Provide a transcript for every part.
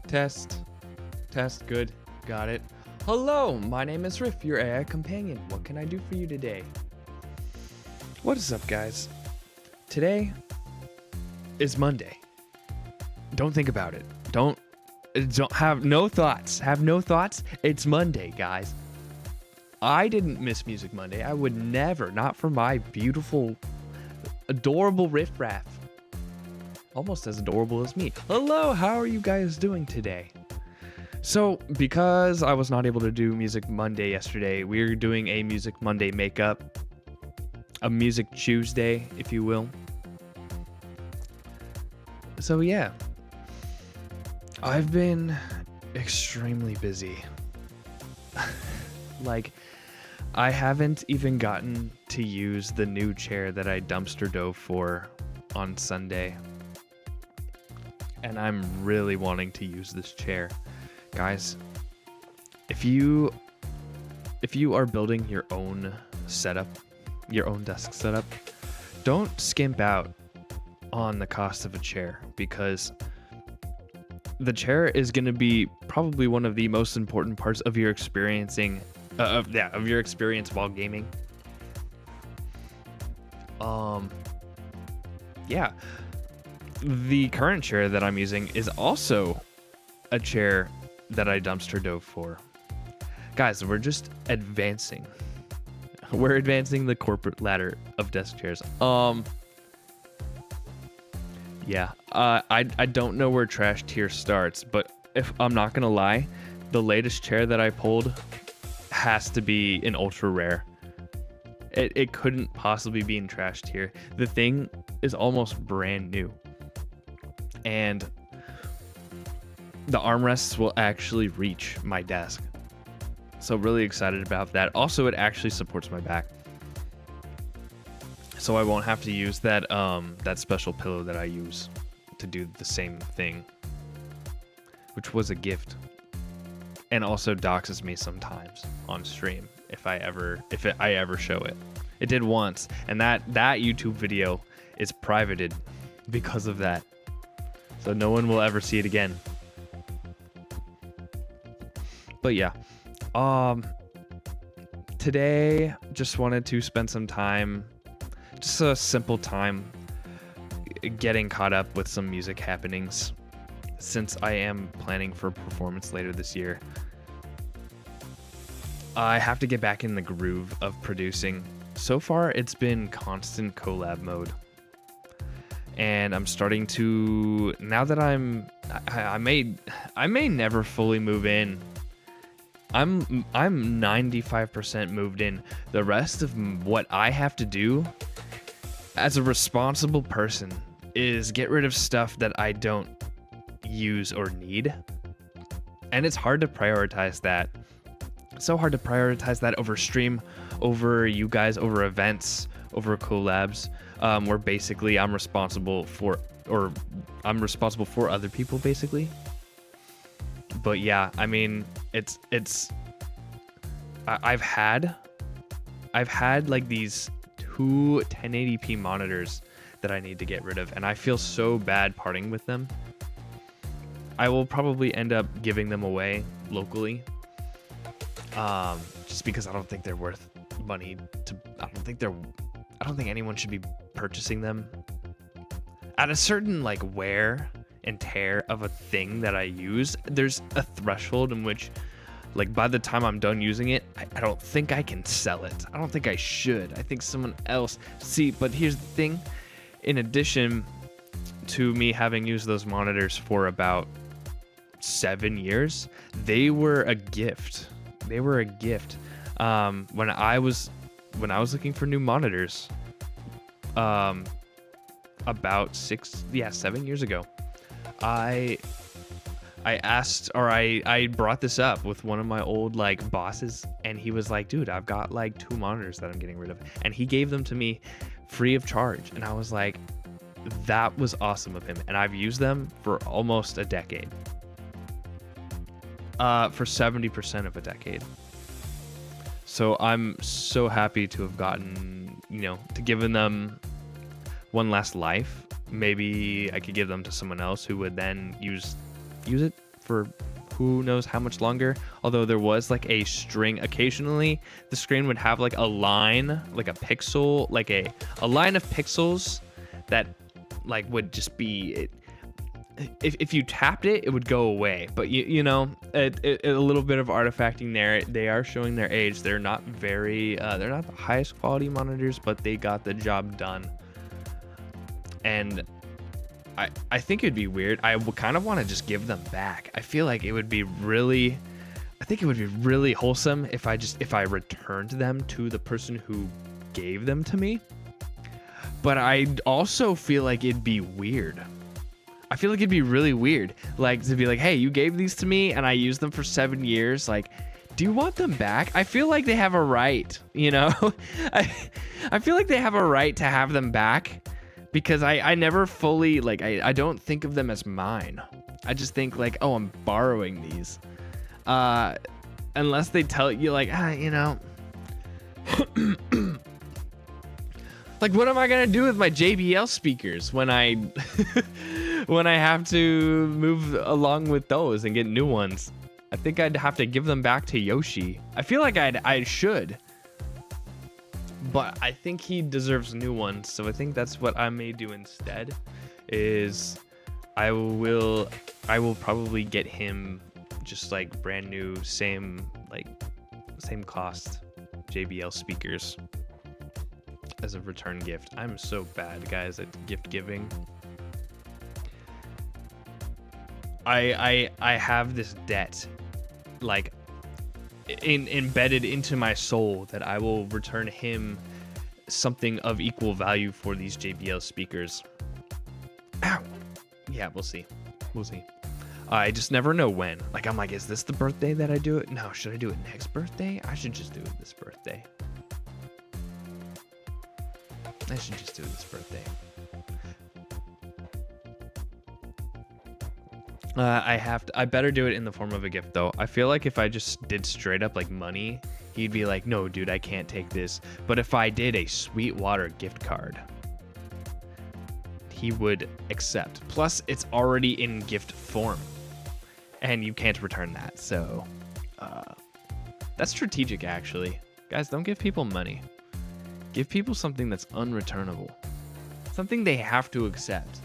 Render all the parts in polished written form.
Test. Test. Good. Got it. Hello, my name is Riff, your AI companion. What can I do for you today? What is up, guys? Today is Monday. Don't think about it. Don't have no thoughts. Have no thoughts. It's Monday, guys. I didn't miss Music Monday. I would never. Not for my beautiful, adorable Riff Raff. Almost as adorable as me. Hello, how are you guys doing today? So, because I was not able to do Music Monday yesterday, we're doing a Music Monday makeup. A Music Tuesday, if you will. So yeah. I've been extremely busy. Like, I haven't even gotten to use the new chair that I dumpster dove for on Sunday. And I'm really wanting to use this chair. Guys, if you are building your own setup, your own desk setup, don't skimp out on the cost of a chair, because the chair is going to be probably one of the most important parts of your experiencing of your experience while gaming. Yeah. The current chair that I'm using is also a chair that I dumpster dove for. Guys, we're just advancing. We're advancing the corporate ladder of desk chairs. Yeah. I don't know where trash tier starts, but if I'm not gonna lie, the latest chair that I pulled has to be an ultra rare. It couldn't possibly be in trash tier. The thing is almost brand new. And the armrests will actually reach my desk. So really excited about that. Also, it actually supports my back. So I won't have to use that that special pillow that I use to do the same thing, which was a gift. And also doxes me sometimes on stream if I ever show it. It did once, and that YouTube video is privated because of that. So no one will ever see it again. But yeah. Today just wanted to spend some time, just a simple time, getting caught up with some music happenings, since I am planning for a performance later this year. I have to get back in the groove of producing. So far, it's been constant collab mode. And I'm starting to, now that I may never fully move in. I'm 95% moved in. The rest of what I have to do as a responsible person is get rid of stuff that I don't use or need. And it's hard to prioritize that. It's so hard to prioritize that over stream, over you guys, over events, over collabs, where basically I'm responsible for other people, basically. But yeah, I mean, I've had like these two 1080p monitors that I need to get rid of, and I feel so bad parting with them. I will probably end up giving them away locally, just because I don't think they're worth money I don't think anyone should be purchasing them. At a certain like wear and tear of a thing that I use, there's a threshold in which, like, by the time I'm done using it, I don't think I can sell it. I don't think I should. I think someone else. See, but here's the thing. In addition to me having used those monitors for about 7 years, they were a gift. They were a gift. When I was looking for new monitors, about 7 years ago, I brought this up with one of my old like bosses, and he was like, dude, I've got like 2 monitors that I'm getting rid of, and he gave them to me free of charge. And I was like, that was awesome of him. And I've used them for almost a decade, for 70% of a decade. So I'm so happy to have gotten, to given them one last life. Maybe I could give them to someone else who would then use it for who knows how much longer. Although there was like a string, occasionally the screen would have like a line, like a pixel, like a line of pixels that like would just be if you tapped it, it would go away. But you know, a little bit of artifacting there. They are showing their age. They're not very they're not the highest quality monitors, but they got the job done. And I think it'd be weird. I would kind of want to just give them back. I feel like it would be really, I think it would be really wholesome if I returned them to the person who gave them to me. But I also feel like it'd be weird. I feel like it'd be really weird, like to be like, hey, you gave these to me and I used them for 7 years. Like, do you want them back? I feel like they have a right, you know? I feel like they have a right to have them back, because I never fully, like, I don't think of them as mine. I just think like, oh, I'm borrowing these. Unless they tell you like, you know, like, what am I gonna do with my JBL speakers when I when I have to move along with those and get new ones? I think I'd have to give them back to Yoshi. I feel like I should, but I think he deserves new ones. So I think that's what I may do instead. Is I will probably get him just like brand new, same cost JBL speakers as a return gift. I'm so bad, guys, at gift giving. I have this debt, like, embedded into my soul, that I will return him something of equal value for these JBL speakers. Ow. Yeah, we'll see. We'll see. I just never know when. Like, I'm like, is this the birthday that I do it? No, should I do it next birthday? I should just do it this birthday. I should just do it this birthday. I better do it in the form of a gift, though. I feel like if I just did straight up like money, he'd be like, no, dude, I can't take this. But if I did a Sweetwater gift card, he would accept. Plus, it's already in gift form, and you can't return that. So that's strategic, actually. Guys, don't give people money. Give people something that's unreturnable, something they have to accept.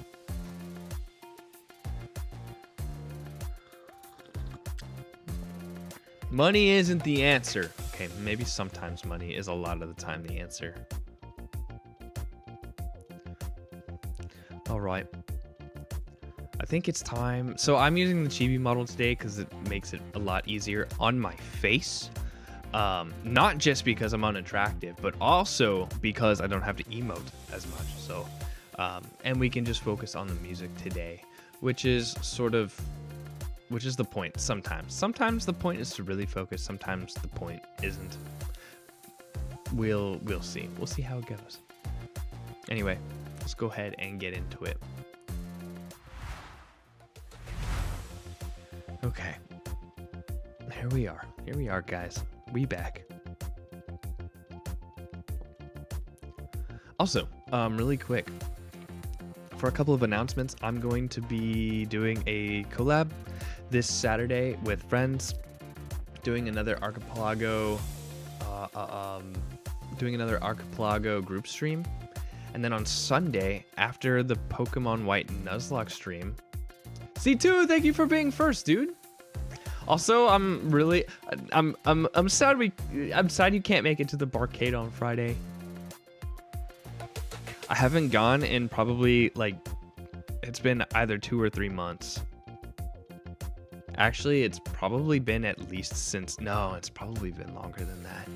Money isn't the answer. Okay, maybe sometimes money is a lot of the time the answer. All right. I think it's time. So I'm using the Chibi model today because it makes it a lot easier on my face. Not just because I'm unattractive, but also because I don't have to emote as much. So, and we can just focus on the music today, which is the point. Sometimes the point is to really focus. Sometimes the point isn't. We'll see. We'll see how it goes. Anyway, let's go ahead and get into it. Okay. Here we are. Here we are, guys. We back. Also, really quick, for a couple of announcements, I'm going to be doing a collab this Saturday with friends, doing another Archipelago group stream. And then on Sunday, after the Pokemon White Nuzlocke stream, C2, thank you for being first, dude. Also, I'm sad you can't make it to the barcade on Friday. I haven't gone in probably, like, it's been either 2 or 3 months. Actually, it's probably been at least since, no, it's probably been longer than that.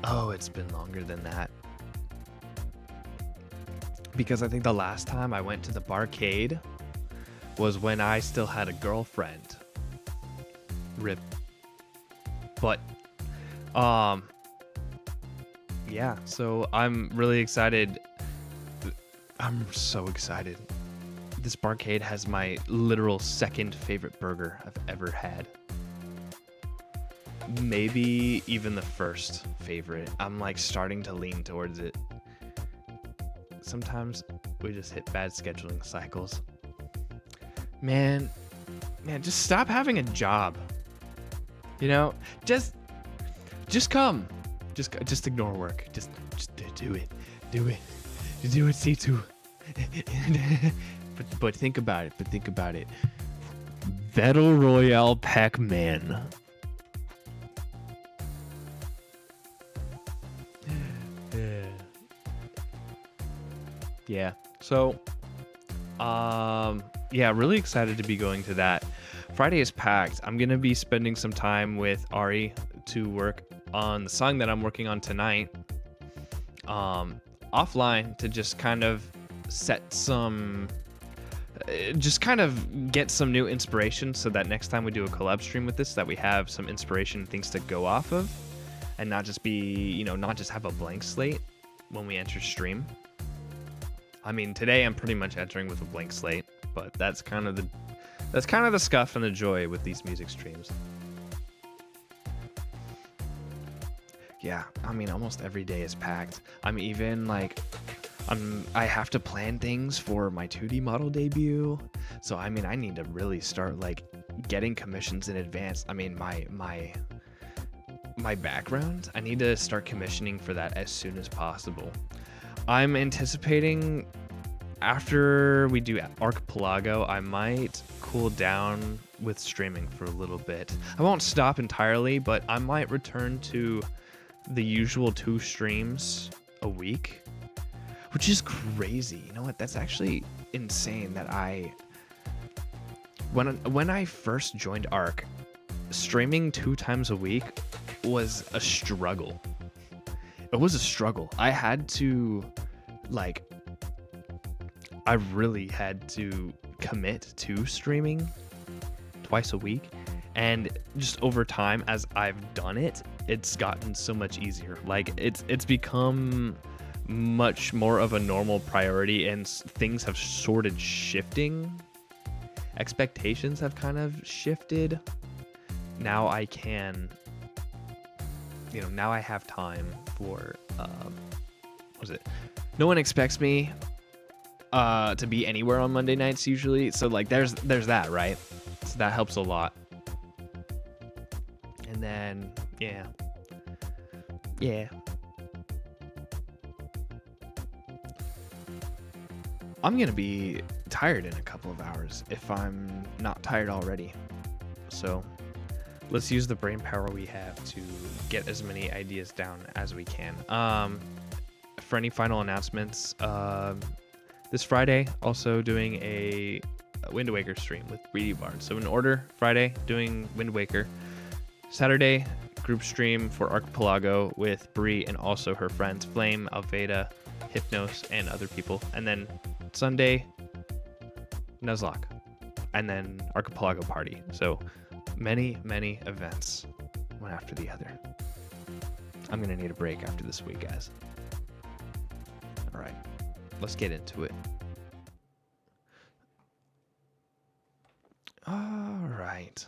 Oh, it's been longer than that. Because I think the last time I went to the barcade was when I still had a girlfriend. RIP. But, yeah, so I'm really excited. I'm so excited. This barcade has my literal second favorite burger I've ever had. Maybe even the first favorite. I'm like starting to lean towards it. Sometimes we just hit bad scheduling cycles. Man, man, just stop having a job. You know, just come. Just ignore work. Just do it. Do it. Do it, C2. but think about it. Battle Royale Pac-Man. Yeah. So, yeah, really excited to be going to that. Friday is packed. I'm gonna be spending some time with Ari to work on the song that I'm working on tonight. Offline to just kind of set some, just kind of get some new inspiration so that next time we do a collab stream with this, that we have some inspiration, things to go off of, and not just be, you know, not just have a blank slate when we enter stream. I mean, today I'm pretty much entering with a blank slate, but that's kind of the scuff and the joy with these music streams. Yeah, I mean, almost every day is packed. I'm even like, I have to plan things for my 2D model debut. So I mean, I need to really start like getting commissions in advance. I mean, my background, I need to start commissioning for that as soon as possible. I'm anticipating after we do Archipelago, I might cool down with streaming for a little bit. I won't stop entirely, but I might return to the usual 2 streams a week, which is crazy. You know what? That's actually insane that when I first joined Arc, streaming 2 times a week was a struggle. It was a struggle. I had to, like, I really had to commit to streaming twice a week. And just over time, as I've done it, it's gotten so much easier. Like, it's become much more of a normal priority, and things have sorted shifting. Expectations have kind of shifted. Now I can, you know, now I have time for, what was it? No one expects me to be anywhere on Monday nights usually. So like there's that, right? So that helps a lot. And then, yeah. I'm gonna be tired in a couple of hours if I'm not tired already. So let's use the brain power we have to get as many ideas down as we can. For any final announcements, this Friday also doing a Wind Waker stream with Greedy Bard. So in order, Friday doing Wind Waker, Saturday group stream for Archipelago with Bree and also her friends Flame, Alveda, Hypnos, and other people, and then Sunday Nuzlocke, and then Archipelago party. So many events, one after the other. I'm gonna need a break after this week, guys. All right, let's get into it. All right.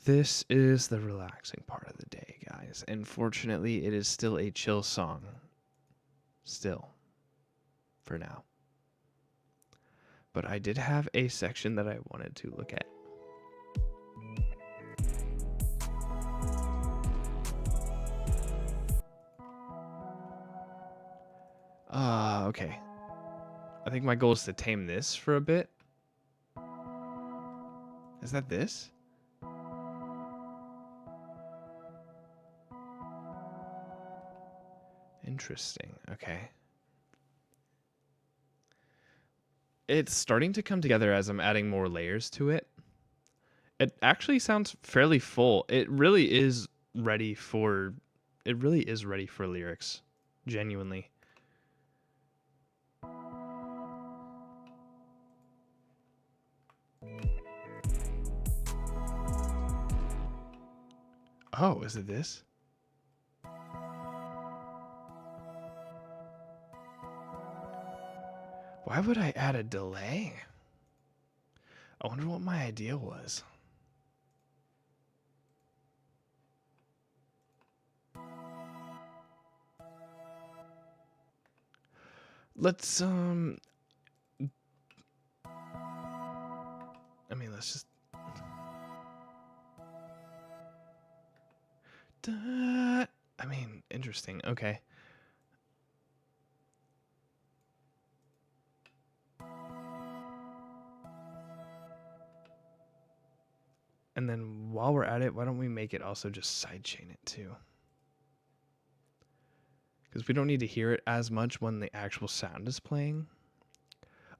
This is the relaxing part of the day, guys. And fortunately, it is still a chill song. Still. For now. But I did have a section that I wanted to look at. Okay. I think my goal is to tame this for a bit. Is that this? Interesting. Okay. It's starting to come together as I'm adding more layers to it. It actually sounds fairly full. It really is ready for lyrics. Genuinely. Oh, is it this? Why would I add a delay? I wonder what my idea was. Let's I mean, let's just... I mean, interesting. Okay. And then while we're at it, why don't we make it also just sidechain it too? Because we don't need to hear it as much when the actual sound is playing.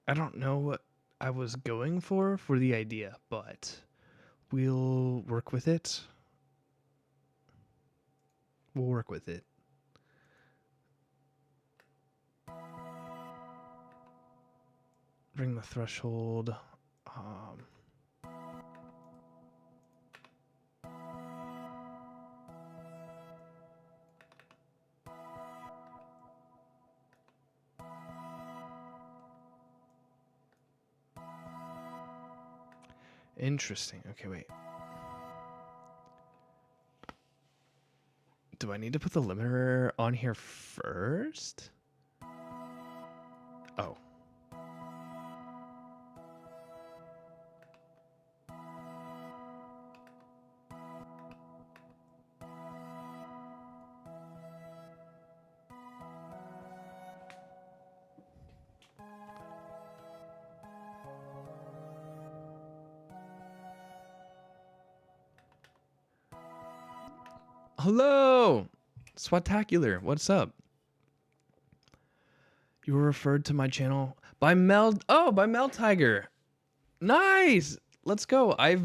I don't know what I was going for the idea, but we'll work with it. We'll work with it. Bring the threshold. Interesting. Okay, wait. Do I need to put the limiter on here first? Oh. Hello! Swatacular, what's up? You were referred to my channel by Mel. Oh, by Mel Tiger. Nice. Let's go. I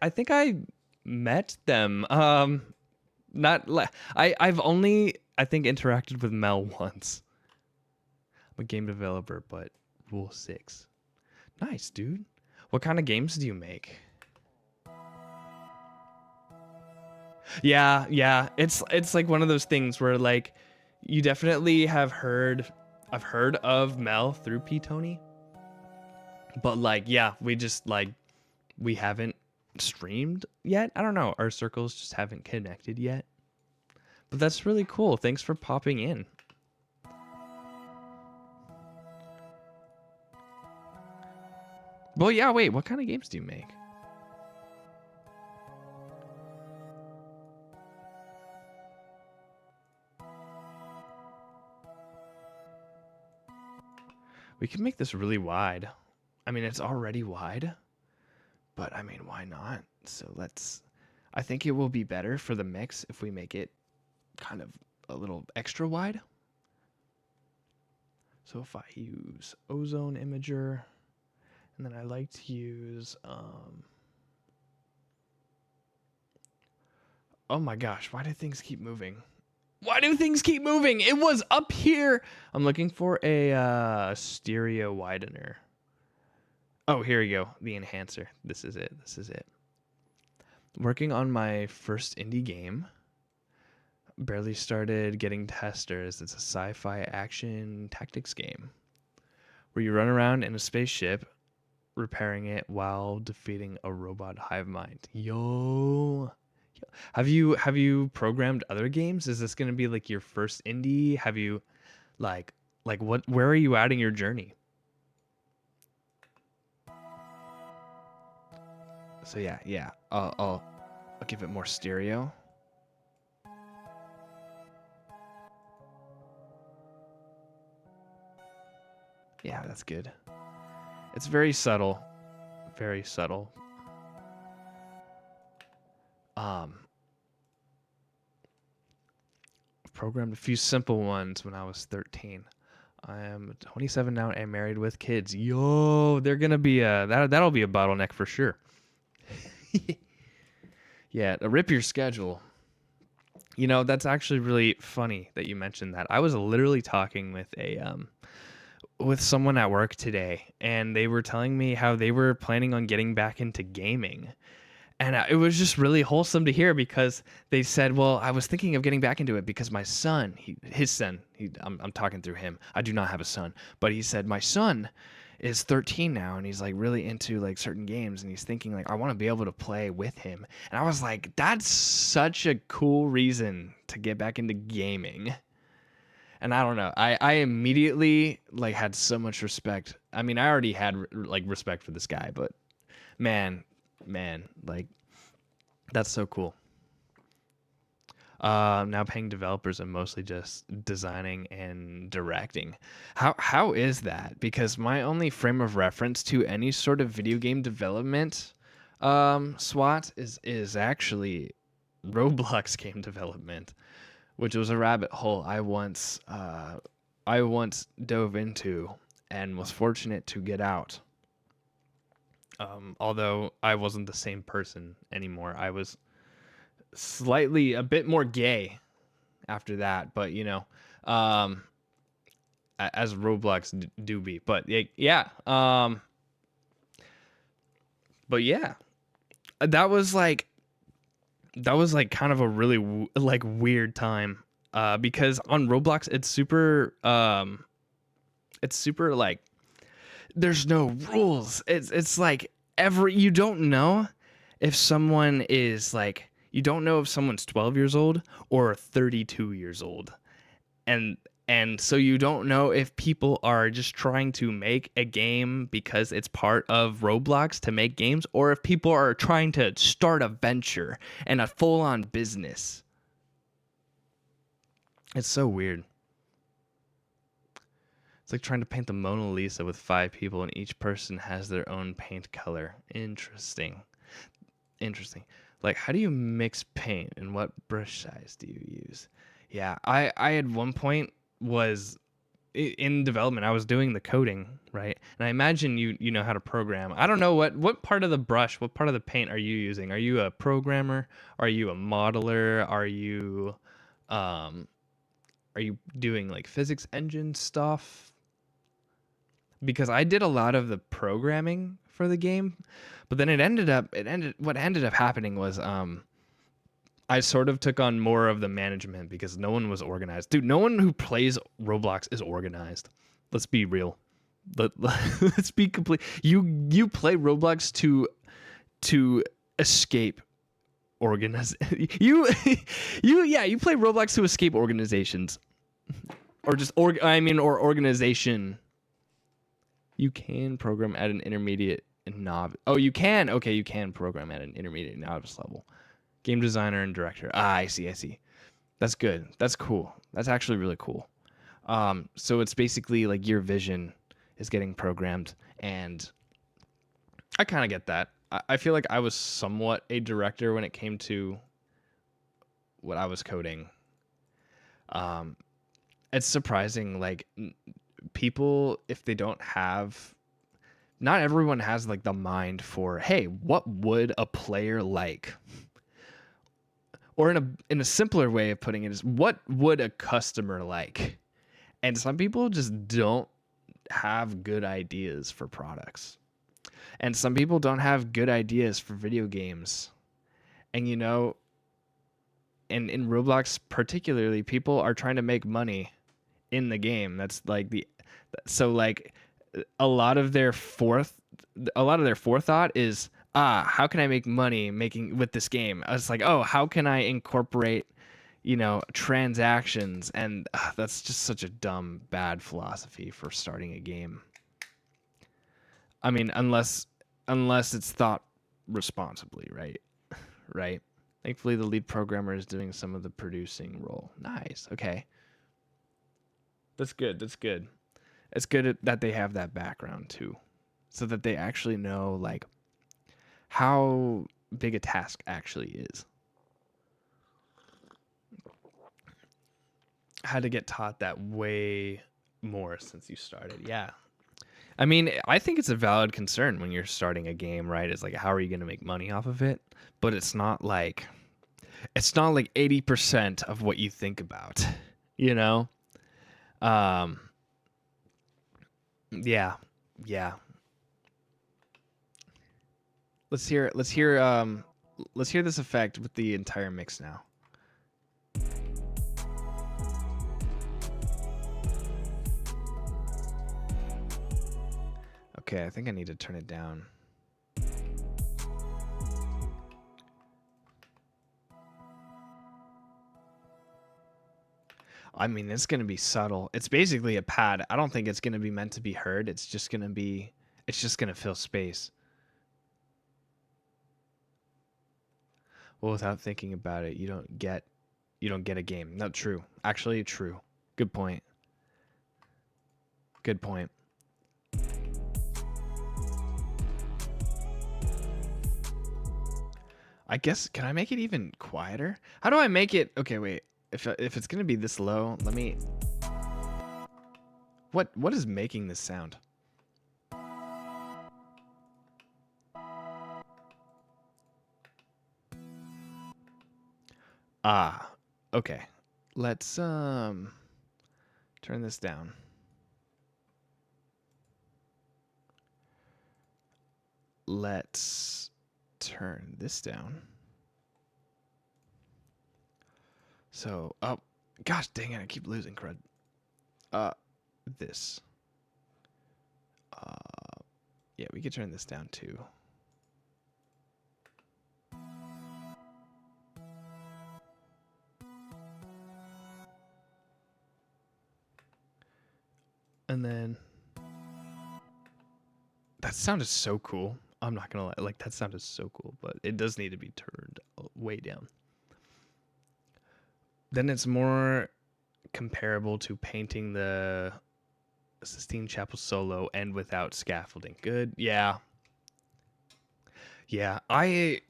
think I met them. I've only, I think, interacted with Mel once. I'm a game developer, but Rule 6. Nice, dude. What kind of games do you make? Yeah. It's like one of those things where like you definitely have heard. I've heard of Mel through P Tony, but like yeah, we haven't streamed yet. I don't know. Our circles just haven't connected yet. But that's really cool. Thanks for popping in. Well, yeah. Wait, what kind of games do you make? We can make this really wide. I mean, it's already wide, but I mean, why not? So I think it will be better for the mix if we make it kind of a little extra wide. So if I use Ozone Imager, and then I like to use, oh my gosh, why do things keep moving? Why do things keep moving? It was up here. I'm looking for a stereo widener. Oh, here we go. The enhancer. This is it. Working on my first indie game. Barely started getting testers. It's a sci-fi action tactics game where you run around in a spaceship repairing it while defeating a robot hive mind. Yo. Have you programmed other games? Is this going to be like your first indie? Have you like what, where are you at in your journey? So yeah. I'll give it more stereo. Yeah, that's good. It's very subtle. Very subtle. I've programmed a few simple ones when I was 13. I am 27 now and married with kids. Yo, they're gonna be that'll be a bottleneck for sure. Yeah, rip your schedule. You know, that's actually really funny that you mentioned that. I was literally talking with someone at work today, and they were telling me how they were planning on getting back into gaming. And it was just really wholesome to hear because they said, well, I was thinking of getting back into it because my son, I'm talking through him. I do not have a son, but he said, my son is 13 now and he's like really into like certain games and he's thinking like, I want to be able to play with him. And I was like, that's such a cool reason to get back into gaming. And I don't know, I immediately like had so much respect. I mean, I already had like respect for this guy, but Man, man, like that's so cool. Now paying developers and mostly just designing and directing. How is that? Because my only frame of reference to any sort of video game development, SWAT is actually Roblox game development, which was a rabbit hole I once dove into and was fortunate to get out. Although I wasn't the same person anymore. I was slightly a bit more gay after that, but as Roblox do be. But yeah, but yeah, that was like kind of a really like weird time, because on Roblox it's super like there's no rules. It's like you don't know if someone is like you don't know if someone's 12 years old or 32 years old. And so you don't know if people are just trying to make a game because it's part of Roblox to make games, or if people are trying to start a venture and a full-on business. It's so weird. It's like trying to paint the Mona Lisa with 5 people and each person has their own paint color. Interesting. Like, how do you mix paint and what brush size do you use? Yeah, I at one point was in development. I was doing the coding, right? And I imagine you know how to program. I don't know what part of the brush, what part of the paint are you using? Are you a programmer? Are you a modeler? Are you doing like physics engine stuff? Because I did a lot of the programming for the game, but then what ended up happening was I sort of took on more of the management because no one was organized. Dude, no one who plays Roblox is organized. Let's be real. Let's be complete. You play Roblox to escape you you play Roblox to escape organizations. Or just or organization. You can program at an intermediate and novice. Oh, you can. Okay, you can program at an intermediate and novice level. Game designer and director. I see. That's good. That's cool. That's actually really cool. So it's basically like your vision is getting programmed, and I kind of get that. I feel like I was somewhat a director when it came to what I was coding. It's surprising, like people, if they don't have, not everyone has like the mind for, hey, what would a player like? Or in a simpler way of putting it is, what would a customer like? And some people just don't have good ideas for products. And some people don't have good ideas for video games. And and in Roblox particularly, people are trying to make money in the game. That's like so like a lot of their forethought is, how can I make money making with this game? I was like, oh, how can I incorporate, transactions? And that's just such a dumb, bad philosophy for starting a game. I mean, unless it's thought responsibly, right? Right. Thankfully, the lead programmer is doing some of the producing role. Nice. Okay. That's good. It's good that they have that background too, so that they actually know like how big a task actually is. I had to get taught that way more since you started. Yeah. I mean, I think it's a valid concern when you're starting a game, right? It's like, how are you going to make money off of it? But it's not like 80% of what you think about, Yeah. Let's hear this effect with the entire mix now. Okay, I think I need to turn it down. I mean, it's going to be subtle. It's basically a pad. I don't think it's going to be meant to be heard. It's just going to fill space. Well, without thinking about it, you don't get a game. Not true. Actually, true. Good point. Good point. I guess, can I make it even quieter? How do I make it? Okay, wait. If it's gonna be this low, let me. What is making this sound? Ah, okay. Let's turn this down. Let's turn this down. So, oh, gosh dang it, I keep losing crud. This. Yeah, we could turn this down too. And then that sounded so cool. I'm not gonna lie, like that sounded so cool, but it does need to be turned way down. Then it's more comparable to painting the Sistine Chapel solo and without scaffolding. Good, yeah. Yeah, I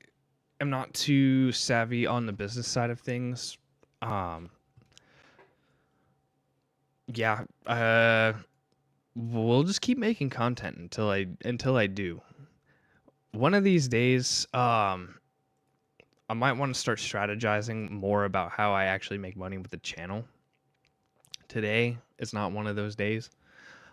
am not too savvy on the business side of things. Um, yeah, we'll just keep making content until I do. One of these days, I might want to start strategizing more about how I actually make money with the channel. Today is not one of those days.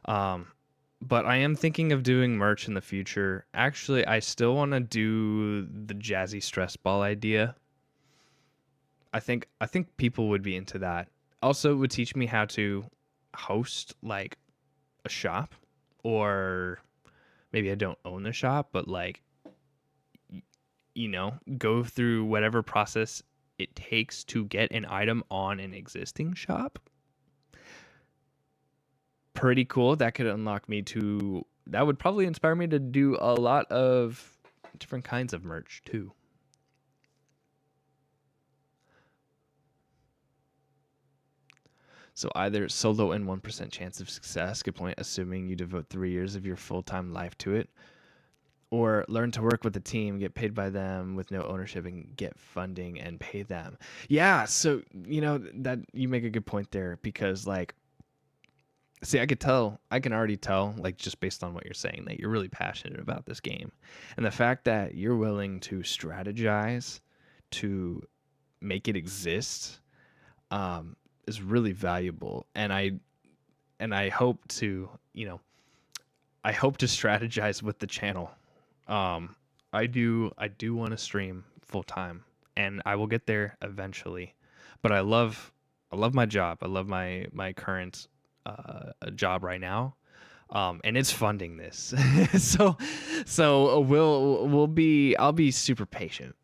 But I am thinking of doing merch in the future. Actually, I still want to do the jazzy stress ball idea. I think people would be into that. Also, it would teach me how to host like a shop, or maybe I don't own the shop, but like go through whatever process it takes to get an item on an existing shop. Pretty cool. That could unlock me to, that would probably inspire me to do a lot of different kinds of merch too. So either solo and 1% chance of success, good point, assuming you devote 3 years of your full-time life to it, or learn to work with a team, get paid by them with no ownership, and get funding and pay them. Yeah, so that you make a good point there, because like, see, I can already tell, like, just based on what you're saying, that you're really passionate about this game. And the fact that you're willing to strategize to make it exist, is really valuable. And I hope to, I hope to strategize with the channel. I do want to stream full time, and I will get there eventually. But I love my job. I love my current job right now, and it's funding this. so I'll be super patient,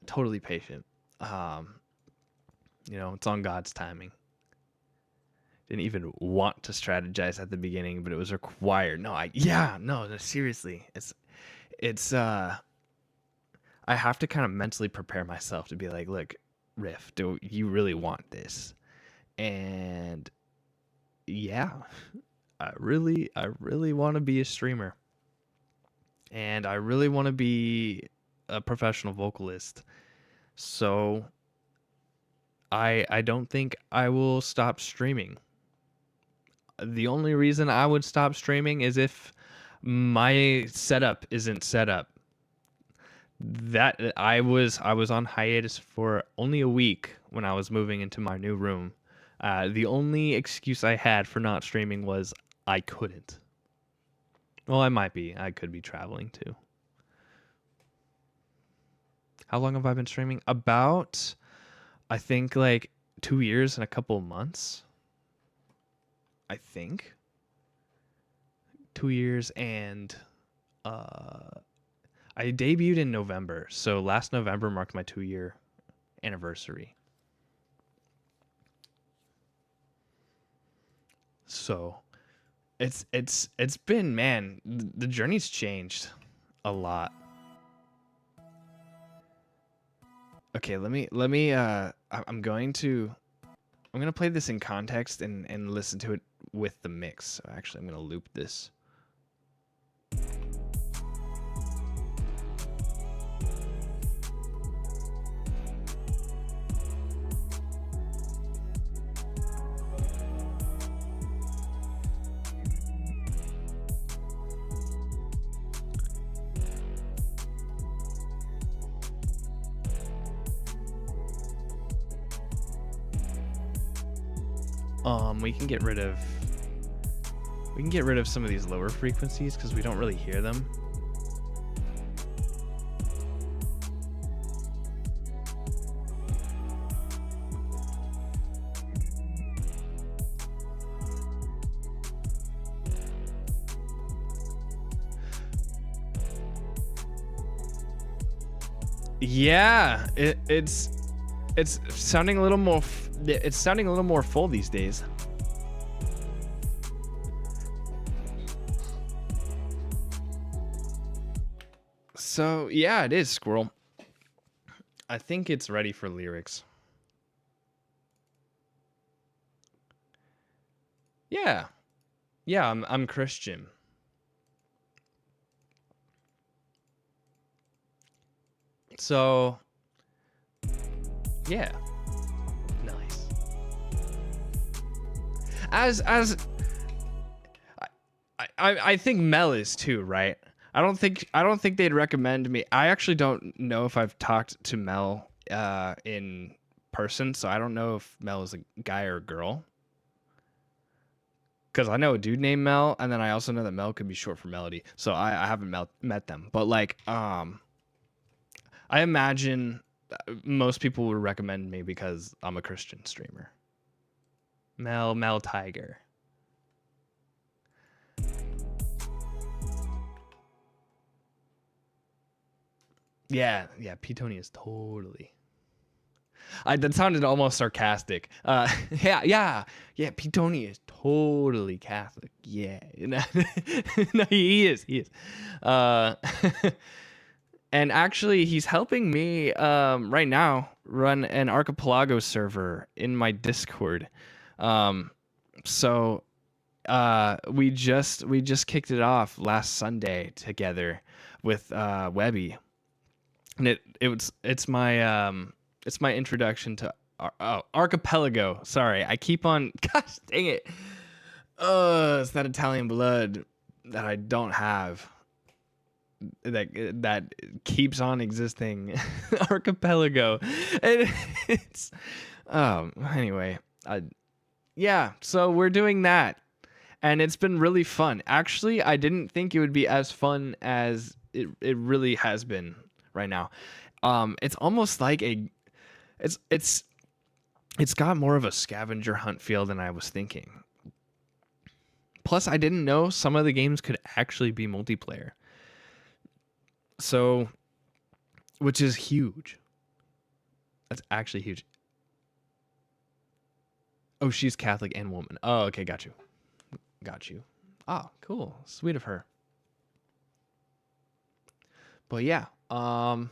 totally patient. It's on God's timing. Didn't even want to strategize at the beginning, but it was required. No, seriously, it's I have to kind of mentally prepare myself to be like, look, Riff, do you really want this? And yeah, I really want to be a streamer, and I really want to be a professional vocalist. So I don't think I will stop streaming. The only reason I would stop streaming is if my setup isn't set up. That I was on hiatus for only a week when I was moving into my new room. The only excuse I had for not streaming was I couldn't. Well, I could be traveling too. How long have I been streaming? About, I think, like 2 years and a couple of months. I think 2 years, and I debuted in November, so last November marked my 2 year anniversary. So it's been, man, the journey's changed a lot. Okay, I'm gonna play this in context and listen to it with the mix. So actually, I'm gonna loop this. We can get rid of some of these lower frequencies because we don't really hear them. Yeah, it's sounding a little more it's sounding a little more full these days. So yeah, it is, Squirrel. I think it's ready for lyrics. Yeah. Yeah, I'm Christian. So yeah. Nice. As I think Mel is too, right? I don't think they'd recommend me. I actually don't know if I've talked to Mel in person, so I don't know if Mel is a guy or a girl. Because I know a dude named Mel, and then I also know that Mel could be short for Melody. So I haven't met them, but like I imagine most people would recommend me because I'm a Christian streamer. Mel Tiger. Yeah, P-Tony is totally. That sounded almost sarcastic. Yeah. P-Tony is totally Catholic. Yeah, no, he is. Uh, and actually, he's helping me right now run an Archipelago server in my Discord. So we just kicked it off last Sunday together with Webby, and it's my introduction to Archipelago. Sorry, I keep on. Gosh dang it! It's that Italian blood that I don't have. That keeps on existing. Archipelago, and it's anyway. Yeah, so we're doing that, and it's been really fun. Actually, I didn't think it would be as fun as it really has been right now. It's almost like it's got more of a scavenger hunt feel than I was thinking. Plus, I didn't know some of the games could actually be multiplayer. So, which is huge. That's actually huge. Oh, she's Catholic and woman. Oh, okay, got you. Oh, cool. Sweet of her. But yeah, I'm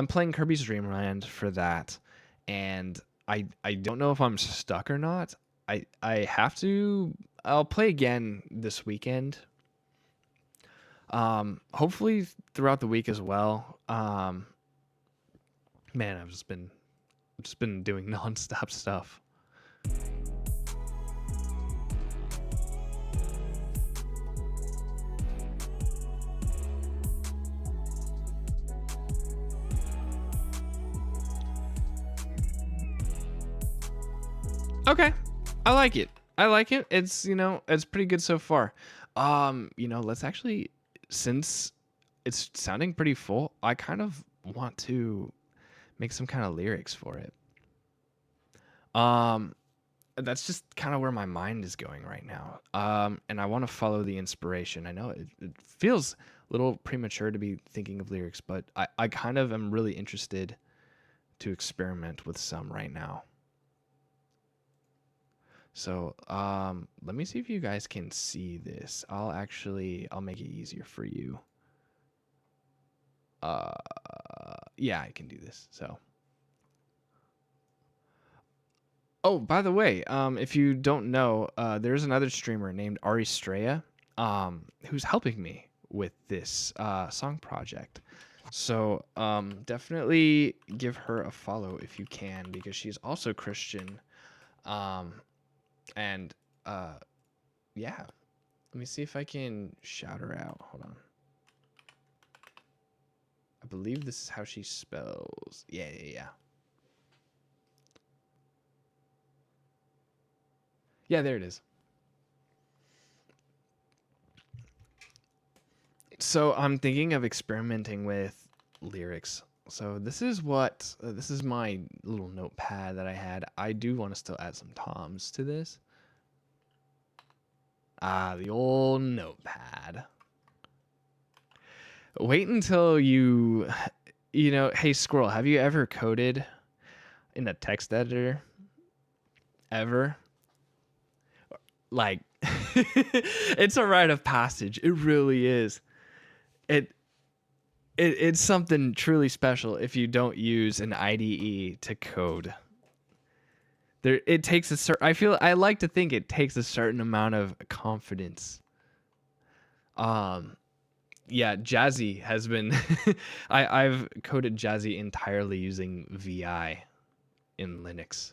playing Kirby's Dream Land for that, and I don't know if I'm stuck or not. I have to. I'll play again this weekend. Hopefully throughout the week as well. Man, I've just been doing nonstop stuff. Okay. I like it. It's, it's pretty good so far. Let's actually, since it's sounding pretty full, I kind of want to make some kind of lyrics for it. That's just kind of where my mind is going right now. And I want to follow the inspiration. I know it feels a little premature to be thinking of lyrics, but I kind of am really interested to experiment with some right now. So let me see if you guys can see this. I'll make it easier for you. yeah, I can do this. So, oh, by the way, if you don't know, there's another streamer named Ari Straya, who's helping me with this song project. So, definitely give her a follow if you can, because she's also Christian. Um, and yeah, let me see if I can shout her out. Hold on. I believe this is how she spells. Yeah, yeah, yeah. Yeah, there it is. So I'm thinking of experimenting with lyrics. So this is what this is my little notepad that I had. I do want to still add some toms to this. Ah, the old notepad. Wait until you know, hey Squirrel, have you ever coded in a text editor? Ever? Like it's a rite of passage. It really is. It's something truly special if you don't use an IDE to code. It takes a certain. I like to think it takes a certain amount of confidence. Yeah, Jazzy has been. I've coded Jazzy entirely using VI in Linux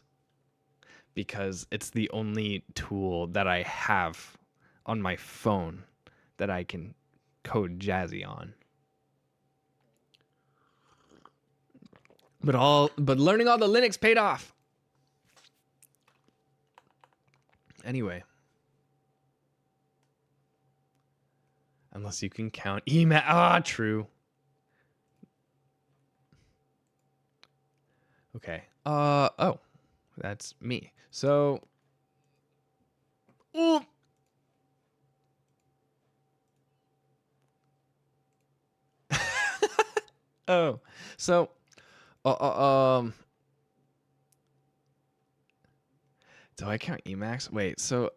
because it's the only tool that I have on my phone that I can code Jazzy on. But learning all the Linux paid off. Anyway, unless you can count email. Ah, true. Okay. Oh, that's me. So, ooh. Oh, so, do I count Emacs? Wait, so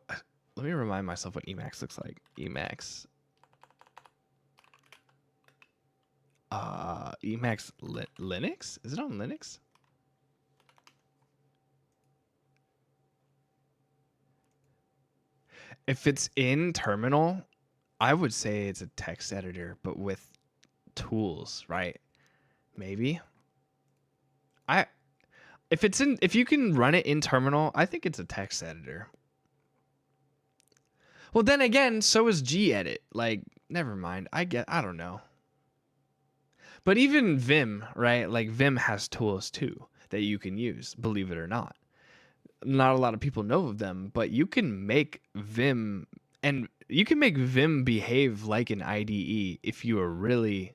let me remind myself what Emacs looks like. Emacs. Emacs Linux? Is it on Linux? If it's in terminal, I would say it's a text editor, but with tools, right? Maybe. If you can run it in terminal, I think it's a text editor. Well, then again, so is gedit. Like, never mind. I don't know. But even Vim, right? Like Vim has tools too that you can use, believe it or not. Not a lot of people know of them, but you can make Vim behave like an IDE if you are really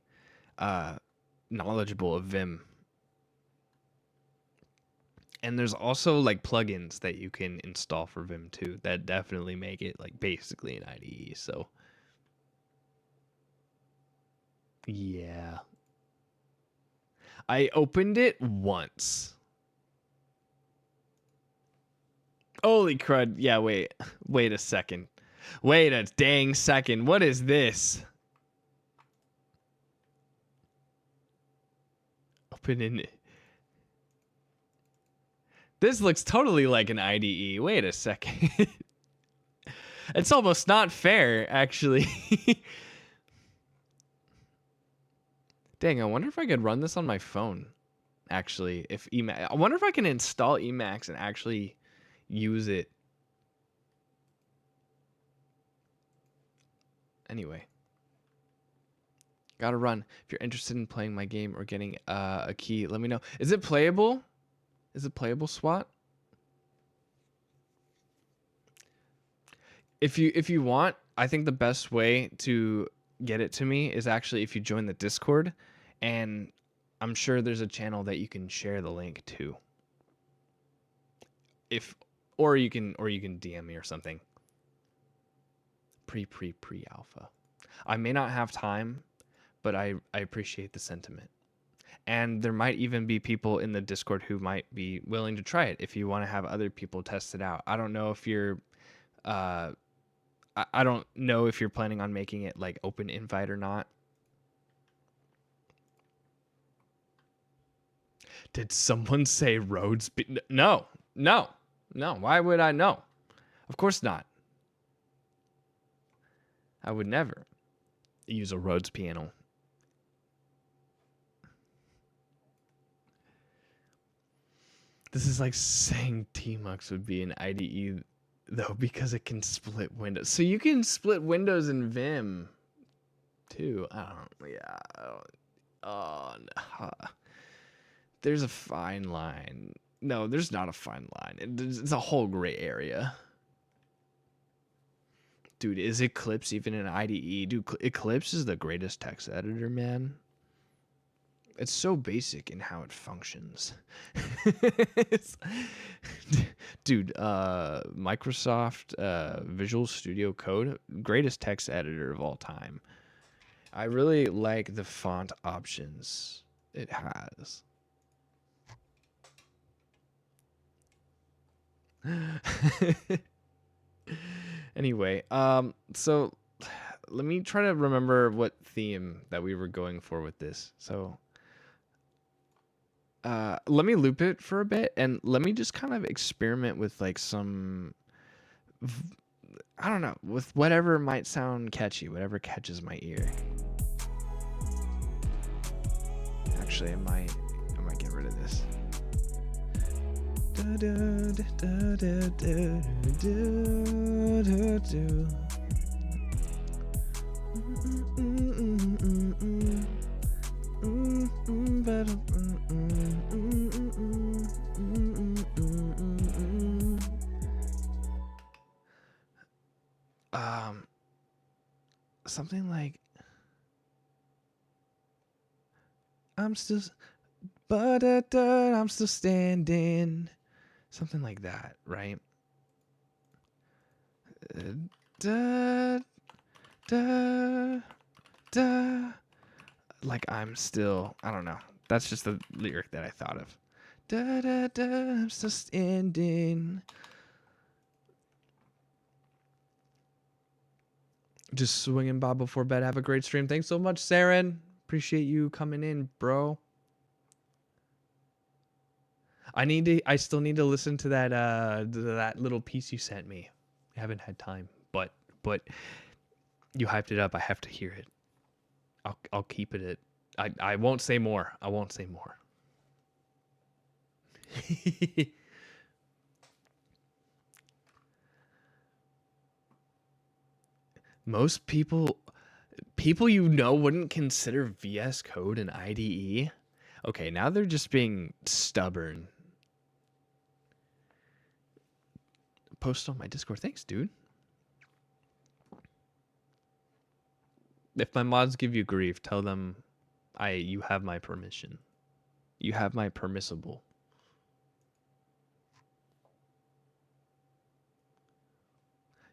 knowledgeable of Vim. And there's also like plugins that you can install for Vim too that definitely make it like basically an IDE. So yeah. I opened it once. Holy crud. Yeah, wait. Wait a second. Wait a dang second. What is this? Open in. This looks totally like an IDE. Wait a second. It's almost not fair, actually. Dang, I wonder if I could run this on my phone. Actually, if Emacs, I wonder if I can install Emacs and actually use it. Anyway, gotta run. If you're interested in playing my game or getting a key, let me know. Is it playable? Is it playable, SWAT? If you want, I think the best way to get it to me is actually if you join the Discord, and I'm sure there's a channel that you can share the link to. Or you can DM me or something. Pre alpha. I may not have time, but I appreciate the sentiment. And there might even be people in the Discord who might be willing to try it if you want to have other people test it out. I don't know if you're I don't know if you're planning on making it like open invite or not. Did someone say roads? No, no, no. Why would I know? Of course not. I would never use a Rhodes piano. This is like saying Tmux would be an IDE though, because it can split windows. So you can split windows in Vim too. Oh no. There's a fine line. No, there's not a fine line. It's a whole gray area. Dude, is Eclipse even an IDE? Dude, Eclipse is the greatest text editor, man. It's so basic in how it functions. Dude, Microsoft Visual Studio Code, greatest text editor of all time. I really like the font options it has. Anyway, so let me try to remember what theme that we were going for with this. So let me loop it for a bit and let me just kind of experiment with like some, I don't know, with whatever might sound catchy, whatever catches my ear. Actually, I might get rid of this. Something like I'm still standing. Something like that, right? Like I'm still, I don't know. That's just the lyric that I thought of. I'm still standing. Just swinging by before bed. Have a great stream. Thanks so much, Saren. Appreciate you coming in, bro. I still need to listen to that little piece you sent me. I haven't had time, but you hyped it up. I have to hear it. I'll keep it at, I won't say more. I won't say more. Most people you know wouldn't consider VS Code an IDE. Okay, now they're just being stubborn. Post on my Discord. Thanks, dude. If my mods give you grief, tell them you have my permission. You have my permissible.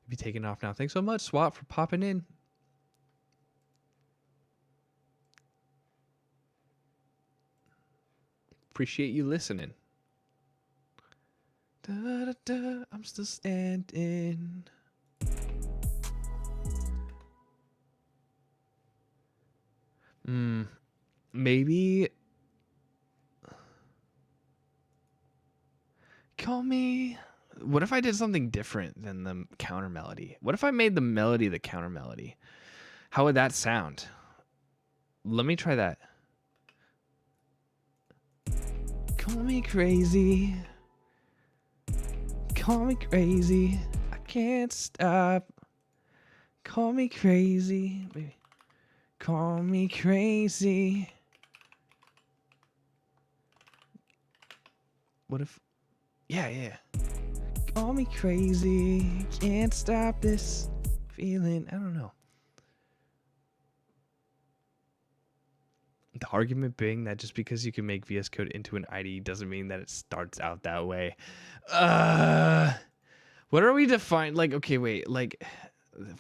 Be taking off now. Thanks so much, Swap, for popping in. Appreciate you listening. I'm still standing. Maybe call me. What if I did something different than the counter melody? What if I made the melody the counter melody? How would that sound? Let me try that. Call me crazy. Call me crazy. I can't stop. Call me crazy. Baby. Call me crazy. What if... Yeah. Call me crazy. Can't stop this feeling. I don't know. The argument being that just because you can make VS Code into an IDE doesn't mean that it starts out that way. What are we defining? Like, okay, wait. Like,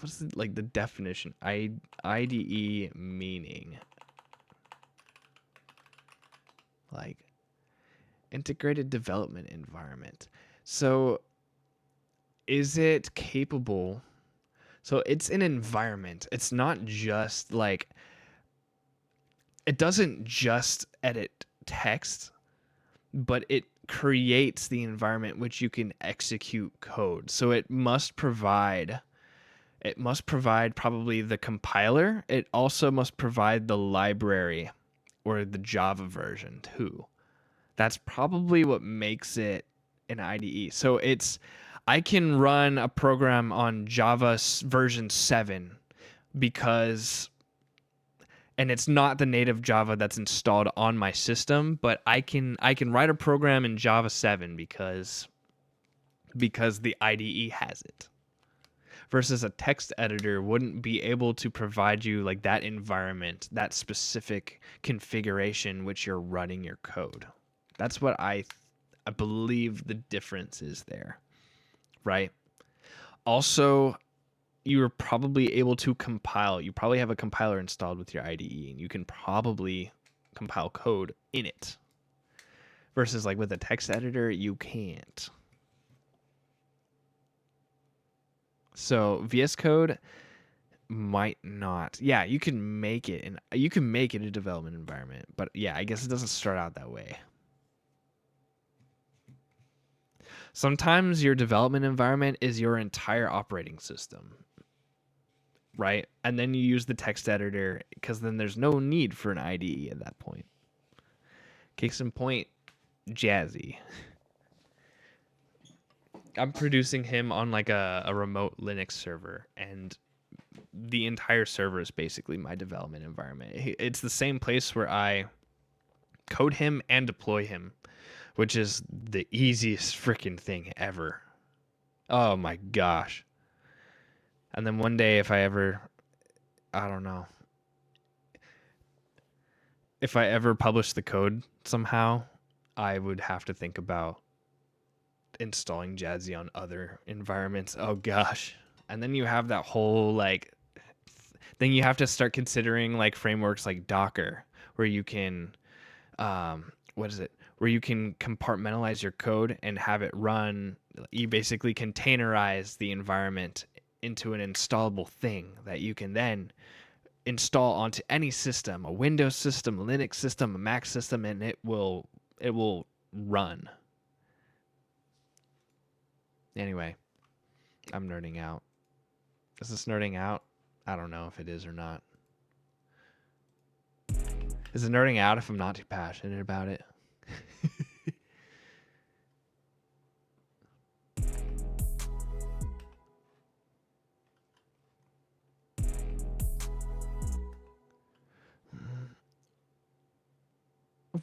what's the definition? IDE meaning? Like, integrated development environment. So, is it capable? So, it's an environment. It's not just like... It doesn't just edit text. but it creates the environment which you can execute code. So it must provide probably the compiler. It also must provide the library or the Java version too. That's probably what makes it an IDE. So I can run a program on Java version 7 because, and it's not the native Java that's installed on my system, but I can write a program in Java 7 because the IDE has it. Versus a text editor wouldn't be able to provide you like that environment, that specific configuration which you're running your code. That's what I believe the difference is there, right? Also, you're probably able to compile. You probably have a compiler installed with your IDE, and you can probably compile code in it. Versus like with a text editor, you can't. So VS Code might not. Yeah, you can make it a development environment, but yeah, I guess it doesn't start out that way. Sometimes your development environment is your entire operating system, right? And then you use the text editor because then there's no need for an IDE at that point. Case in point, Jazzy. I'm producing him on like a remote Linux server, and the entire server is basically my development environment. It's the same place where I code him and deploy him, which is the easiest freaking thing ever. Oh my gosh. And then one day, I don't know, if I ever publish the code somehow, I would have to think about installing Jazzy on other environments. Oh gosh. And then you have that whole then you have to start considering like frameworks like Docker, where you can where you can compartmentalize your code and have it run. You basically containerize the environment into an installable thing that you can then install onto any system, a Windows system, a Linux system, a Mac system, and it will run. Anyway, I'm nerding out. Is this nerding out? I don't know if it is or not. Is it nerding out if I'm not too passionate about it?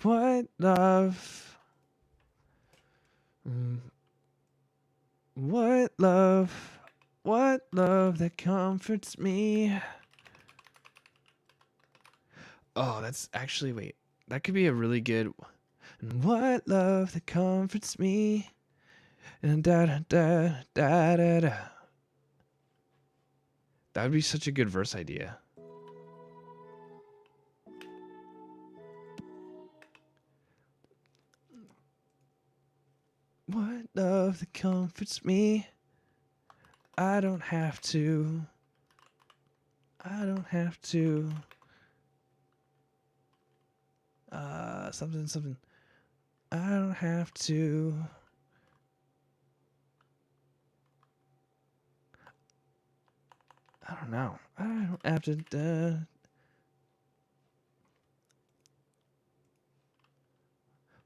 What love? What love? What love that comforts me? Oh, that's actually, wait. That could be a really good. And what love that comforts me? And da da da da da da. That would be such a good verse idea. What love that comforts me? I don't have to. I don't have to. Something. I don't have to. I don't know. I don't have to.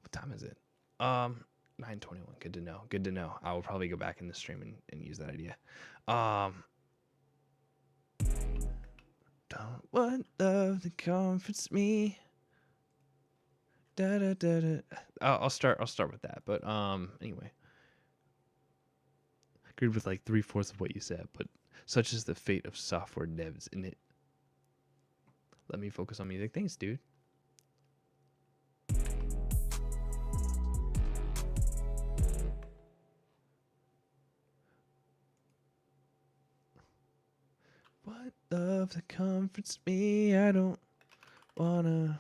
What time is it? 9:21. Good to know. Good to know. I will probably go back in the stream and use that idea. Don't want love that comforts me. Da da da da. I'll start with that. But anyway, agreed with like 3/4 of what you said. But such is the fate of software devs, in it. Let me focus on music. Thanks, dude. What love that comforts me? I don't wanna.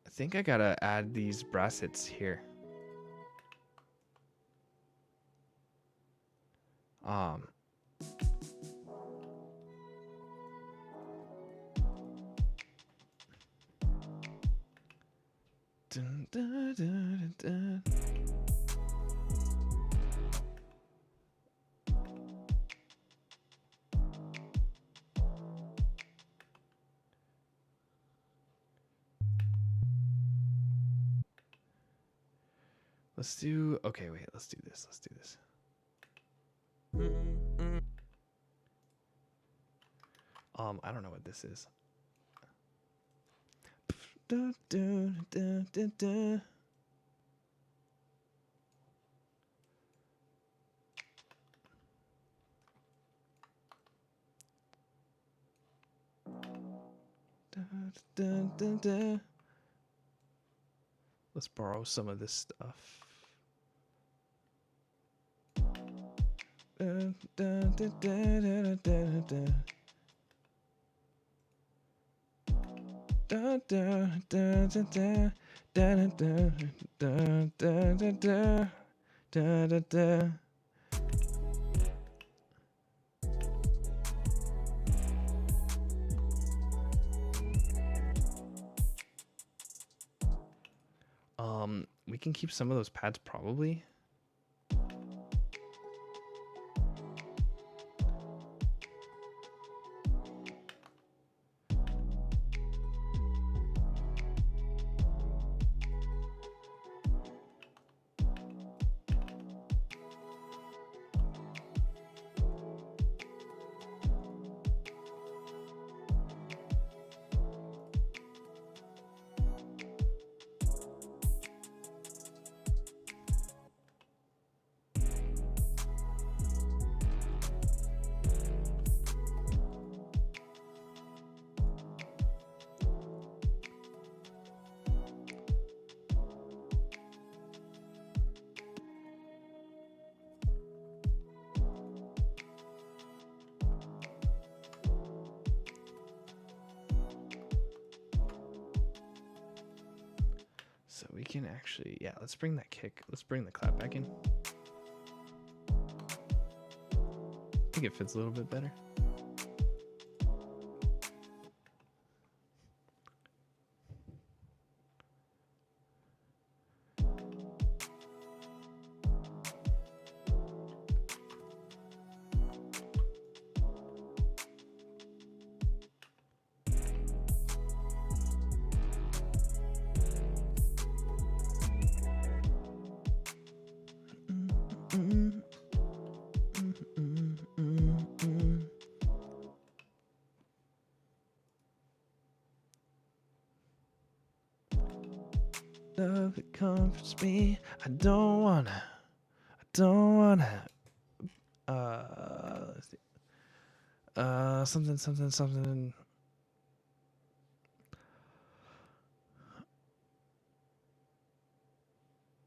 I think I gotta add these brassets here. Dun, dun, dun, dun, dun. Let's do. Okay, wait. Let's do this. Let's do this. I don't know what this is. Dun, dun, dun, dun, dun. Dun, dun, dun, dun. Let's borrow some of this stuff. Dun, dun, dun, dun, dun, dun, dun. Dun, dun, dun, dun, dun. Dun, dun, dun, dun, dun, dun. Dun, dun, dun. We can keep some of those pads probably. So we can actually, yeah, let's bring that kick. Let's bring the clap back in. I think it fits a little bit better. Love, it comforts me. I don't wanna. Let's see. Something.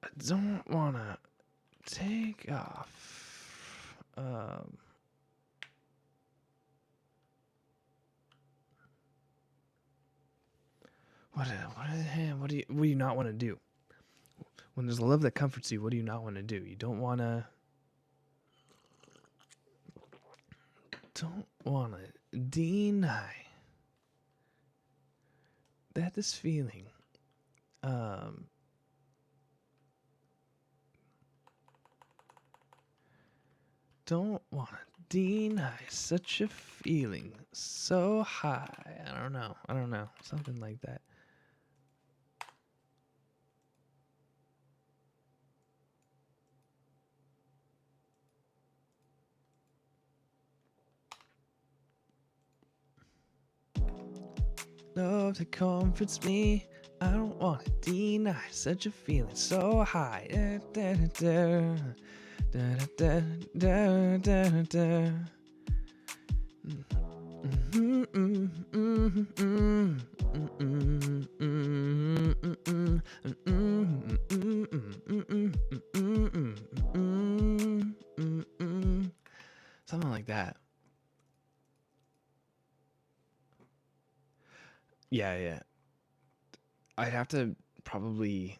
I don't wanna take off. What do you not want to do? When there's a love that comforts you, what do you not want to do? You don't want to deny that this feeling don't want to deny such a feeling so high. I don't know, something like that. Love that comforts me. I don't want to deny such a feeling so high. Da, da, da, da, da, da, da, da, da. Something like that. Yeah. I'd have to probably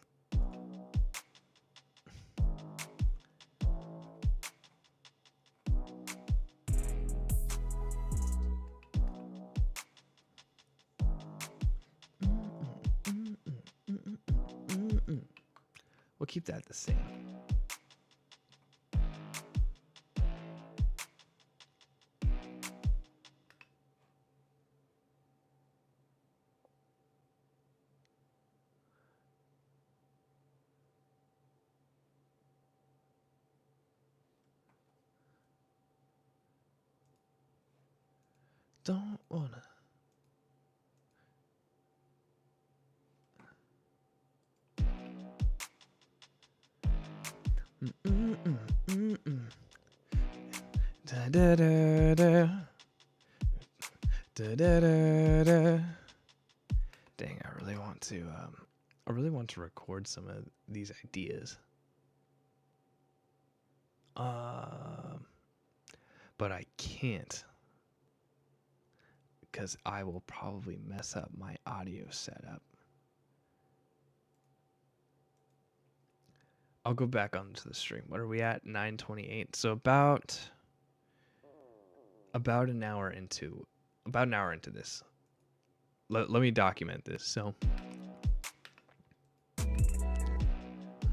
keep that the same. Don't wanna. Da da da da. Da da da da. Dang, I really want to record some of these ideas. But I can't, because I will probably mess up my audio setup. I'll go back onto the stream. What are we at? 9:28. So about an hour into this. Let me document this. So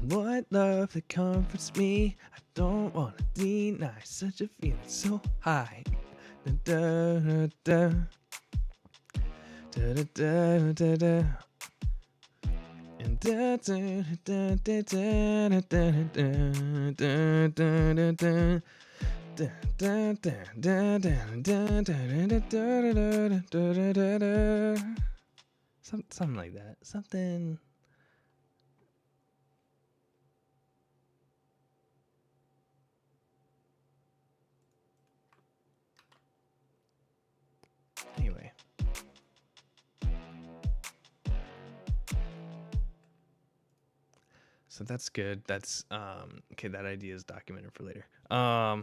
what love that comforts me, I don't want to deny such a feeling so high. Da, da, da, da, da, da, da, da. And da, da, da, da, da, da, da, da, da, da. Da, da, da, da, da, da, da, da, da, da, da. Something like that. Something. Anyway. So that's good. That's okay, that idea is documented for later. I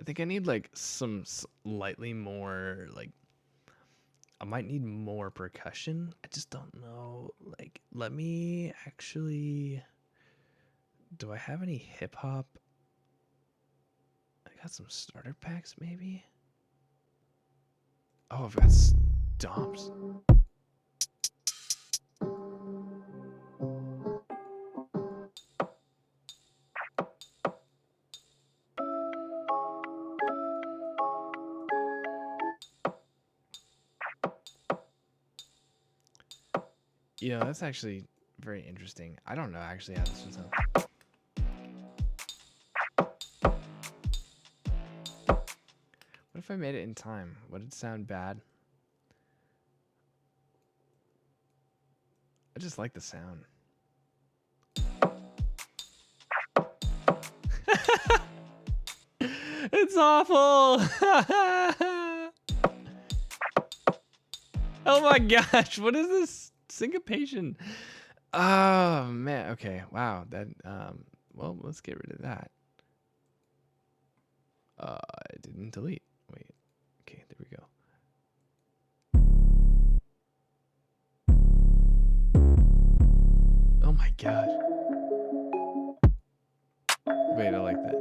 think I need like some slightly more like I might need more percussion. I just don't know. Like, let me actually. Do I have any hip hop? I got some starter packs, maybe. Oh, I've got stomps. Yeah, that's actually very interesting. I don't know actually how this would sound. What if I made it in time? Would it sound bad? I just like the sound. It's awful. Oh my gosh, what is this syncopation? Oh man, okay, wow. That well, let's get rid of that. I didn't delete. Wait. Okay, there we go. Oh my gosh. Wait, I like that.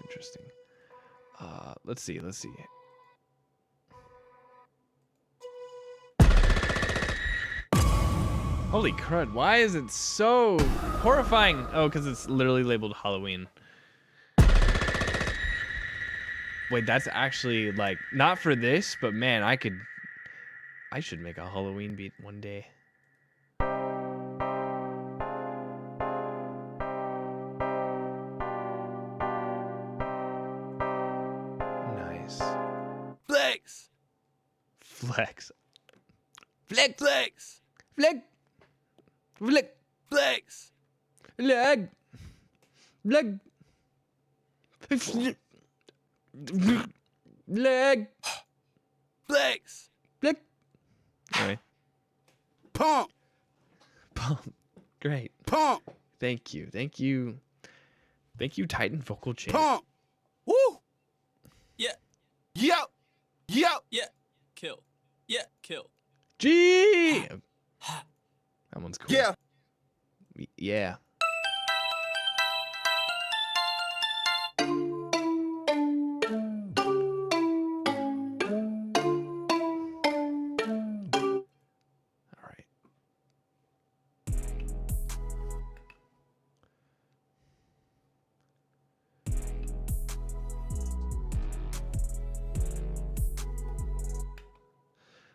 Interesting. Let's see. Holy crud, why is it so horrifying? Oh, because it's literally labeled Halloween. Wait, that's actually like, not for this, but man, I should make a Halloween beat one day. Nice. Flex. Flex. Flex. Flex. Flex. Flex. Flex. Leg. Leg. Leg. Flex. Flex. Anyway. Pump. Pump. Great. Pump. Thank you. Thank you. Thank you, Titan Vocal Chain. Pump. Woo. Yeah. Yo. Yo. Yeah. Kill. Yeah, kill. G. That one's cool. Yeah. Yeah. All right.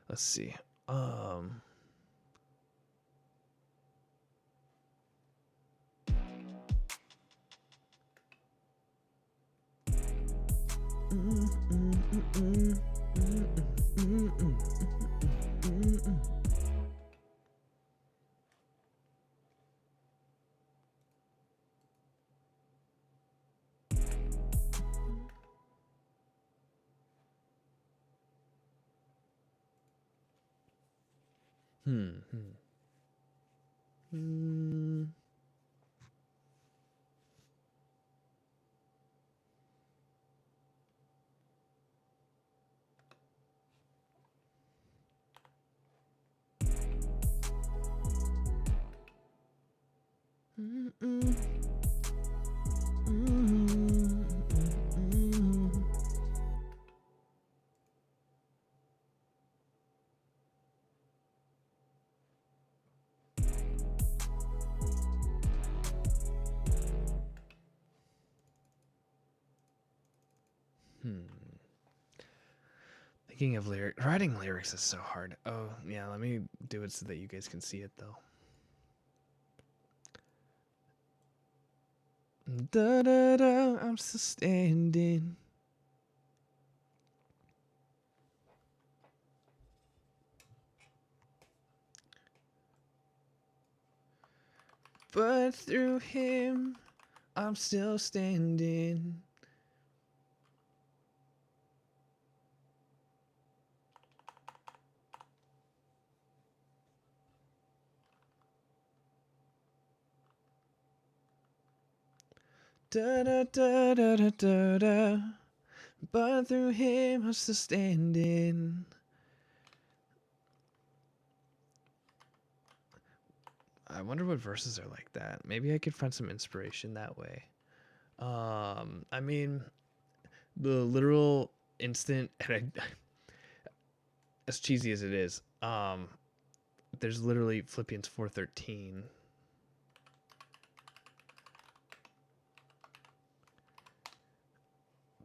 Let's see. Thinking of writing lyrics is so hard. Oh, yeah, let me do it so that you guys can see it, though. Da da da, I'm still standing. But through him, I'm still standing. Da da da da da da da. But through him, I'm still standing. I wonder what verses are like that. Maybe I could find some inspiration that way. I mean, the literal instant, and as cheesy as it is, there's literally Philippians 4:13.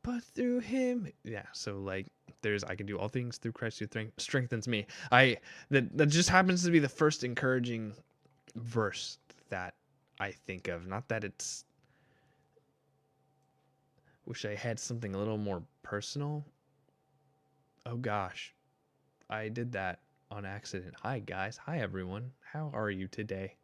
But through him, yeah. So like, I can do all things through Christ who strengthens me. That just happens to be the first encouraging verse that I think of. Not that it's. Wish I had something a little more personal. Oh gosh, I did that on accident. Hi guys, hi everyone. How are you today?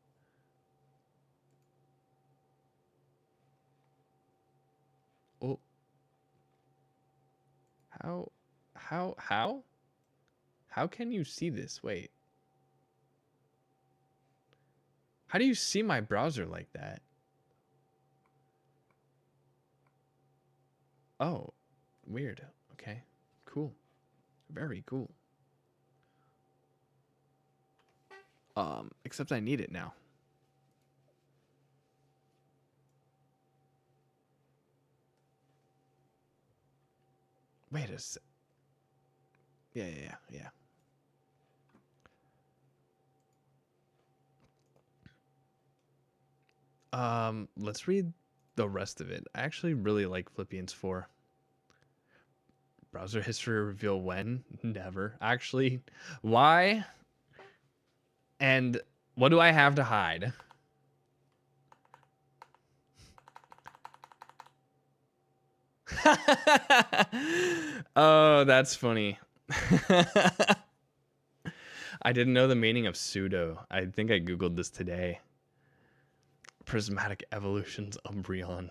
Oh. How can you see this? Wait. How do you see my browser like that? Oh, weird. Okay, cool. Very cool. Except I need it now. Wait a sec. Yeah. Let's read the rest of it. I actually really like Philippians 4. Browser history reveal when? Never. Actually, why? And what do I have to hide? Oh, that's funny. I didn't know the meaning of pseudo. I think I googled this today. Prismatic evolutions Umbreon.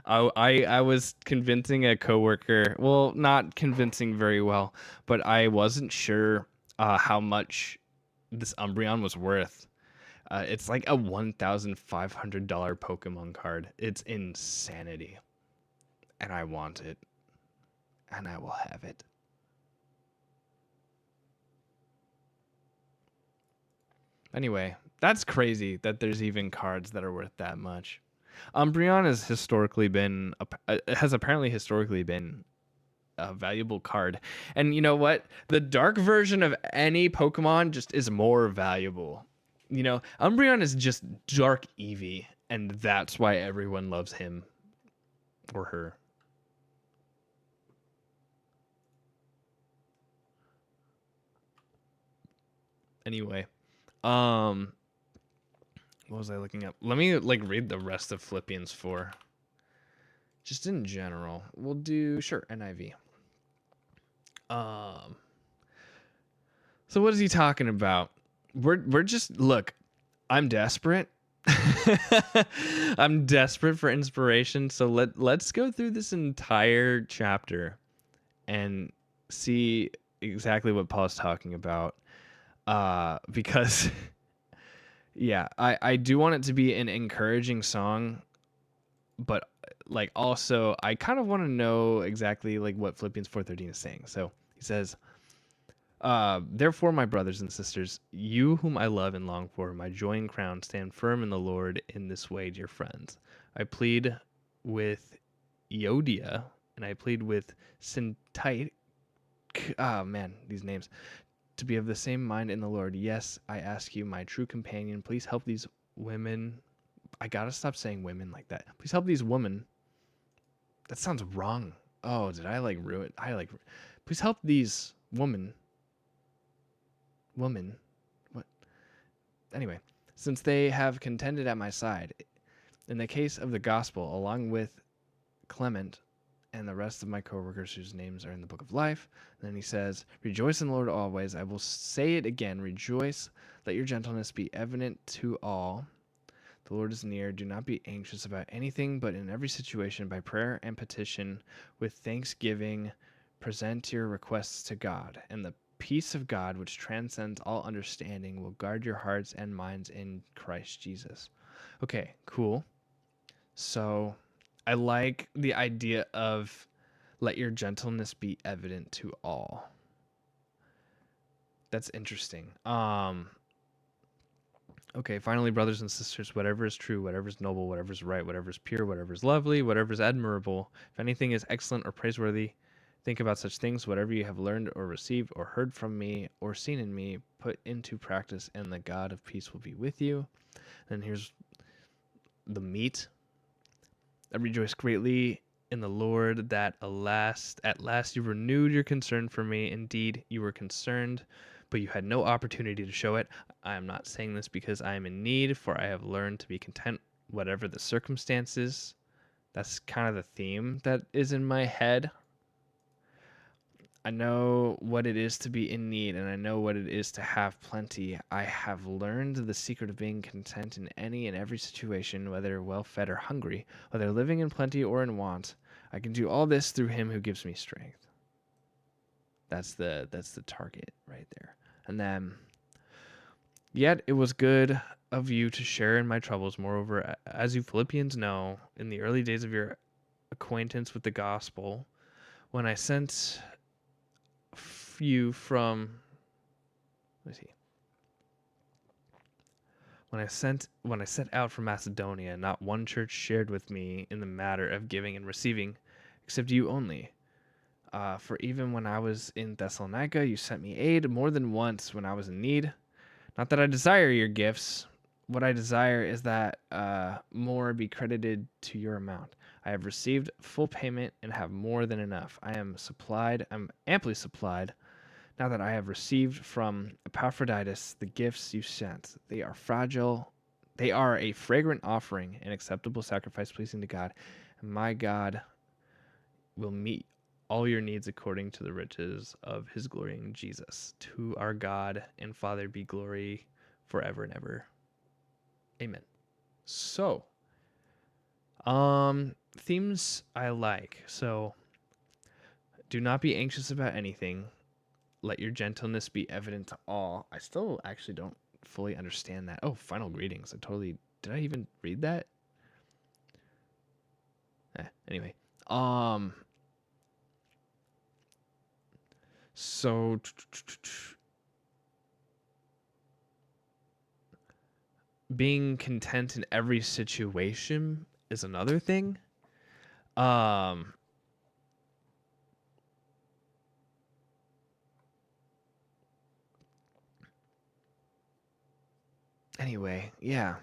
I was convincing a coworker. Well, not convincing very well, but I wasn't sure how much this Umbreon was worth. It's like a $1,500 Pokemon card. It's insanity. And I want it. And I will have it. Anyway, that's crazy that there's even cards that are worth that much. Umbreon has apparently historically been a valuable card. And you know what? The dark version of any Pokemon just is more valuable. Umbreon is just dark Eevee, and that's why everyone loves him or her. Anyway, what was I looking up? Let me read the rest of Philippians 4. Just in general. We'll do NIV. So what is he talking about? We're just look, I'm desperate. I'm desperate for inspiration. So let's go through this entire chapter and see exactly what Paul's talking about. Because yeah, I do want it to be an encouraging song, but also I kind of want to know exactly what Philippians 4:13 is saying. So he says, therefore, my brothers and sisters, you whom I love and long for, my joy and crown, stand firm in the Lord in this way, dear friends. I plead with Euodia, and I plead with Syntyche. Ah, man, these names. To be of the same mind in the Lord. Yes, I ask you, my true companion, please help these women. I gotta stop saying women like that. Please help these women. That sounds wrong. Oh, did I ruin? Please help these women. What? Anyway, since they have contended at my side in the case of the gospel, along with Clement and the rest of my coworkers whose names are in the book of life. And then he says, rejoice in the Lord always. I will say it again, rejoice. Let your gentleness be evident to all. The Lord is near. Do not be anxious about anything, but in every situation, by prayer and petition, with thanksgiving, present your requests to God. And the peace of God, which transcends all understanding, will guard your hearts and minds in Christ Jesus. Okay, cool. So I like the idea of let your gentleness be evident to all. That's interesting. Okay, finally, brothers and sisters, whatever is true, whatever is noble, whatever is right, whatever is pure, whatever is lovely, whatever is admirable, if anything is excellent or praiseworthy, think about such things. Whatever you have learned or received or heard from me or seen in me, put into practice, and the God of peace will be with you. And here's the meat. I rejoice greatly in the Lord that at last you renewed your concern for me. Indeed, you were concerned, but you had no opportunity to show it. I am not saying this because I am in need, for I have learned to be content whatever the circumstances. That's kind of the theme that is in my head. I know what it is to be in need, and I know what it is to have plenty. I have learned the secret of being content in any and every situation, whether well fed or hungry, whether living in plenty or in want. I can do all this through him who gives me strength. That's the target right there. And then, yet it was good of you to share in my troubles. Moreover, as you Philippians know, in the early days of your acquaintance with the gospel, when I sent you from, let me see. When I set out from Macedonia, not one church shared with me in the matter of giving and receiving, except you only. For even when I was in Thessalonica, you sent me aid more than once when I was in need. Not that I desire your gifts. What I desire is that more be credited to your amount. I have received full payment and have more than enough. I'm amply supplied. Now that I have received from Epaphroditus the gifts you sent, they are fragile. They are a fragrant offering, an acceptable sacrifice pleasing to God. And my God will meet all your needs according to the riches of his glory in Jesus. To our God and Father be glory forever and ever. Amen. So, themes I like. So, do not be anxious about anything. Let your gentleness be evident to all. I still actually don't fully understand that. Oh, final greetings. Did I even read that? Anyway. So being content in every situation is another thing. Um, anyway, yeah.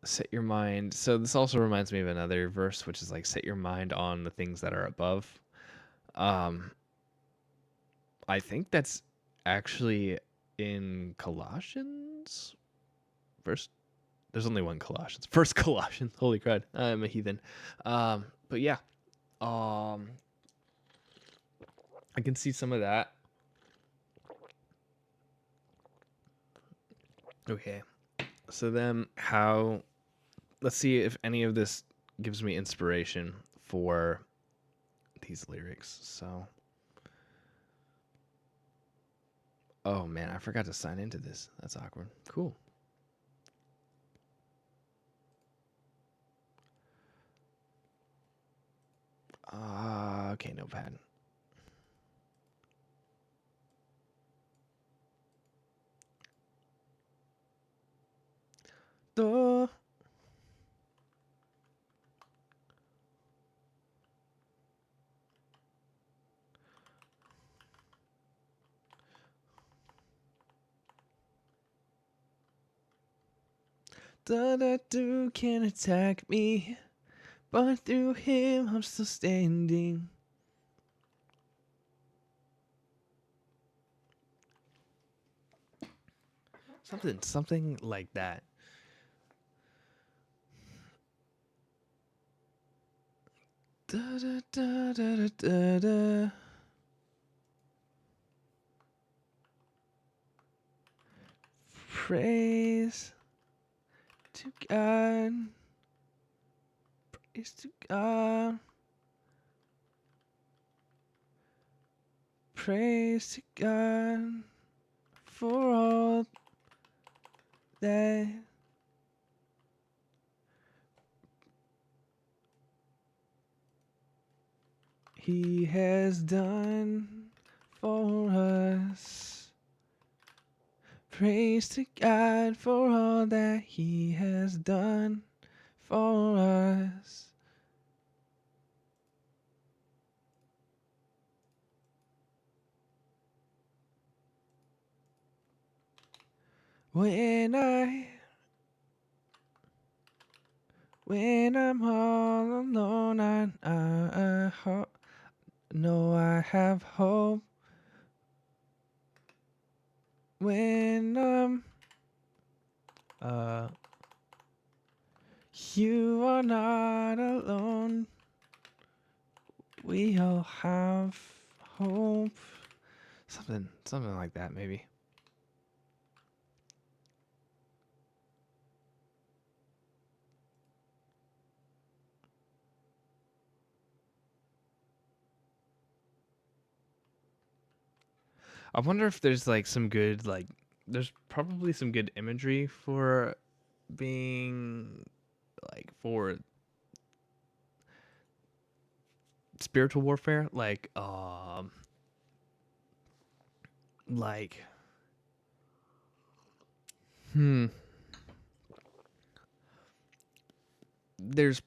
Set your mind. So this also reminds me of another verse, which is like, set your mind on the things that are above. Um, I think that's actually in Colossians. First, there's only one Colossians. First Colossians. Holy crud, I'm a heathen. But yeah, um, I can see some of that. Okay, so then how? Let's see if any of this gives me inspiration for these lyrics. So, oh man, I forgot to sign into this. That's awkward. Cool. Okay, notepad. Duh. Da-da-do can attack me, but through him I'm still standing. Something like that. Da-da-da-da-da-da. Praise to God. Praise to God. Praise to God for all that he has done for us. Praise to God for all that he has done for us. When I'm all alone, I know I have hope. When you are not alone, we all have hope. Something like that, maybe. I wonder if there's like some good there's probably some good imagery for being for spiritual warfare, like hmm there's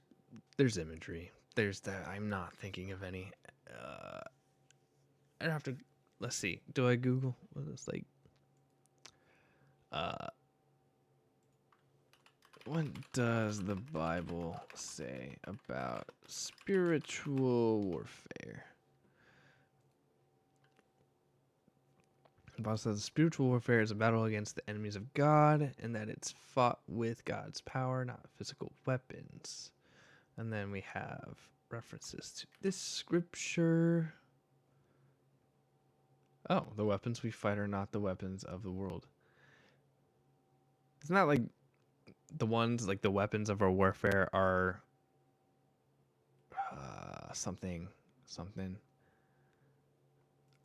imagery. There's that. I'm not thinking of any. uh I'd have to, let's see, do I Google what is uh what does the Bible say about spiritual warfare? The Bible says spiritual warfare is a battle against the enemies of God, and that it's fought with God's power, not physical weapons. And then we have references to this scripture. Oh, the weapons we fight are not the weapons of the world. It's not like the ones, like the weapons of our warfare are something.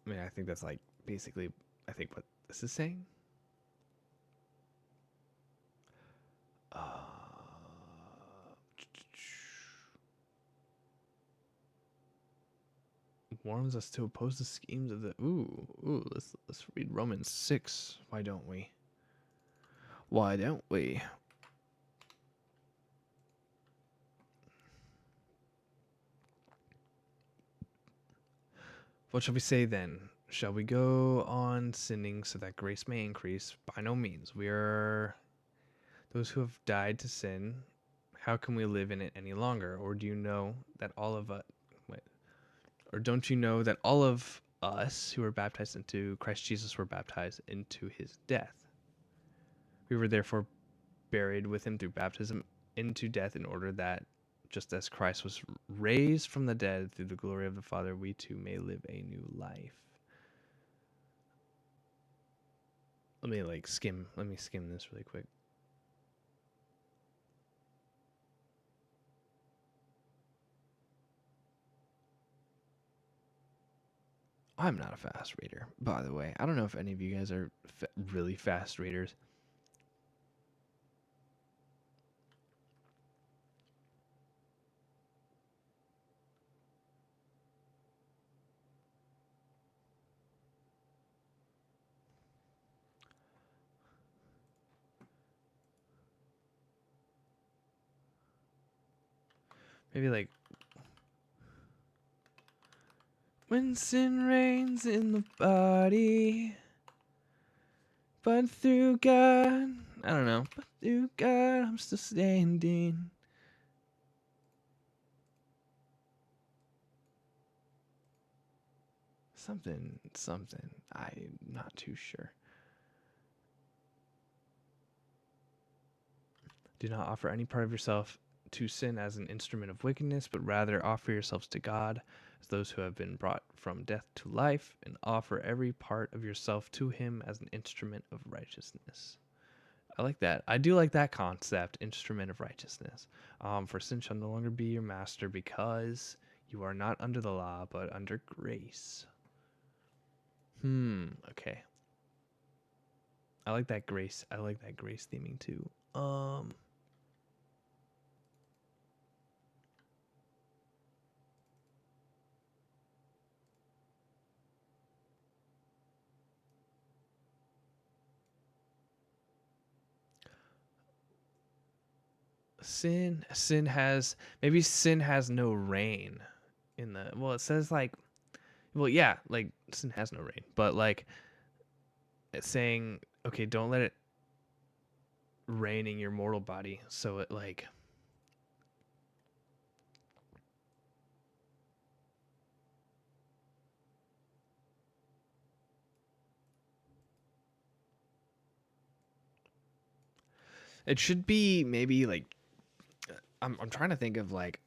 I mean, I think that's like basically, I think what this is saying. Uh, warns us to oppose the schemes of the let's read Romans 6. Why don't we? Why don't we? What shall we say then? Shall we go on sinning so that grace may increase? By no means. We are those who have died to sin. How can we live in it any longer? Or do you know that all of us or don't you know that all of us who were baptized into Christ Jesus were baptized into his death? We were therefore buried with him through baptism into death, in order that just as Christ was raised from the dead through the glory of the Father, we too may live a new life. Let me skim this really quick. I'm not a fast reader, by the way. I don't know if any of you guys are really fast readers. Maybe like, when sin reigns in the body, but through God, I don't know, but through God I'm still standing. Something, I'm not too sure. Do not offer any part of yourself to sin as an instrument of wickedness, but rather offer yourselves to God as those who have been brought from death to life, and offer every part of yourself to him as an instrument of righteousness. I like that. I do like that concept, instrument of righteousness. For sin shall no longer be your master, because you are not under the law, but under grace. Okay. I like that grace. I like that grace theming too. Sin has no reign in the, well, it says like, well, yeah, like sin has no reign, but like it's saying, okay, don't let it reign in your mortal body. So it like, it should be maybe like, I'm trying to think of like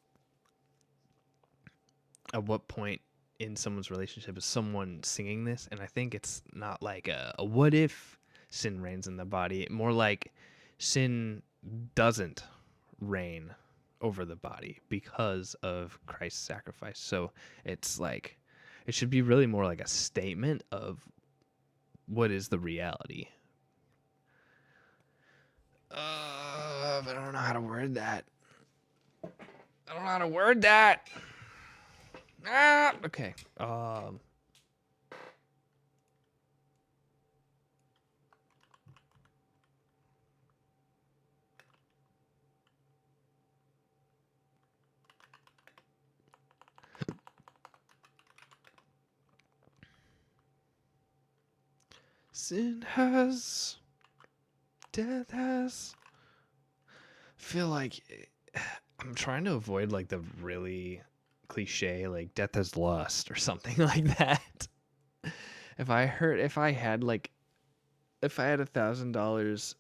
at what point in someone's relationship is someone singing this, and I think it's not like a what if sin reigns in the body, more like sin doesn't reign over the body because of Christ's sacrifice. So it's like, it should be really more like a statement of what is the reality. But I don't know how to word that. Okay. Sin has, death has. Feel like I'm trying to avoid like the really cliche like death has lust or something like that. If I had $1,000, if I had $1,000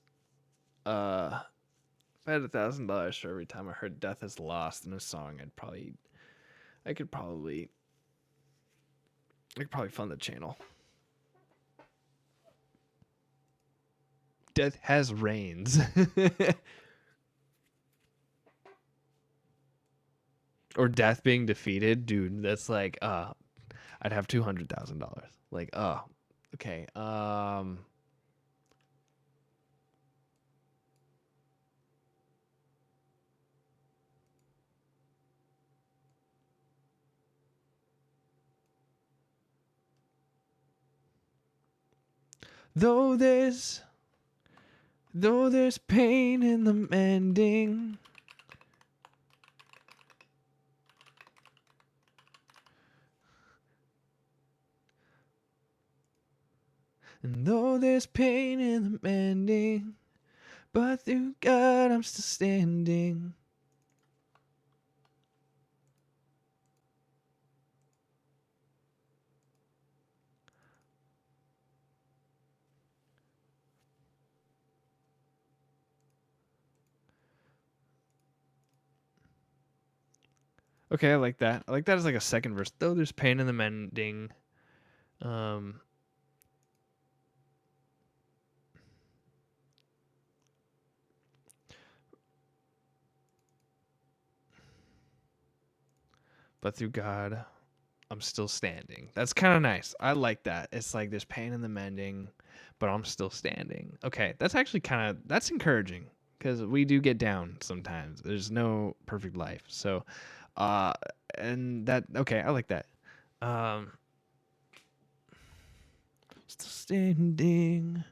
for every time I heard death is lost in a song, I could probably fund the channel. Death has reigns. Or death being defeated, dude, that's like I'd have $200,000. Like, okay. Though there's pain in the mending, and though there's pain in the mending, but through God I'm still standing. Okay, I like that. I like that as like a second verse. Though there's pain in the mending. Um but through God I'm still standing. That's kind of nice. I like that. It's like there's pain in the mending, but I'm still standing. Okay, that's actually that's encouraging because we do get down sometimes. There's no perfect life. So, uh, and that okay, I like that. Um, still standing.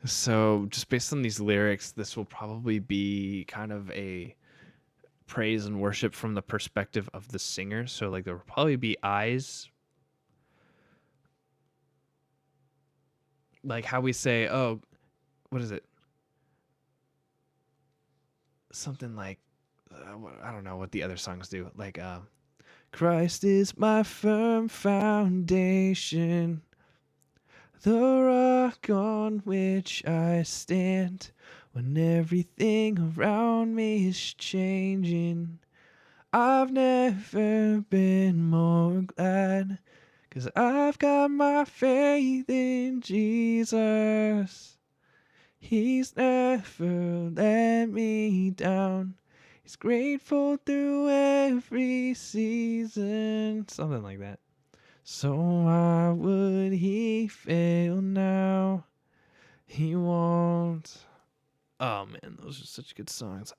So, just based on these lyrics, this will probably be kind of a praise and worship from the perspective of the singer. So, like, there will probably be eyes, like how we say, "Oh, what is it?" Something like, I don't know what the other songs do. Like, Christ is my firm foundation, the rock on which I stand. When everything around me is changing, I've never been more glad, 'cause I've got my faith in Jesus. He's never let me down. He's grateful through every season. Something like that. So why would he fail now? He won't. Oh man, those are such good songs.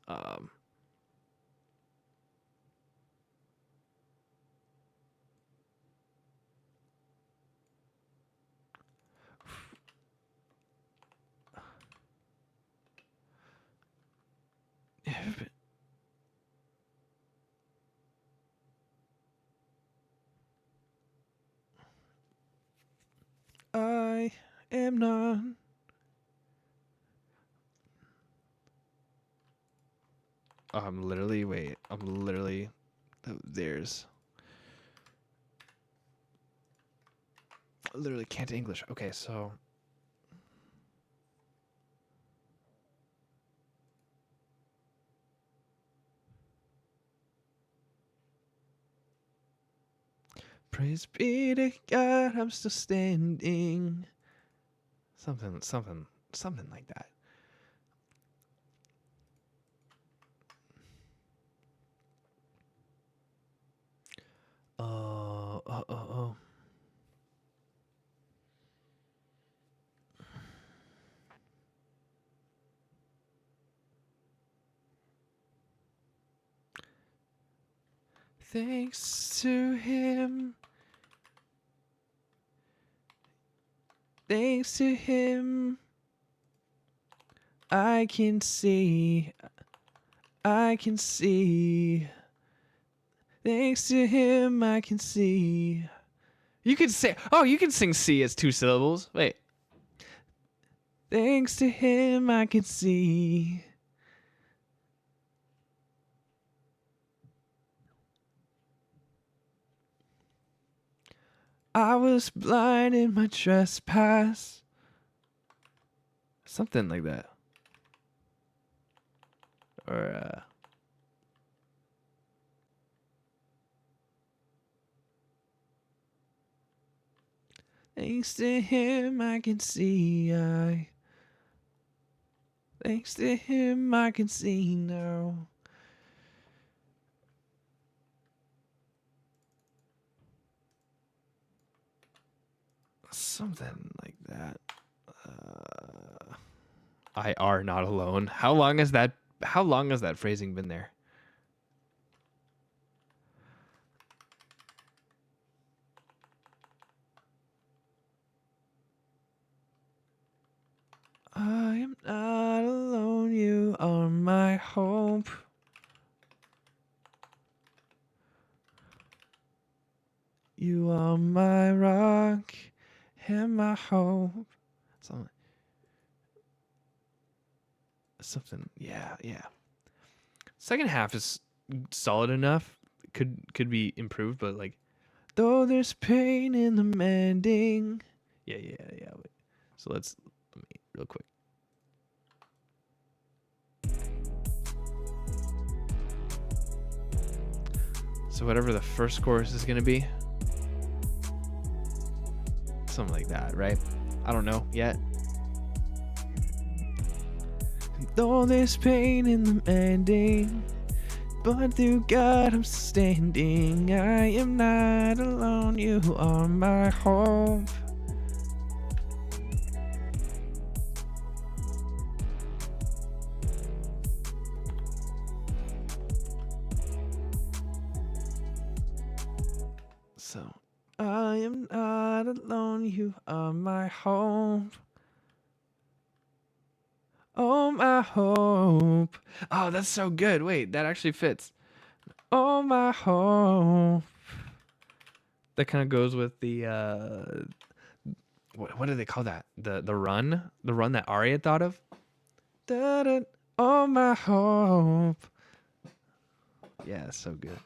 I am not. I'm literally. Wait. I'm literally. There's. I literally can't English. Okay, so. Praise be to God, I'm still standing. Something like that. Oh. Thanks to him. Thanks to him. I can see. I can see. Thanks to him, I can see. You can say, oh, you can sing C as two syllables. Wait. Thanks to him, I can see. I was blind in my trespass. Something like that. Or, thanks to him, I can see. Thanks to him, I can see now. Something like that. I are not alone. How long has that how long has that phrasing been there? I am not alone, you are my hope. You are my rock and my hope. Something, yeah. Second half is solid enough. Could be improved, but like, though there's pain in the mending. Yeah. Wait. So let me real quick. So whatever the first chorus is gonna be, something like that, right? I don't know yet. Though there's pain in the mending, but through God I'm standing. I am not alone, you are my hope. So, I am not alone, you are my hope. Oh, my hope. Oh, that's so good. Wait, that actually fits. Oh, my hope. That kind of goes with the what do they call that? The run that Ari had thought of. Da-da, oh, my hope. Yeah, so good.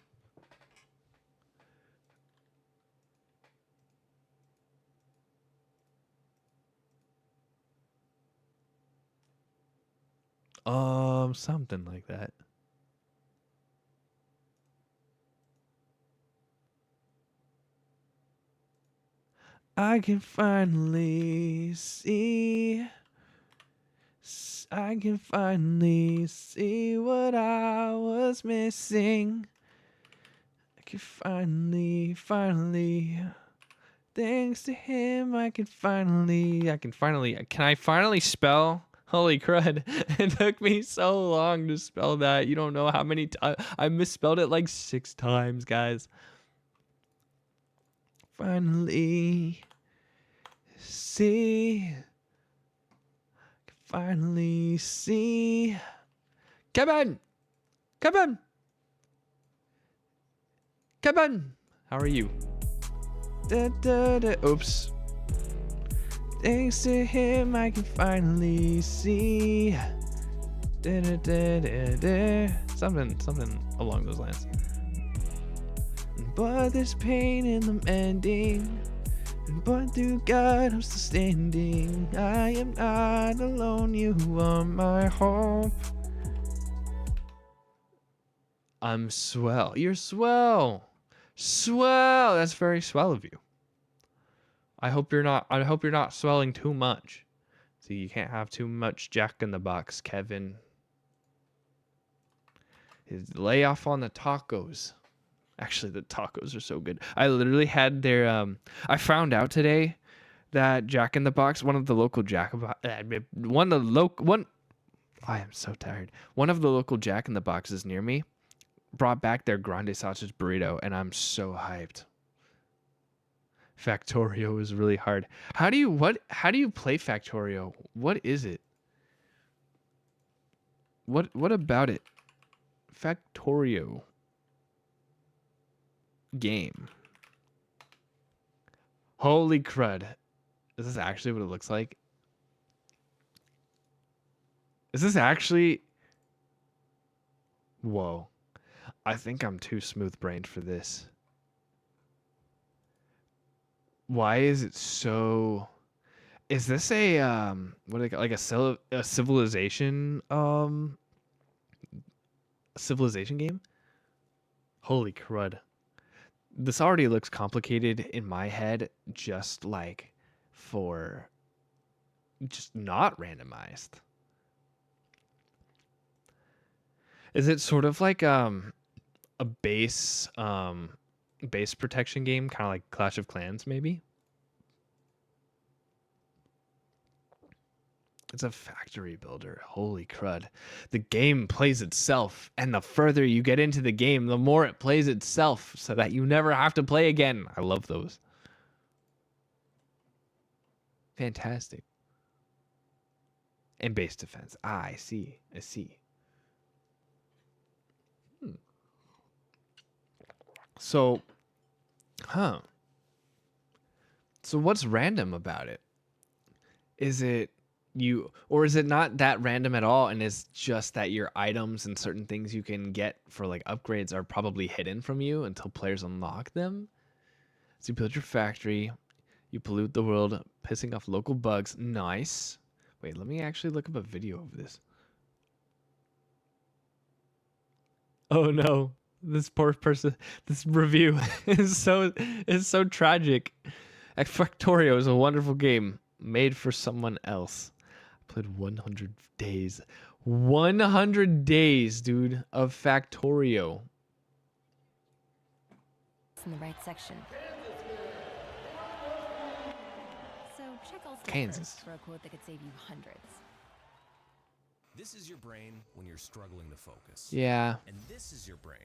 Something like that. I can finally see. I can finally see what I was missing. I can finally. Thanks to him, can I finally spell? Holy crud. It took me so long to spell that. You don't know how many times. I misspelled it like 6 times, guys. Finally see. Finally see. Kevin! How are you? Oops. Thanks to him, I can finally see. Something along those lines. But there's pain in the mending. But through God, I'm still standing. I am not alone, you are my hope. I'm swell. You're swell. Swell. That's very swell of you. I hope you're not swelling too much. See, you can't have too much Jack in the Box, Kevin. His layoff on the tacos. Actually, the tacos are so good. I literally had their I found out today that Jack in the Box, one of the local I am so tired. One of the local Jack in the Boxes near me brought back their grande sausage burrito, and I'm so hyped. Factorio is really hard. How do you play Factorio? What is it? What about it? Factorio game. Holy crud. Is this actually what it looks like? Is this actually... Whoa. I think I'm too smooth-brained for this. Why is it so... Is this a what do they call, like a civilization civilization game? Holy crud. This already looks complicated in my head, just not randomized. Is it sort of like a base protection game, kind of like Clash of Clans maybe? It's a factory builder. Holy crud. The game plays itself, and the further you get into the game, the more it plays itself so that you never have to play again. I love those. Fantastic. And base defense. Ah, I see. I see. So, huh. So what's random about it? Is it you, or is it not that random at all, and it's just that your items and certain things you can get for like upgrades are probably hidden from you until players unlock them? So you build your factory, you pollute the world, pissing off local bugs. Nice. Wait, let me actually look up a video of this. Oh no. This poor person, this review is so tragic. Factorio is a wonderful game made for someone else. I played 100 days. 100 days, dude, of Factorio. In the right section. So check all Kansas for a quote that could save you hundreds. This is your brain when you're struggling to focus. Yeah. And this is your brain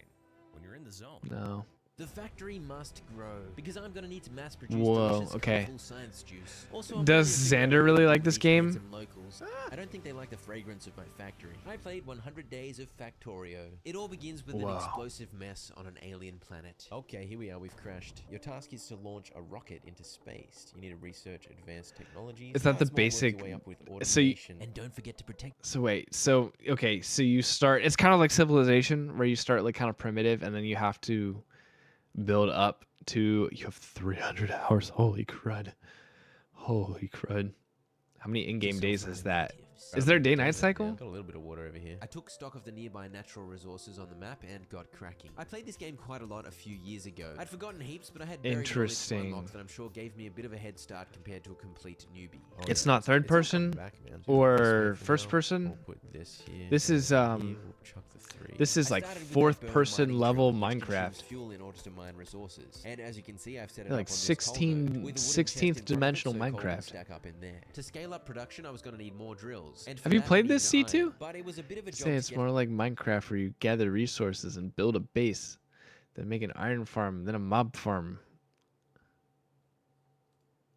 when you're in the zone. No. The factory must grow because I'm gonna need to mass produce Whoa, delicious, okay. colorful science juice. Also, I'm Does gonna figure Xander out really how like to this reach game? some locals. I don't think they like the fragrance of my factory. I played 100 Days of Factorio. It all begins with Wow. an explosive mess on an alien planet. Okay, here we are. We've crashed. Your task is to launch a rocket into space. You need to research advanced technologies. Is that the It's more work your basic- way up with so you- automation. And don't forget to protect. So wait, so okay, so you start, it's kind of like Civilization where you start like kind of primitive and then you have to build up to, you have 300 hours. Holy crud. Holy crud. How many in-game days is that? Is there a day-night cycle? Got a little bit of water over here. I took stock of the nearby natural resources on the map and got cracking. I played this game quite a lot a few years ago. I'd forgotten heaps, but I had very knowledge to Interesting. unlock that I'm sure gave me a bit of a head start compared to a complete newbie. It's not third It's all coming person back, man. or This way for first now. person? We'll put this here. This is, Here, we'll chuck the three. this is I like started with that fourth burner person mining level drill, which Minecraft. consumes fuel in order to mine resources. And as you can see, I've set it They're up like on this 16 coal node with a wooden chest 16th in front of it dimensional so coal can Minecraft. stack up in there. To scale up production, I was going to need more drills. And for Have you that, I played needed this, C2? iron, but it was a bit of a job Say to it's get more like Minecraft where you gather resources and build a base, then make an iron farm, then a mob farm.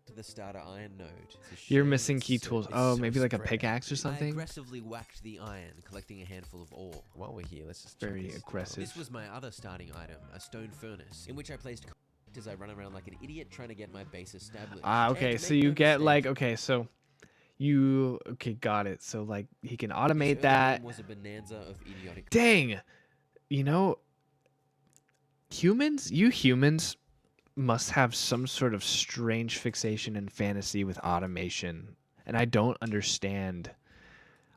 to the starter iron node. It's a You're shame missing its key surface tools. is Oh, so maybe like a spread. pickaxe or I something? aggressively whacked the iron, collecting a handful of ore. While we're here, let's just check Very this out. aggressive. This was my other starting item, a stone furnace, in which I placed as I run around like an idiot trying to get my base established. Ah, And okay, to so make you no get like, mistake, okay, so you, okay, got it. So like he can this automate early that. game was a bonanza of idiotic. Dang, you know, humans must have some sort of strange fixation and fantasy with automation, and I don't understand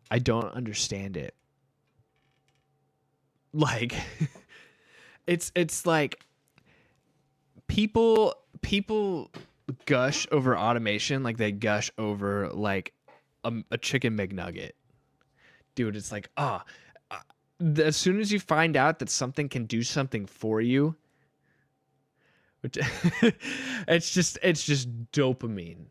it. Like it's like people gush over automation like they gush over like a chicken McNugget. Dude, it's like, as soon as you find out that something can do something for you, which it's just dopamine.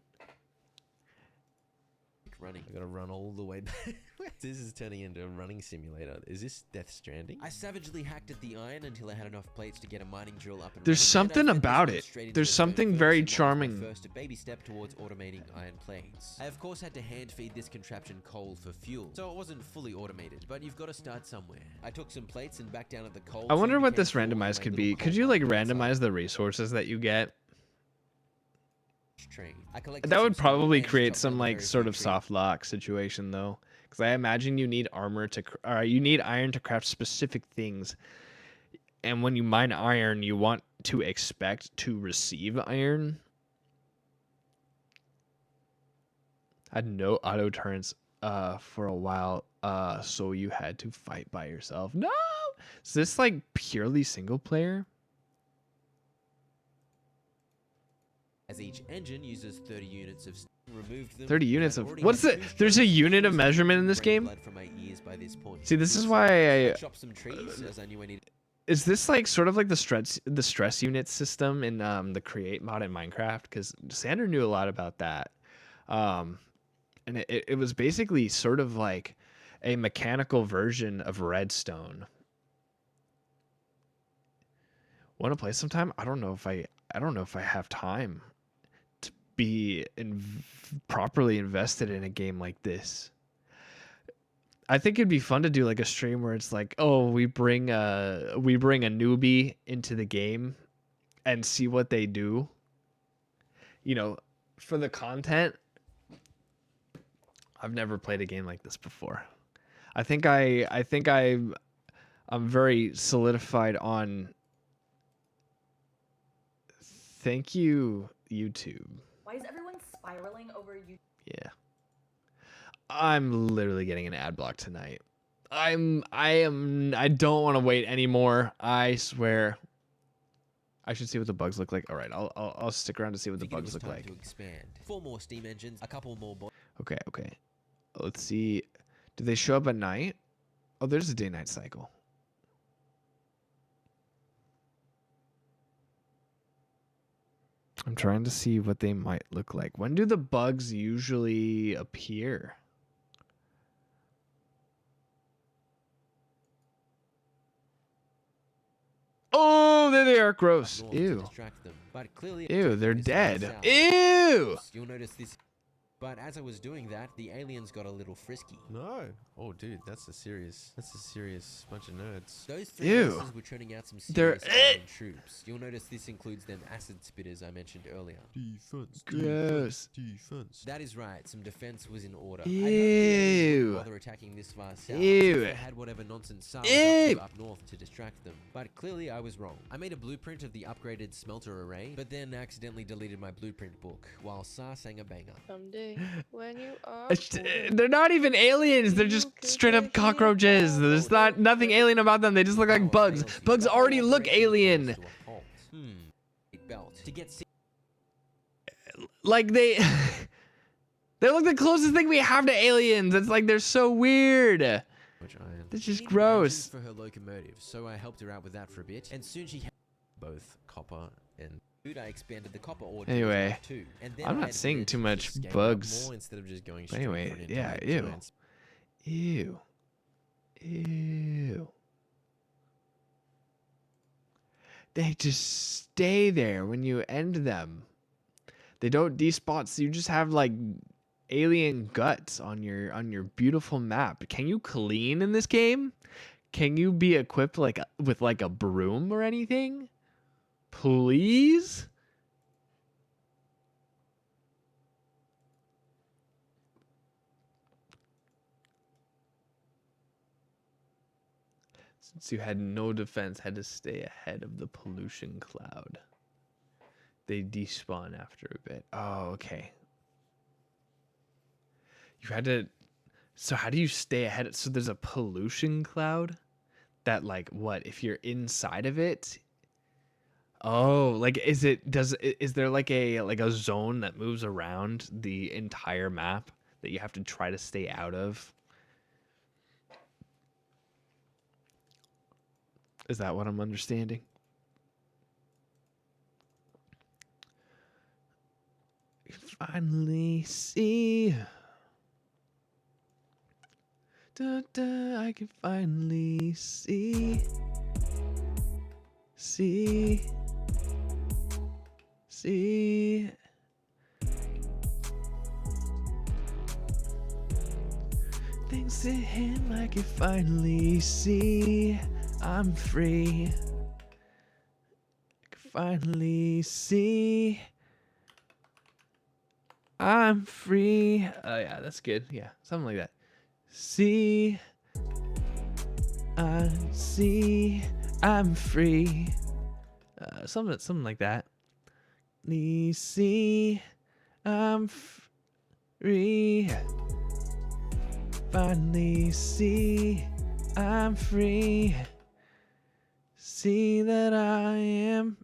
Running. I gotta run all the way back. This is turning into a running simulator. Is this Death Stranding? I savagely hacked at the iron until I had enough plates to get a mining drill up and There's running, something and I fed this about one it. straight into There's the stone something furnace very and that was my charming. First baby step towards automating iron plates. I of course had to hand feed this contraption coal for fuel, so it wasn't fully automated. But you've got to start somewhere. I took some plates and back down at the coal. I wonder soon what became this full and randomized made could little be. coal Could you like mines inside randomize the resources that you get? train. I collected That some would stone probably and create chopped some down the like various sort wood of trees. soft lock situation though, because I imagine you need armor to, you need iron to craft specific things, and when you mine iron, you want to expect to receive iron. I had no auto turns for a while, so you had to fight by yourself. No, is this like purely single player? As each engine uses 30 units of removed them. 30 and units I'd of- already what's had it- two there's a strokes, unit of which was measurement in this drained game? blood from my ears by this point. See, this is why I I chopped some trees as I knew I needed. is this like sort of like the stress unit system in the create mod in Minecraft, because Sander knew a lot about that, and it was basically sort of like a mechanical version of Redstone. Want to play sometime? I don't know if I have time to be properly invested in a game like this. I think it'd be fun to do like a stream where it's like, oh, we bring a newbie into the game and see what they do. You know, for the content. I've never played a game like this before. I'm very solidified on. Thank you, YouTube. Why is everyone spiraling over you? Yeah. I'm literally getting an ad block tonight. I don't want to wait anymore. I swear. I should see what the bugs look like. All right, I'll stick around to see what the Figured it bugs was look time like. to expand. 4 more steam engines, a couple more Okay. Let's see. Do they show up at night? Oh, there's a day-night cycle. I'm trying to see what they might look like. When do the bugs usually appear? Oh, there they are. Gross. north to Ew. distract them. But clearly, Ew, they're this far dead. south. Ew. You'll notice this. But as I was doing that, the aliens got a little frisky. No. Oh, dude, that's a serious bunch of nerds. Those three Ew. races were turning out some They're- serious alien troops. You'll notice this includes them acid spitters I mentioned earlier. Defense. Gross. Defense. That is right, some defense was in order. Ew. I hope the aliens wouldn't bother attacking this far south, Ew. since they had whatever nonsense SAR was Ew. up to up north to distract them. But clearly I was wrong. I made a blueprint of the upgraded smelter array, but then accidentally deleted my blueprint book, while SAR sang a banger. Someday, when you are They're not even aliens. They're just straight up cockroaches. There's nothing alien about them. They just look like bugs. Bugs already look alien. Belt to get Like they look the closest thing we have to aliens. It's like they're so weird. which iron. That's just She needed gross. engines for her locomotive, so I helped her out with that for a bit, and soon she had both copper and food. I expanded the copper ore Anyway, too, and then I'm I not added seeing it too to much scale up bugs. more instead of just going But straight anyway, for an yeah, entire ew. giant Ew. Ew. They just stay there when you end them. They don't despawn, so you just have like alien guts on your beautiful map. Can you clean in this game? Can you be equipped like with like a broom or anything? Please? Since you had no defense, had to stay ahead of the pollution cloud. They despawn after a bit. Oh, okay. You had to. So how do you stay ahead? So there's a pollution cloud that, like, what if you're inside of it? Oh, like is there like a zone that moves around the entire map that you have to try to stay out of? Is that what I'm understanding? I can finally see. Da, da, I can finally see. See. Thanks to him, I can finally see. I'm free. I can finally see. I'm free. Oh yeah, that's good. Yeah, something like that. See. I see. I'm free. Something like that. See. I'm free. Finally see. I'm free. See that I am.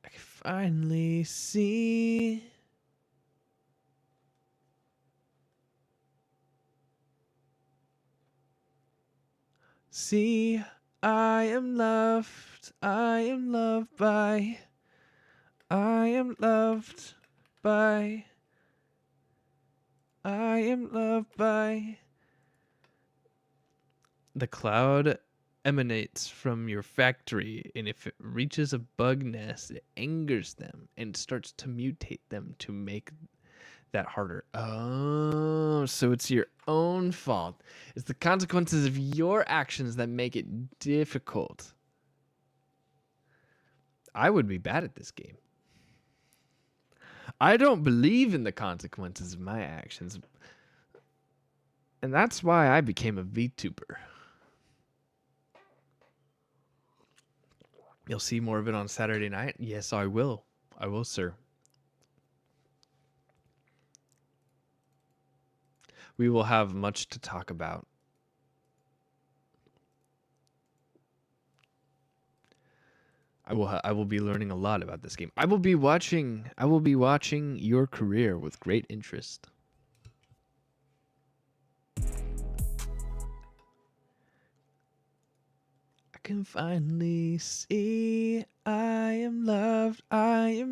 I can finally see. See, I am loved by I am loved by. I am loved by. The cloud emanates from your factory, and if it reaches a bug nest, it angers them and starts to mutate them to make that harder. Oh, so it's your own fault. It's the consequences of your actions that make it difficult. I would be bad at this game. I don't believe in the consequences of my actions. And that's why I became a VTuber. You'll see more of it on Saturday night? Yes, I will. I will, sir. We will have much to talk about. I will be learning a lot about this game. I will be watching your career with great interest. I can finally see I am loved by.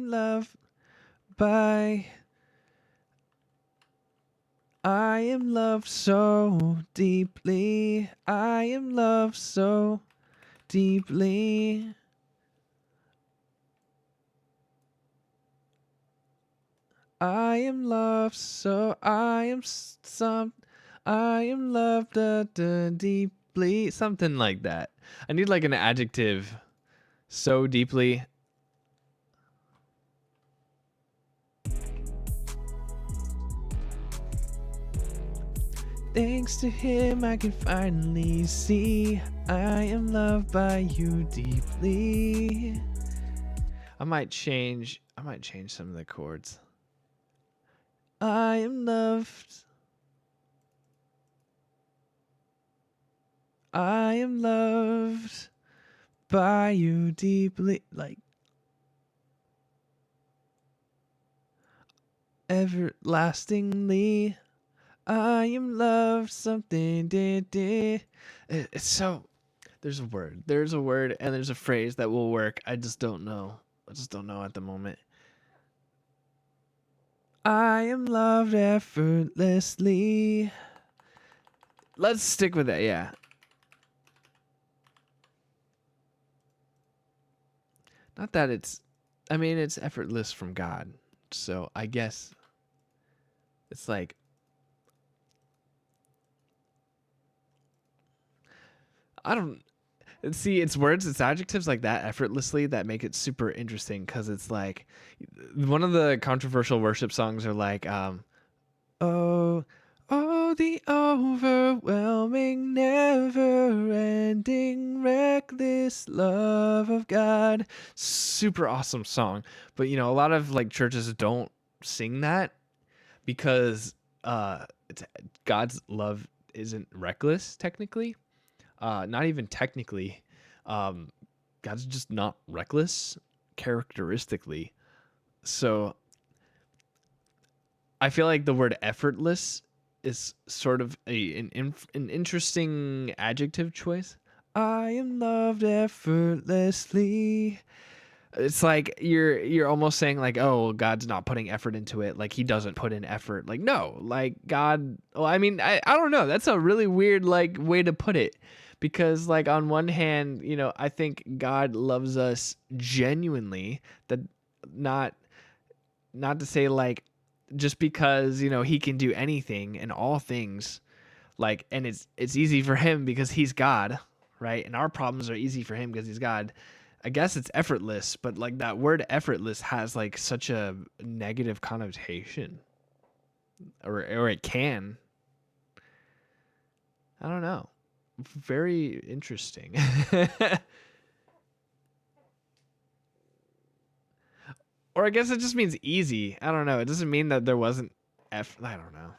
I am loved so deeply. I am loved so deeply. I am loved so I am loved deeply. Something like that. I need like an adjective. So deeply. Thanks to him, I can finally see I am loved by you deeply. I might change some of the chords. I am loved. I am loved by you deeply. Like everlastingly. I am loved something. It's so. There's a word, and there's a phrase that will work. I just don't know. At the moment. I am loved effortlessly. Let's stick with that, yeah. Not that it's effortless from God. So I guess it's like I don't see, it's words, it's adjectives like that, effortlessly, that make it super interesting, because it's like one of the controversial worship songs are like oh the overwhelming never ending reckless love of God. Super awesome song, but a lot of like churches don't sing that because God's love isn't reckless technically. Not even technically. God's just not reckless characteristically. So I feel like the word effortless is sort of an interesting adjective choice. I am loved effortlessly. It's like you're almost saying like, oh, well, God's not putting effort into it. Like he doesn't put in effort. Like, no, like God. Well, I mean, I don't know. That's a really weird like way to put it. Because like on one hand, I think God loves us genuinely, that not to say like just because, he can do anything and all things, like, and it's easy for him because he's God, right? And our problems are easy for him because he's God. I guess it's effortless, but like that word effortless has like such a negative connotation, or it can. I don't know. Very interesting. Or I guess it just means easy. I don't know. It doesn't mean that there wasn't I don't know.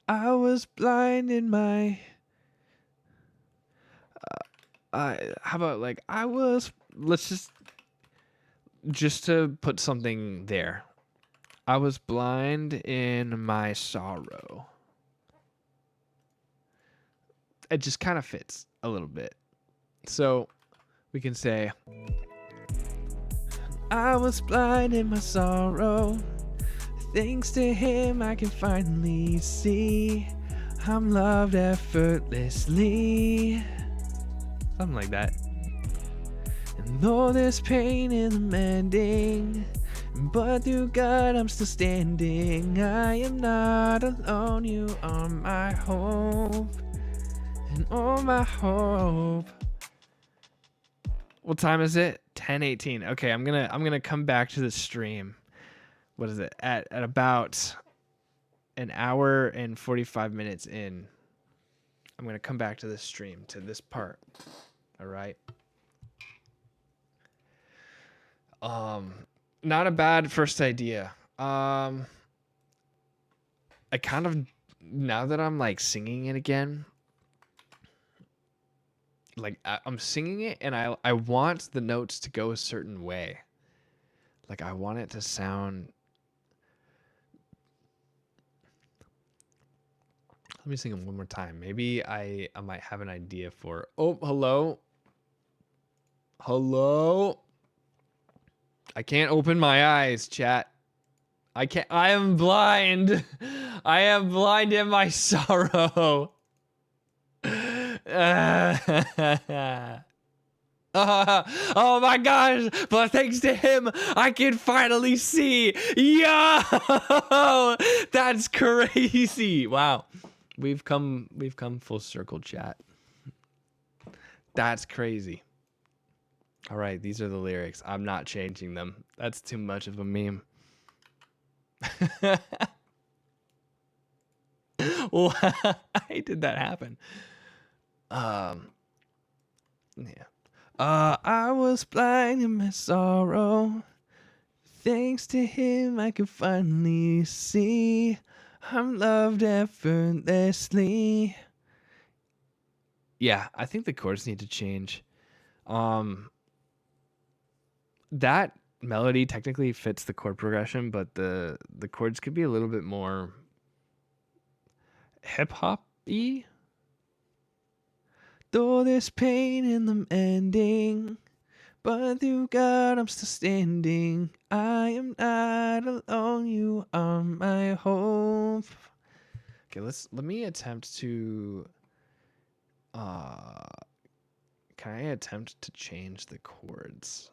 I was blind in my how about like let's just to put something there. I was blind in my sorrow. it just kind of fits a little bit. So we can say, I was blind in my sorrow. Thanks to him, I can finally see I'm loved effortlessly. Something like that. And though there's pain in the mending, but through God I'm still standing. I am not alone, you are my hope, and all my hope. What time is it? 10:18. Okay, I'm gonna come back to the stream. What is it? At about an hour and 45 minutes in, I'm gonna come back to this stream, to this part. All right. Not a bad first idea. I kind of, now that I'm like singing it again, like I'm singing it and I want the notes to go a certain way. Like I want it to sound. Let me sing them one more time. Maybe I might have an idea for. Oh, hello. Hello. I can't open my eyes, chat. I can't. I am blind. I am blind in my sorrow. Oh my gosh, but thanks to him, I can finally see. Yo, that's crazy. Wow. We've come full circle, chat. That's crazy. All right, these are the lyrics. I'm not changing them. That's too much of a meme. Why did that happen? Yeah. I was blind in my sorrow. Thanks to him, I can finally see I'm loved effortlessly. Yeah, I think the chords need to change. That melody technically fits the chord progression, but the chords could be a little bit more hip-hop-y. Though there's pain in the ending, but through God I'm still standing. I am not alone, you are my hope. Okay, let me attempt to can I attempt to change the chords?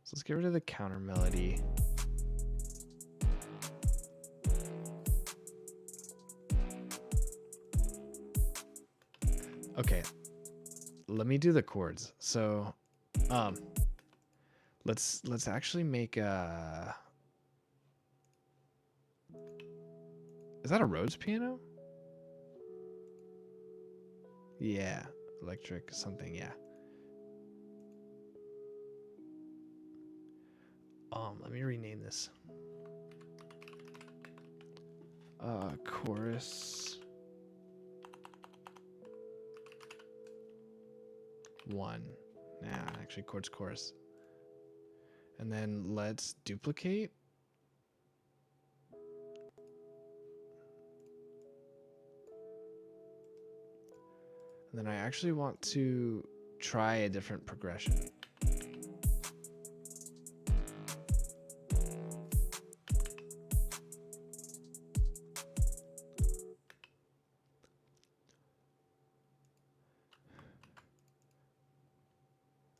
So let's get rid of the counter melody. Okay, let me do the chords. So, let's actually make a. Is that a Rhodes piano? Yeah, electric something. Yeah. Let me rename this. Chorus 1. Nah, actually chorus. And then let's duplicate. And then I actually want to try a different progression.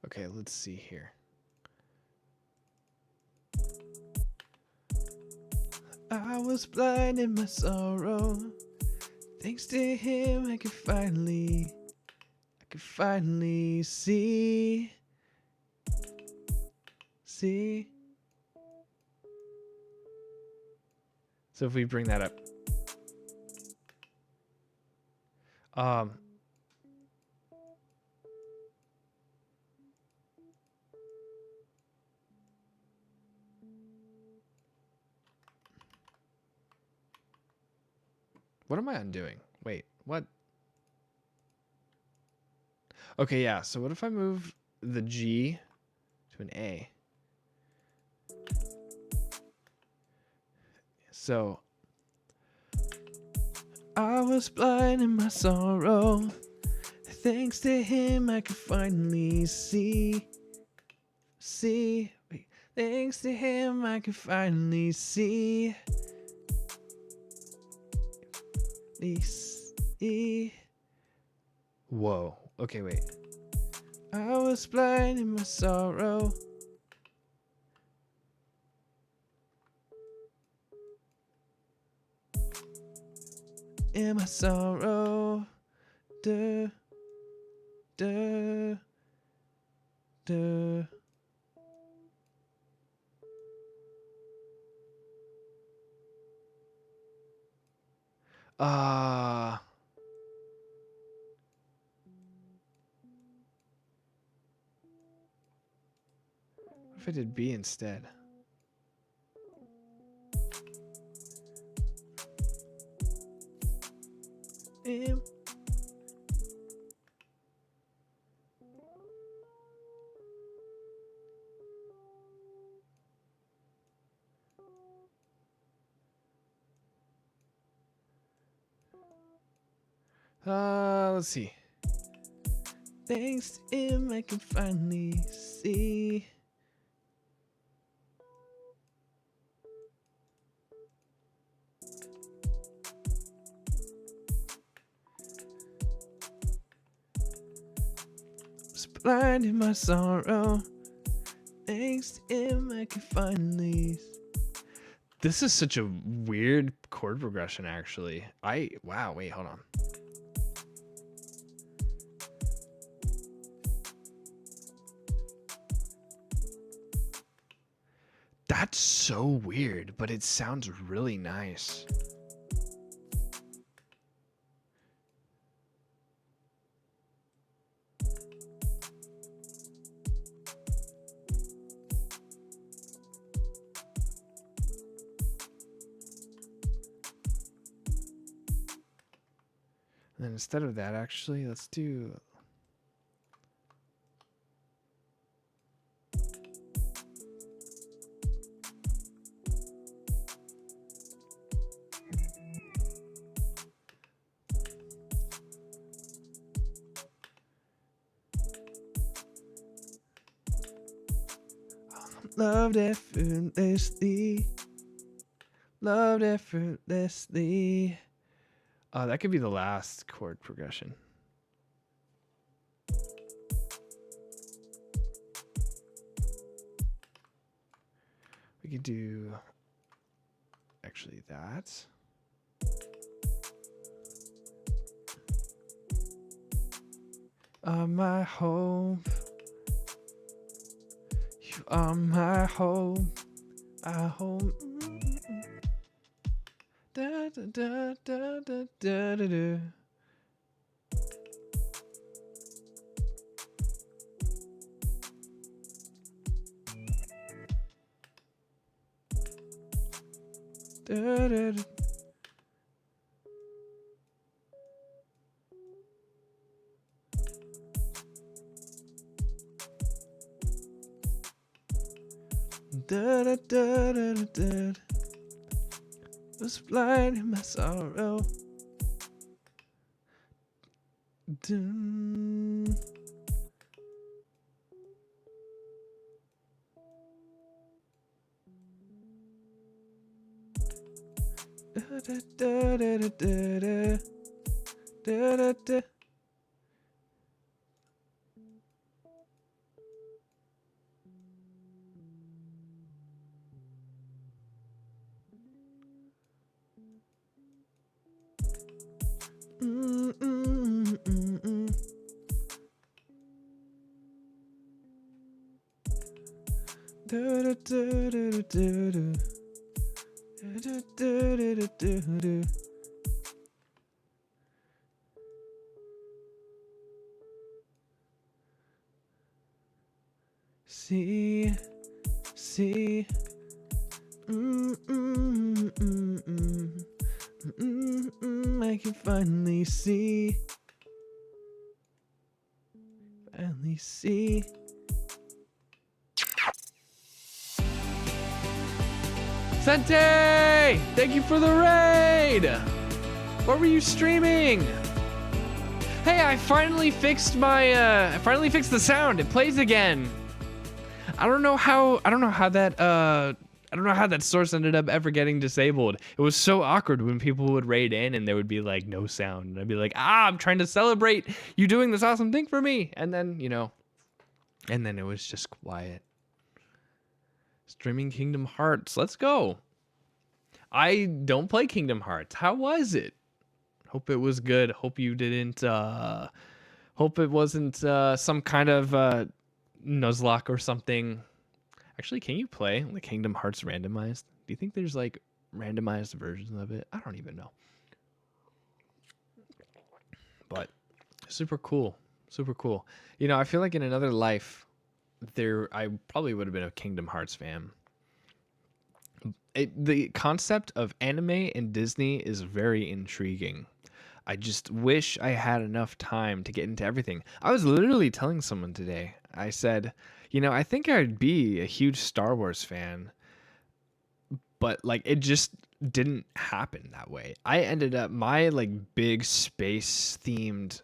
Okay, let's see here. I was blind in my sorrow. Thanks to him, I could finally see. So if we bring that up. What am I undoing? Wait, what? Okay, yeah. So what if I move the G to an A? So I was blind in my sorrow. Thanks to him, I could finally see. Wait. Thanks to him, I could finally see. See. Whoa. Okay, wait. I was blind in my sorrow. In my sorrow. Duh. Duh. Duh. What if I did B instead? Let's see. Thanks to him, I can finally see. Was blind in my sorrow. Thanks to him, I can finally. This is such a weird chord progression, actually. Wow, wait, hold on. That's so weird, but it sounds really nice. And then instead of that, actually, let's do... Loved effortlessly. Loved effortlessly. That could be the last chord progression. We could do actually that. My hope. You are my hope. I hope. Da da da da da da da da. Da da da. Da da da da da da. Was blind in my sorrow. Dun. Da da da da da da da da da. See, see, I can finally see, Sente! Thank you for the raid! What were you streaming? Hey, I finally fixed my the sound. It plays again. I don't know how that source ended up ever getting disabled. It was so awkward when people would raid in and there would be like no sound. And I'd be like, I'm trying to celebrate you doing this awesome thing for me. And then, and then it was just quiet. Streaming Kingdom Hearts. Let's go. I don't play Kingdom Hearts. How was it? Hope it was good. Hope you didn't, hope it wasn't some kind of Nuzlocke or something. Actually, can you play the Kingdom Hearts randomized? Do you think there's like randomized versions of it? I don't even know. But super cool. Super cool. I feel like in another life, I probably would have been a Kingdom Hearts fan. The concept of anime and Disney is very intriguing. I just wish I had enough time to get into everything. I was literally telling someone today, I said, I think I'd be a huge Star Wars fan, but like it just didn't happen that way. I ended up, my like big space themed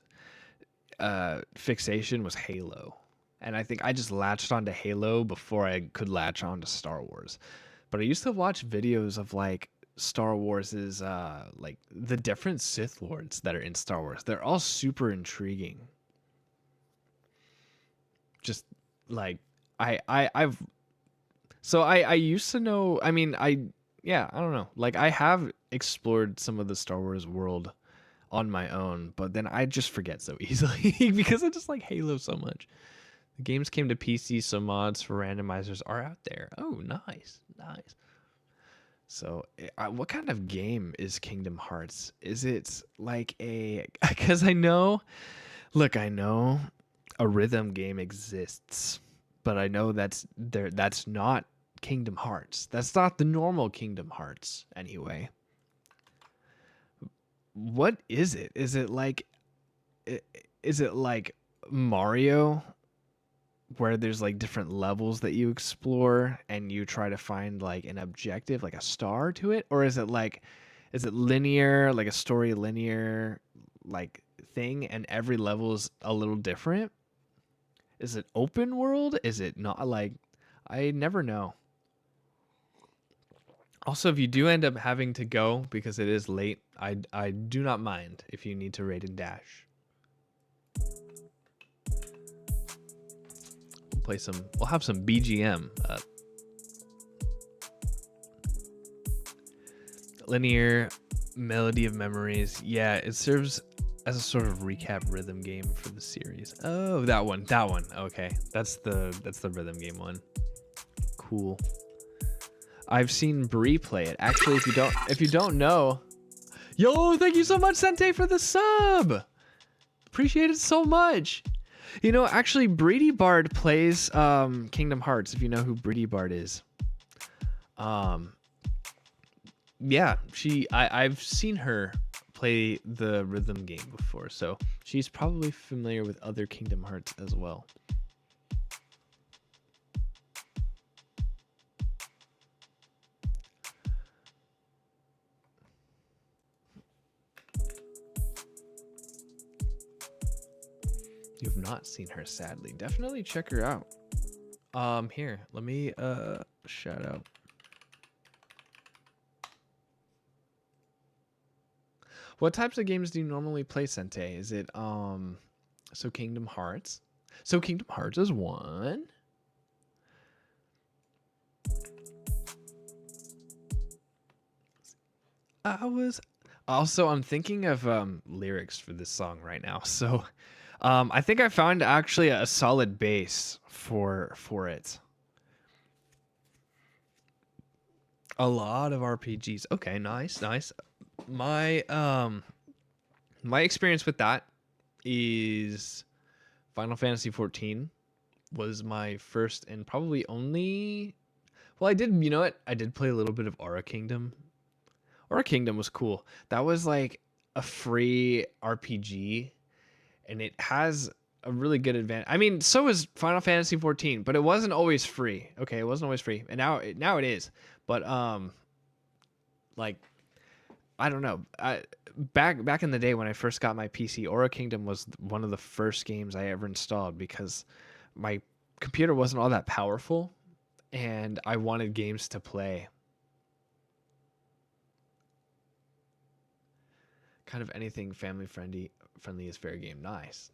fixation was Halo. And I think I just latched onto Halo before I could latch onto Star Wars. But I used to watch videos of like Star Wars's like the different Sith Lords that are in Star Wars. They're all super intriguing. Just like I used to know, I don't know. Like I have explored some of the Star Wars world on my own, but then I just forget so easily because I just like Halo so much. The games came to PC, so mods for randomizers are out there. Oh, nice. So, what kind of game is Kingdom Hearts? Is it like because I know a rhythm game exists, but I know that's not Kingdom Hearts. That's not the normal Kingdom Hearts anyway. What is it? Is it like Mario, where there's like different levels that you explore and you try to find like an objective, like a star to it? Or is it linear, like a story linear like thing, and every level is a little different? Is it open world? Is it not? Like, I never know. Also, if you do end up having to go because it is late, I do not mind if you need to raid and dash. We'll have some BGM up. Linear Melody of Memories. Yeah, it serves as a sort of recap rhythm game for the series. Oh, that one. Okay, that's the rhythm game one. Cool. I've seen Bree play it. Actually, if you don't know, yo, thank you so much, Sente, for the sub. Appreciate it so much. Actually, Breedy Bard plays Kingdom Hearts, if you know who Breedy Bard is. Yeah, I've seen her play the rhythm game before, so she's probably familiar with other Kingdom Hearts as well. You've not seen her, sadly. Definitely check her out. Here, let me shout out. What types of games do you normally play, Sente? Is it so Kingdom Hearts? So Kingdom Hearts is one. I'm thinking of lyrics for this song right now. So I think I found actually a solid base for it. A lot of RPGs. Okay, nice. My experience with that is Final Fantasy XIV was my first and probably only. Well, I did play a little bit of Aura Kingdom. Aura Kingdom was cool. That was like a free RPG, and it has a really good advantage. I mean, so is Final Fantasy XIV, but it wasn't always free. Okay, it wasn't always free, and now it is. But like, I don't know. Back in the day when I first got my PC, Aura Kingdom was one of the first games I ever installed because my computer wasn't all that powerful and I wanted games to play. Kind of anything family friendly is fair game. Nice.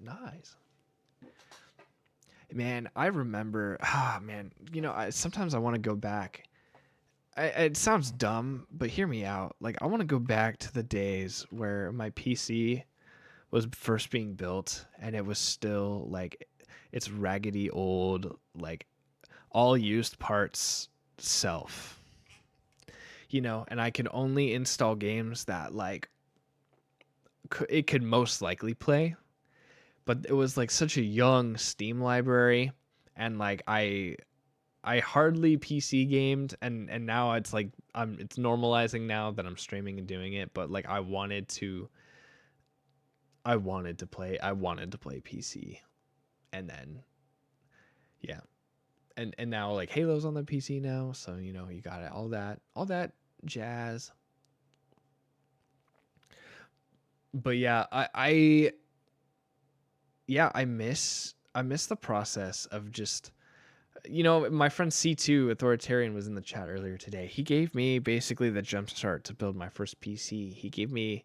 Man, I remember, man, you know, sometimes I want to go back. It sounds dumb, but hear me out. Like, I want to go back to the days where my PC was first being built and it was still like it's raggedy old, like all used parts self. You know, and I could only install games that like it could most likely play. But it was like such a young Steam library, and like I hardly PC gamed, and now it's like it's normalizing now that I'm streaming and doing it. But like I wanted to play PC, and then yeah, and now like Halo's on the PC now, so you know you got it, all that jazz. But yeah, I miss the process of just, you know, my friend C2 Authoritarian was in the chat earlier today. He gave me basically the jump start to build my first PC. He gave me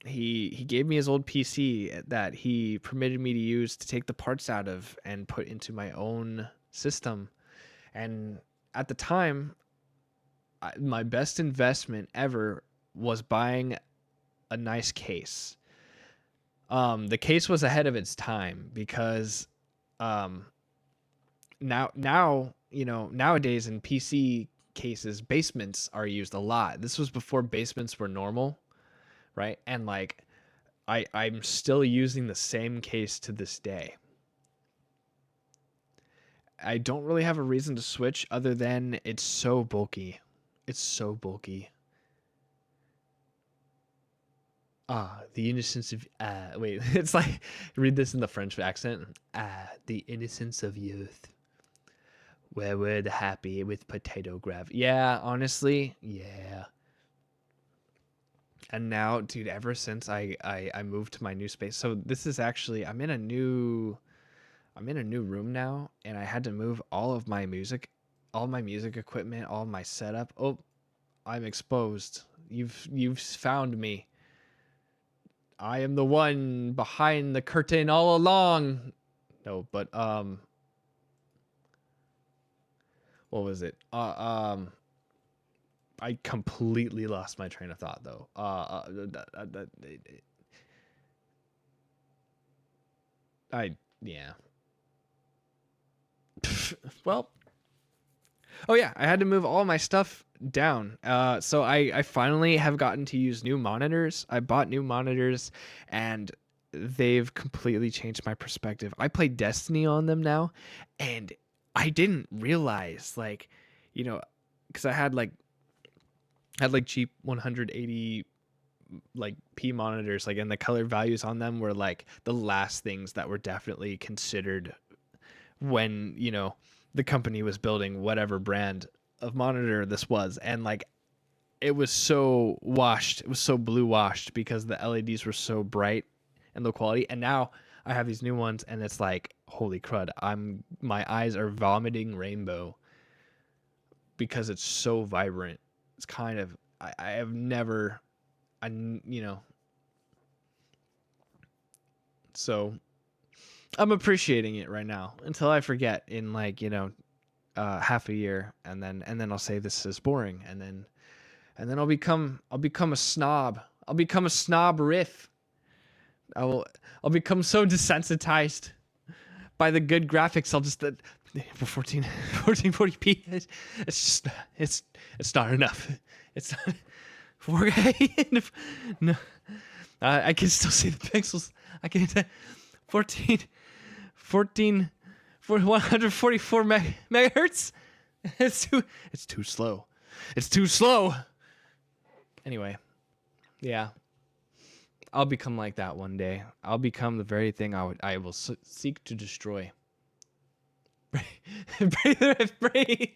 he gave me his old PC that he permitted me to use to take the parts out of and put into my own system. And at the time, my best investment ever was buying a nice case. The case was ahead of its time because now you know, nowadays in PC cases, basements are used a lot. This was before basements were normal, right? And like I'm still using the same case to this day. I don't really have a reason to switch other than it's so bulky. It's so bulky. The innocence of wait, it's like read this in the French accent. The innocence of youth. Where we're the happy with potato grav. Yeah, honestly, yeah. And now, dude, ever since I moved to my new space, so this is actually I'm in a new room now, and I had to move all my music equipment, all my setup. Oh, I'm exposed. You've found me. I am the one behind the curtain all along. No, but what was it? I completely lost my train of thought though. Yeah. Well, oh yeah, I had to move all my stuff down. So I finally have gotten to use new monitors. I bought new monitors and they've completely changed my perspective. I play Destiny on them now, and I didn't realize, like, you know, because I had cheap 180 like P monitors, like, and the color values on them were like the last things that were definitely considered when, you know, the company was building whatever brand of monitor this was. And like it was so washed, it was so blue washed because the LEDs were so bright and low quality. And now I have these new ones and it's like, holy crud, my eyes are vomiting rainbow because it's so vibrant. It's kind of, I have never, you know, so I'm appreciating it right now until I forget in, like, you know, half a year, and then I'll say this is boring, and then I'll become a snob. I'll become a snob riff. I'll become so desensitized by the good graphics. I'll just for 1440p. It's just it's not enough. It's not 4K. No, I can still see the pixels. I can 144 megahertz. It's too slow. It's too slow. Anyway, yeah, I'll become like that one day. I'll become the very thing I will seek to destroy. Breathe.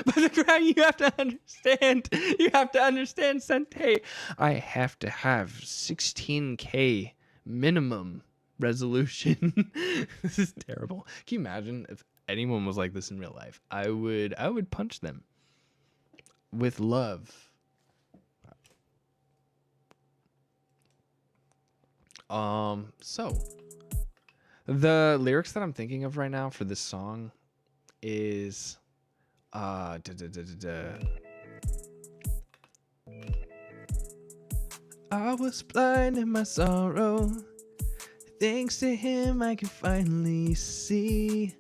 But the ground, you have to understand. You have to understand, Sente. I have to have 16K minimum resolution. This is terrible. Can you imagine if anyone was like this in real life? I would punch them with love. So the lyrics that I'm thinking of right now for this song is I was blind in my sorrow. Thanks to him, I can finally see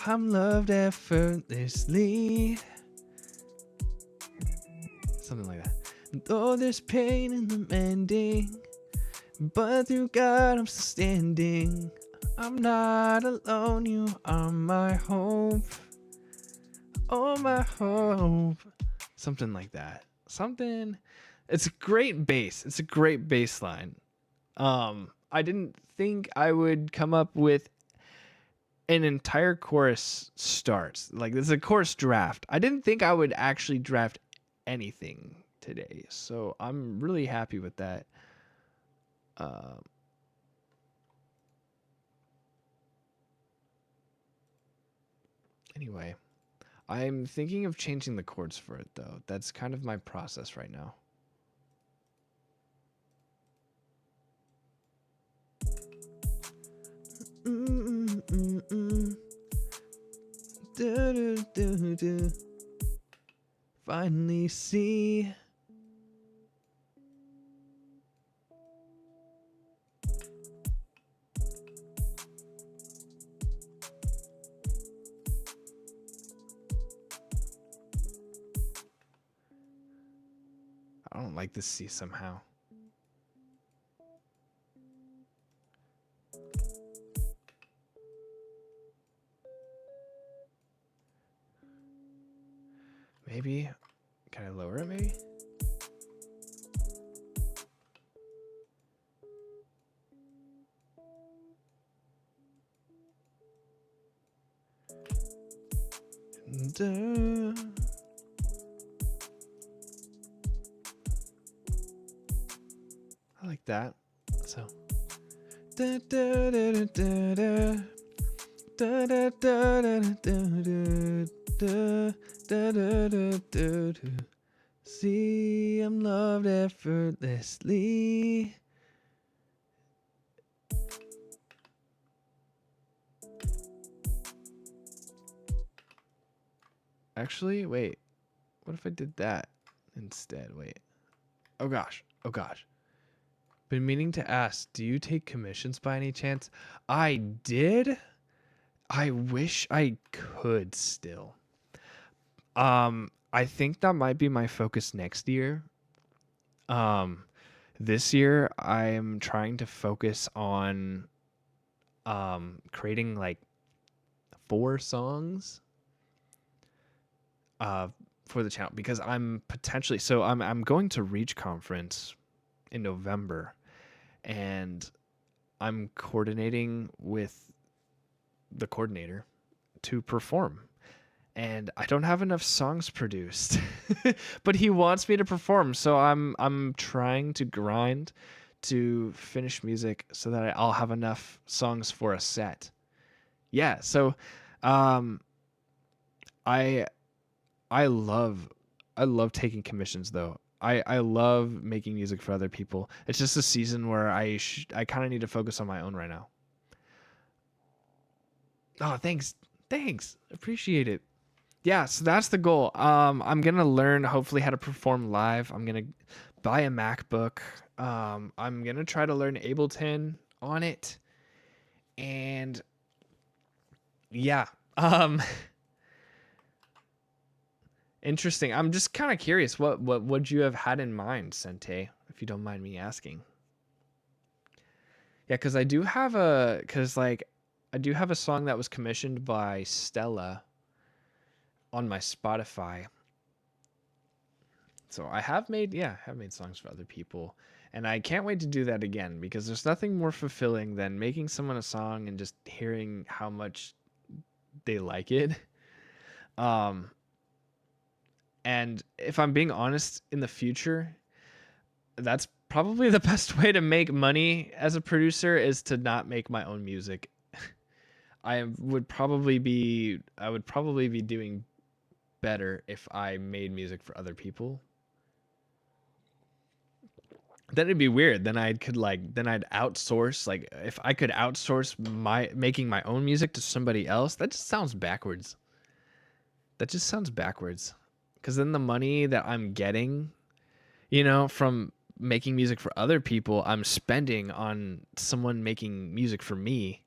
I'm loved effortlessly. Something like that. Though there's pain in the mending, but through God I'm still standing. I'm not alone, you are my hope. Oh, my hope. Something like that. Something. It's a great bass. It's a great bass line. I didn't think I would come up with an entire chorus starts. Like, this is a chorus draft. I didn't think I would actually draft anything today. So I'm really happy with that. Anyway, I'm thinking of changing the chords for it, though. That's kind of my process right now. Finally see. I don't like this C somehow. Maybe. Can I lower it maybe? I like that. So. See, I'm loved effortlessly. Actually, wait. What if I did that instead? Wait. Oh gosh. Oh gosh. Been meaning to ask, do you take commissions by any chance? I did. I wish I could still. I think that might be my focus next year. This year I am trying to focus on creating like 4 songs for the channel, because I'm potentially I'm going to Reach Conference in November, and I'm coordinating with the coordinator to perform. And I don't have enough songs produced, but he wants me to perform. So I'm trying to grind to finish music so that I'll have enough songs for a set. Yeah. So, I love taking commissions though. I love making music for other people. It's just a season where I kind of need to focus on my own right now. Oh, thanks. Appreciate it. Yeah, so that's the goal. I'm going to learn hopefully how to perform live. I'm going to buy a MacBook. I'm going to try to learn Ableton on it. And yeah, interesting. I'm just kind of curious, what would you have had in mind, Sente, if you don't mind me asking? Yeah, cuz I do have a song that was commissioned by Stella on my Spotify. So I have made, yeah, I have made songs for other people, and I can't wait to do that again because there's nothing more fulfilling than making someone a song and just hearing how much they like it. Um, and if I'm being honest, in the future, that's probably the best way to make money as a producer is to not make my own music. I would probably be doing better if I made music for other people. Then it'd be weird. Then I'd outsource, like if I could outsource making my own music to somebody else, that just sounds backwards. Cuz then the money that I'm getting, from making music for other people, I'm spending on someone making music for me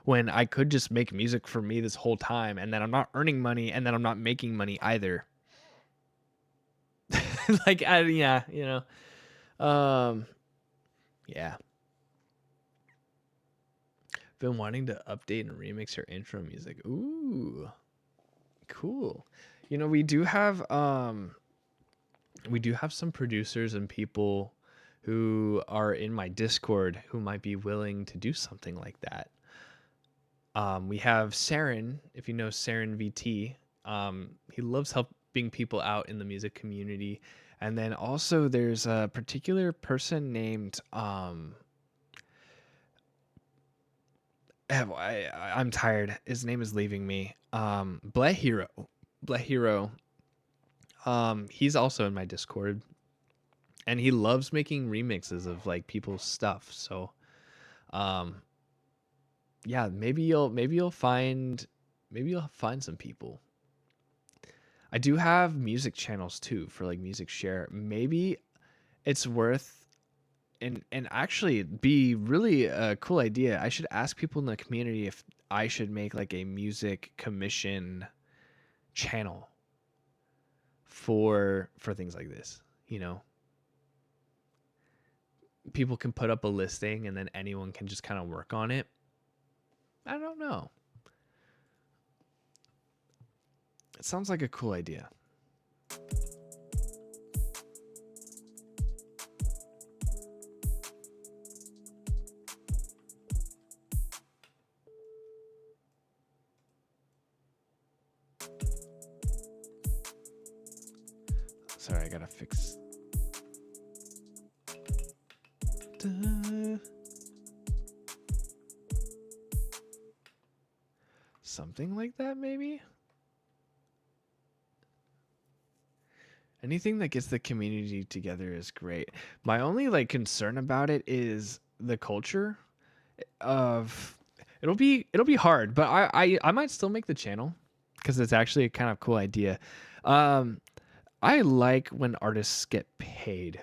when I could just make music for me this whole time, and then I'm not earning money, and then I'm not making money either. Yeah. Yeah. Been wanting to update and remix your intro music. Ooh, cool. We do have some producers and people who are in my Discord who might be willing to do something like that. We have Saren, if you know Saren VT. He loves helping people out in the music community. And then also there's a particular person named I'm tired. His name is leaving me. Blehero. He's also in my Discord. And he loves making remixes of like people's stuff. So yeah, maybe you'll find some people. I do have music channels too for like music share. Maybe it's worth and actually it'd be really a cool idea. I should ask people in the community if I should make like a music commission channel for things like this, People can put up a listing and then anyone can just kind of work on it. I don't know. It sounds like a cool idea. Sorry, I gotta fix. Something like that, maybe? Anything that gets the community together is great. My only like concern about it is the culture of it'll be hard, but I might still make the channel because it's actually a kind of cool idea. I like when artists get paid,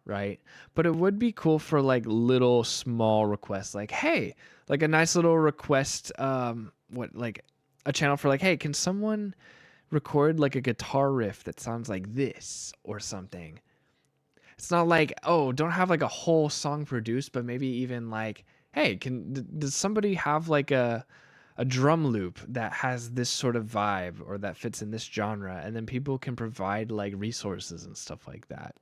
right? But it would be cool for like little small requests, like hey, like a nice little request, like a channel for like, hey, can someone record like a guitar riff that sounds like this or something? It's not like, oh, don't have like a whole song produced, but maybe even like, hey, does somebody have like a drum loop that has this sort of vibe or that fits in this genre, and then people can provide like resources and stuff like that.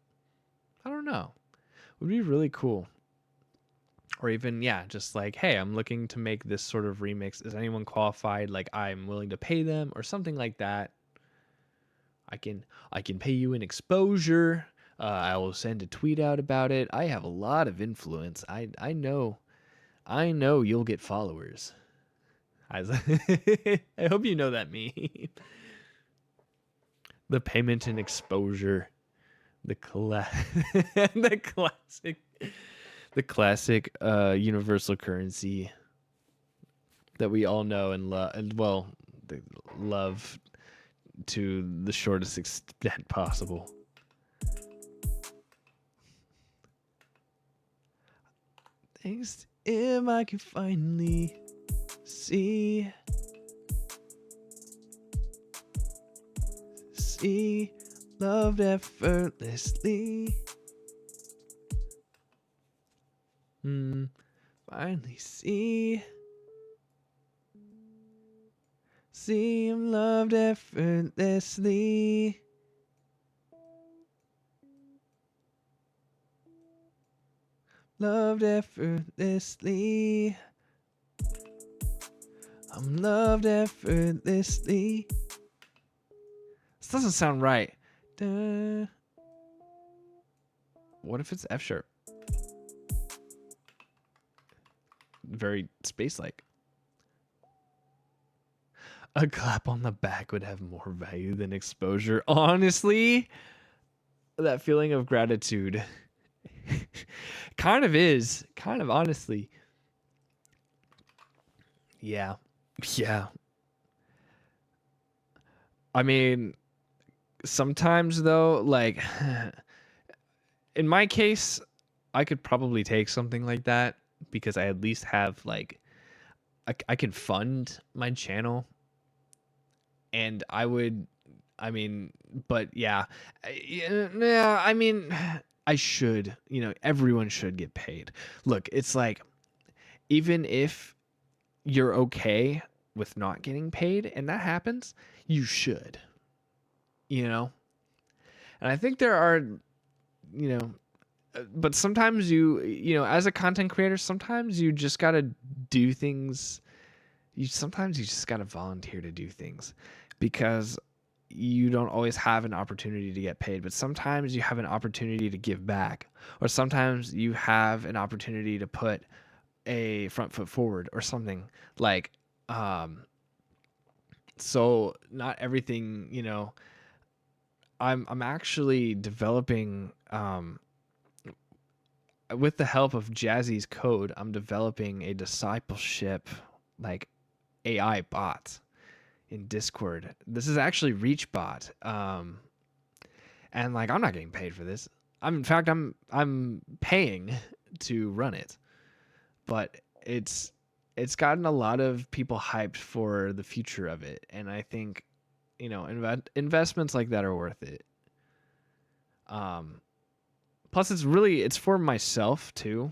I don't know. It would be really cool. Or even, yeah, just like, hey, I'm looking to make this sort of remix. Is anyone qualified? Like, I'm willing to pay them or something like that. I can pay you an exposure. I will send a tweet out about it. I have a lot of influence. I know you'll get followers. I hope you know that meme. The payment and exposure. The classic universal currency that we all know and love to the shortest extent possible. Thanks to him, I can finally see loved effortlessly. Finally see him loved effortlessly. Loved effortlessly. I'm loved effortlessly. This doesn't sound right. Duh. What if it's F sharp? Very space-like. A clap on the back would have more value than exposure. Honestly, that feeling of gratitude kind of is. Kind of, honestly. Yeah. Yeah. I mean, sometimes though, like, in my case, I could probably take something like that because I at least have, like, I could fund my channel. And I mean, but yeah, yeah, I mean, I should, everyone should get paid. Look, it's like, even if you're okay with not getting paid and that happens, you should, And I think there are, but sometimes as a content creator, sometimes you just got to do things. Sometimes you just got to volunteer to do things because you don't always have an opportunity to get paid, but sometimes you have an opportunity to give back, or sometimes you have an opportunity to put a front foot forward or something like, so not everything, I'm actually developing, with the help of Jazzy's code, I'm developing a discipleship, like, AI bot in Discord. This is actually ReachBot. And like, I'm not getting paid for this. In fact, I'm paying to run it. But it's gotten a lot of people hyped for the future of it, and I think, investments like that are worth it. Plus it's for myself too.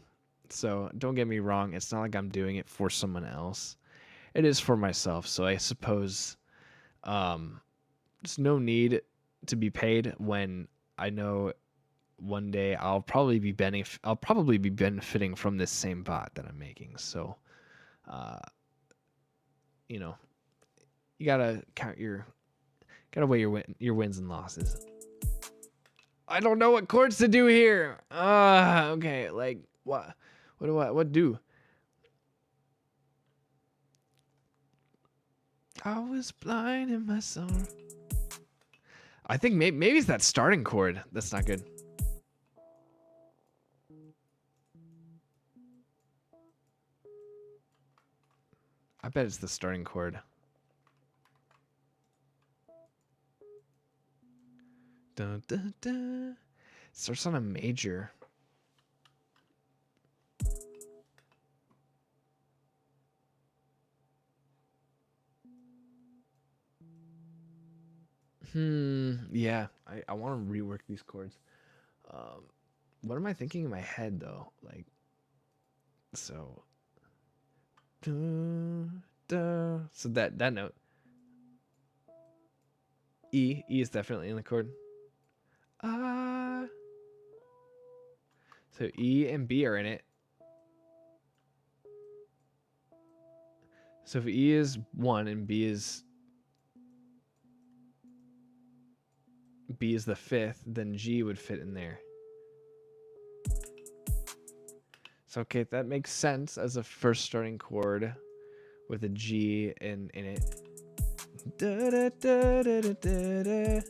So don't get me wrong, it's not like I'm doing it for someone else. It is for myself, so I suppose there's no need to be paid when I know one day I'll probably be benefiting from this same bot that I'm making. So, you gotta gotta weigh your wins and losses. I don't know what chords to do here. Okay, like what do? I was blind in my sorrow. I think maybe it's that starting chord that's not good. I bet it's the starting chord. Dun, dun, dun. It starts on a major. Yeah, I want to rework these chords. What am I thinking in my head though? Like, so, so that note, E is definitely in the chord. So E and B are in it. So if E is 1 and B is the 5th, then G would fit in there. So okay, that makes sense as a first starting chord with a G in it. Da, da, da, da, da, da, da.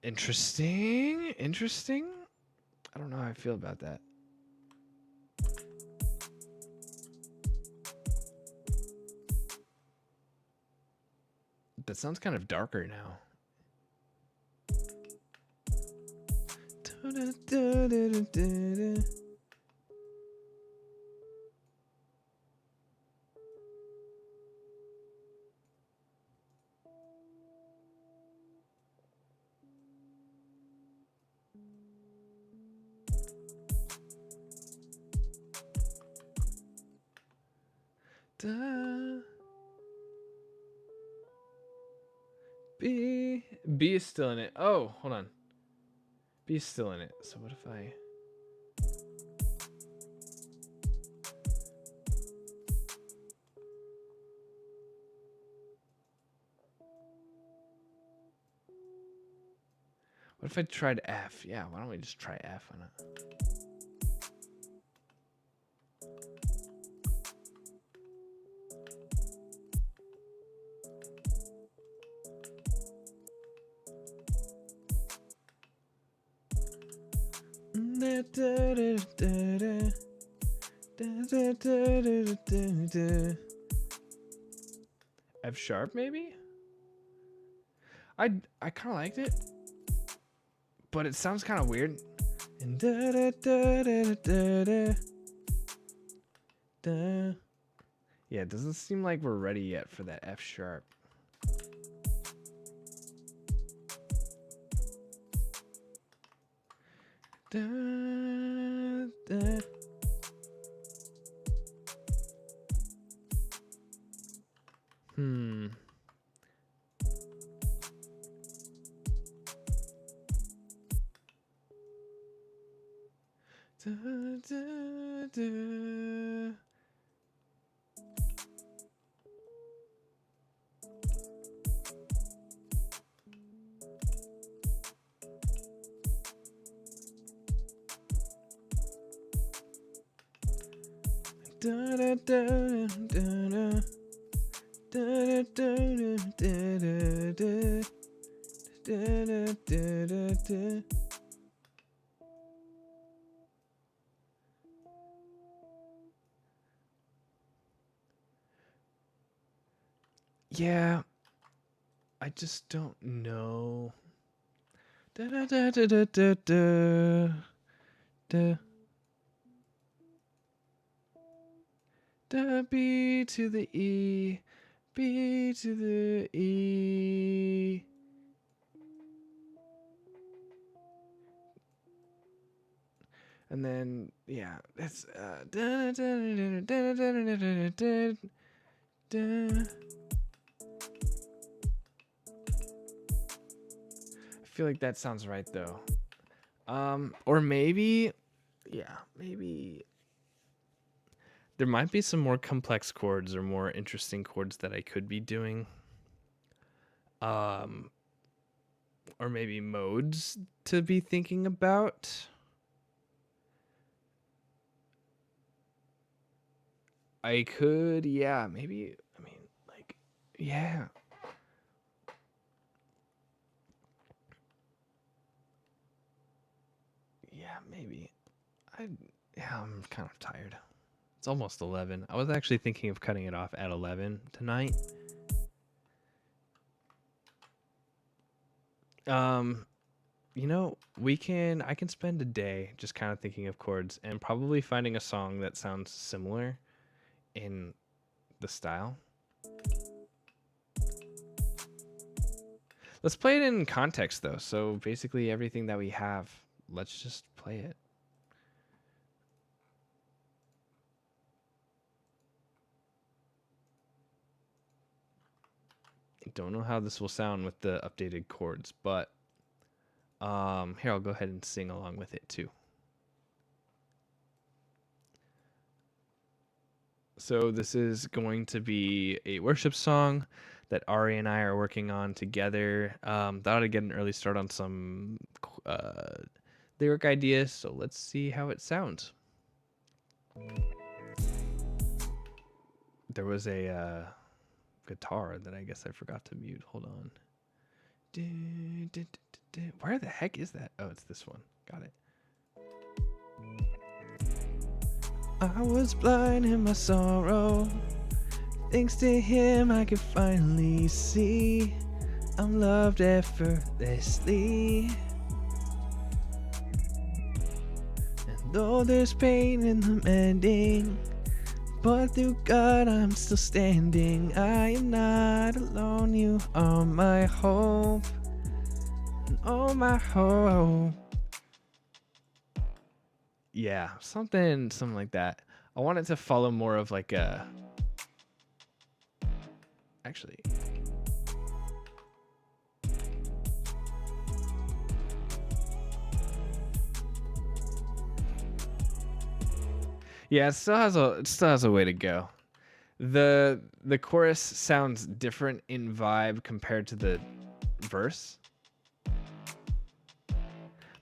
Interesting. I don't know how I feel about that. That sounds kind of darker now. Da. B is still in it. Oh, hold on. B is still in it. So what if I... What if I tried F? Yeah, why don't we just try F on it? F sharp, maybe? I kind of liked it, but it sounds kind of weird. And yeah, it doesn't seem like we're ready yet for that F sharp. Yeah, I just don't know. B to the E, B to the E. And then, yeah, it's I feel like that sounds right though. Or maybe, yeah, maybe there might be some more complex chords or more interesting chords that I could be doing. Or maybe modes to be thinking about. I could, yeah, maybe, I mean, like, yeah. Yeah, maybe. I'm kind of tired. It's almost 11. I was actually thinking of cutting it off at 11 tonight. You know, I can spend a day just kind of thinking of chords and probably finding a song that sounds similar in the style. Let's play it in context though. So basically everything that we have, let's just play it. Don't know how this will sound with the updated chords, but here, I'll go ahead and sing along with it too. So this is going to be a worship song that Ari and I are working on together. Thought I'd get an early start on some lyric ideas, so let's see how it sounds. There was a guitar that I guess I forgot to mute. Hold on. Where the heck is that? Oh, it's this one. Got it. I was blind in my sorrow. Thanks to him I could finally see I'm loved effortlessly. And though there's pain in the mending, but through God I'm still standing. I am not alone, you are my hope, and all my hope. Yeah, something like that. I want it to follow more of like a Actually. Yeah, it still has a way to go. The chorus sounds different in vibe compared to the verse.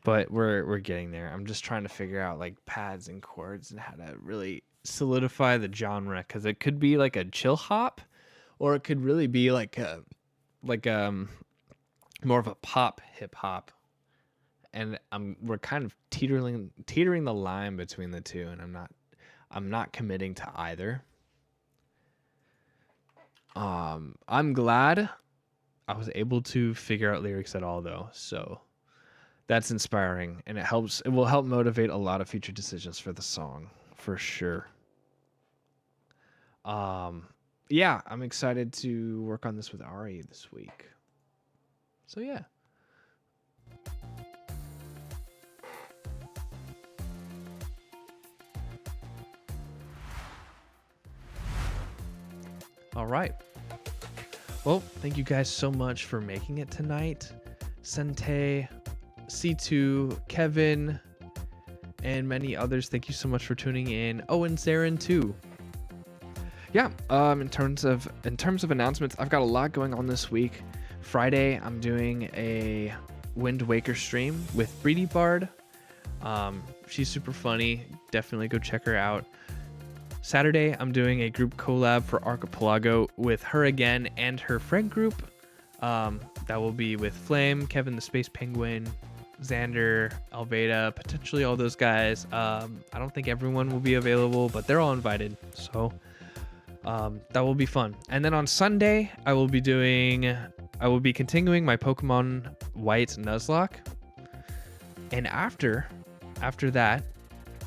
But we're getting there. I'm just trying to figure out like pads and chords and how to really solidify the genre, because it could be like a chill hop, or it could really be like more of a pop hip hop. And we're kind of teetering the line between the two, and I'm not committing to either. I'm glad I was able to figure out lyrics at all though, so that's inspiring, and it will help motivate a lot of future decisions for the song, for sure. Yeah, I'm excited to work on this with Ari this week. So yeah. All right. Well, thank you guys so much for making it tonight. Sente, C2, Kevin, and many others. Thank you so much for tuning in. Oh, and Zarin too. Yeah, in terms of announcements, I've got a lot going on this week. Friday, I'm doing a Wind Waker stream with Breedy Bard. She's super funny. Definitely go check her out. Saturday, I'm doing a group collab for Archipelago with her again and her friend group. That will be with Flame, Kevin the Space Penguin, Xander, Alveda, potentially all those guys. I don't think everyone will be available, but they're all invited. So that will be fun. And then on Sunday, I will be continuing my Pokemon White Nuzlocke. And after that,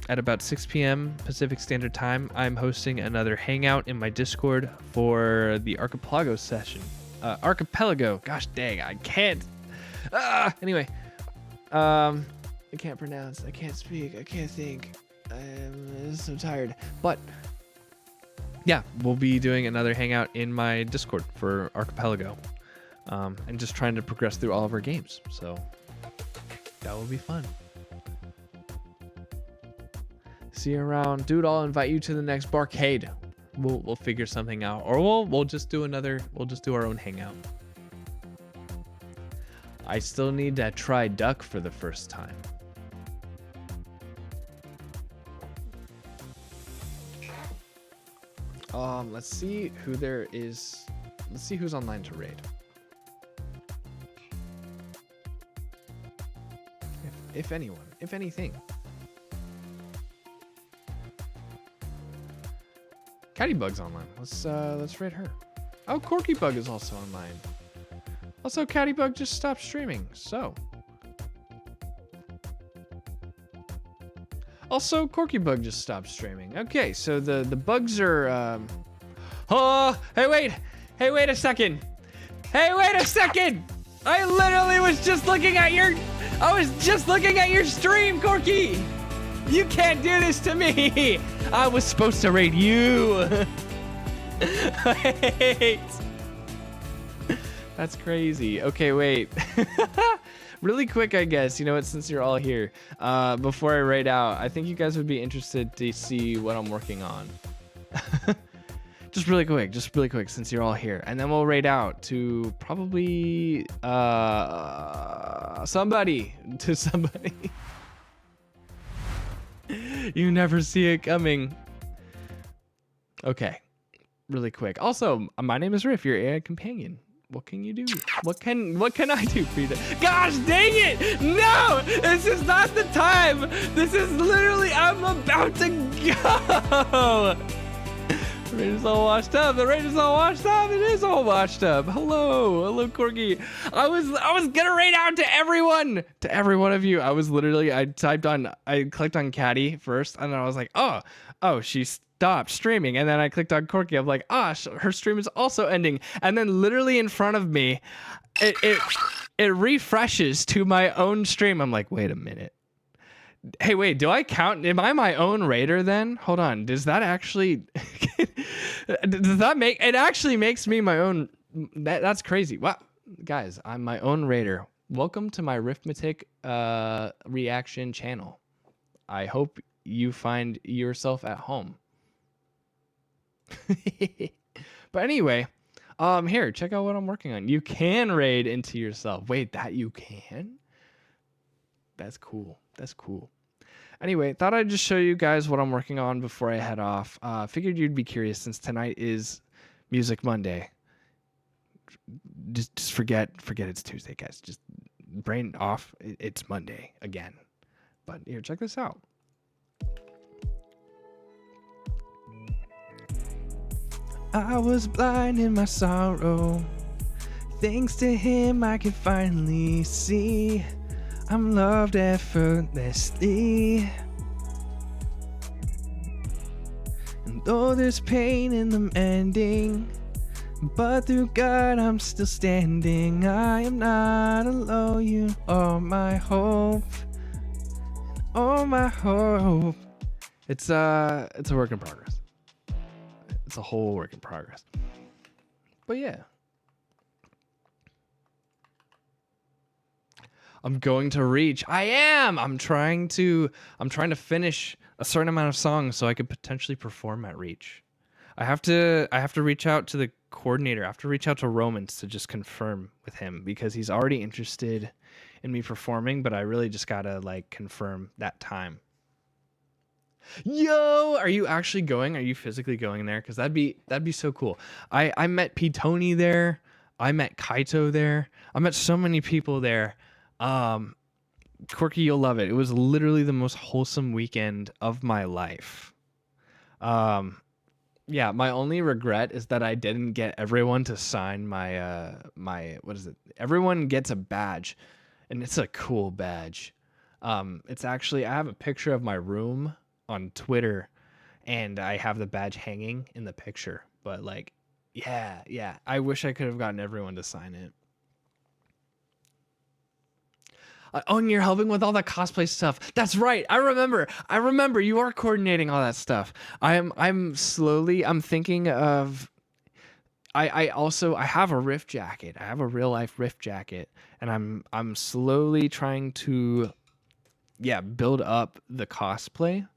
at about 6 p.m. Pacific Standard Time, I'm hosting another hangout in my Discord for the Archipelago session. Archipelago. Gosh dang, I can't. Anyway, I can't pronounce. I can't speak. I can't think. I'm so tired. But yeah, we'll be doing another hangout in my Discord for Archipelago, and just trying to progress through all of our games. So that will be fun. See you around, dude. I'll invite you to the next barcade. We'll figure something out, or we'll just do our own hangout. I still need to try duck for the first time. Let's see who there is. Let's see who's online to raid. If anyone, if anything. Cattybug's online. Let's raid her. Oh, Corkybug is also online. Also, Cattybug just stopped streaming, so. Also, Corkybug just stopped streaming. Okay, so the bugs are oh, hey wait a second. Hey, wait a second. I literally was just looking at your stream, Corky. You can't do this to me. I was supposed to raid you. Wait. That's crazy. Okay, wait. Really quick, I guess. You know what? Since you're all here, before I raid out, I think you guys would be interested to see what I'm working on. Just really quick, since you're all here. And then we'll raid out to probably somebody. You never see it coming. Okay, really quick. Also, my name is Riff, your AI companion. What can you do? What can I do for you? Gosh dang it! No! This is not the time! This is literally, I'm about to go! The raid is all washed up. It is all washed up. Hello, Corky. I was gonna raid out to everyone, to every one of you. I clicked on Caddy first, and then I was like, oh, she stopped streaming, and then I clicked on Corky. I'm like, her stream is also ending, and then literally in front of me, it refreshes to my own stream. I'm like, wait a minute. Hey, wait, do I count? Am I my own raider then? Hold on. Does that actually... Does that make it actually makes me my own? That's crazy. Wow, guys, I'm my own raider. Welcome to my arithmetic reaction channel. I hope you find yourself at home. But anyway, here, check out what I'm working on. You can raid into yourself. Wait, that you can? That's cool. That's cool. Anyway, thought I'd just show you guys what I'm working on before I head off. Figured you'd be curious since tonight is Music Monday. Just forget it's Tuesday, guys. Just brain off. It's Monday again. But here, check this out. I was blind in my sorrow. Thanks to him, I can finally see I'm loved effortlessly. And though there's pain in the ending, but through God I'm still standing. I am not alone, you are my hope. Oh, my hope. It's a work in progress. It's a whole work in progress. But yeah. I'm going to reach. I am. I'm trying to finish a certain amount of songs so I could potentially perform at Reach. I have to reach out to the coordinator. I have to reach out to Romans to just confirm with him because he's already interested in me performing, but I really just gotta like confirm that time. Yo, are you actually going? Are you physically going there? Because that'd be so cool. I met P. Tony there. I met Kaito there. I met so many people there. Quirky, you'll love it. It was literally the most wholesome weekend of my life. Yeah, my only regret is that I didn't get everyone to sign my what is it? Everyone gets a badge, and it's a cool badge. It's actually, I have a picture of my room on Twitter, and I have the badge hanging in the picture. But like, yeah, I wish I could have gotten everyone to sign it. Oh, and you're helping with all that cosplay stuff. That's right. I remember you are coordinating all that stuff. I'm thinking of, I have a Rift jacket. I have a real life Rift jacket, and I'm slowly trying to, build up the cosplay.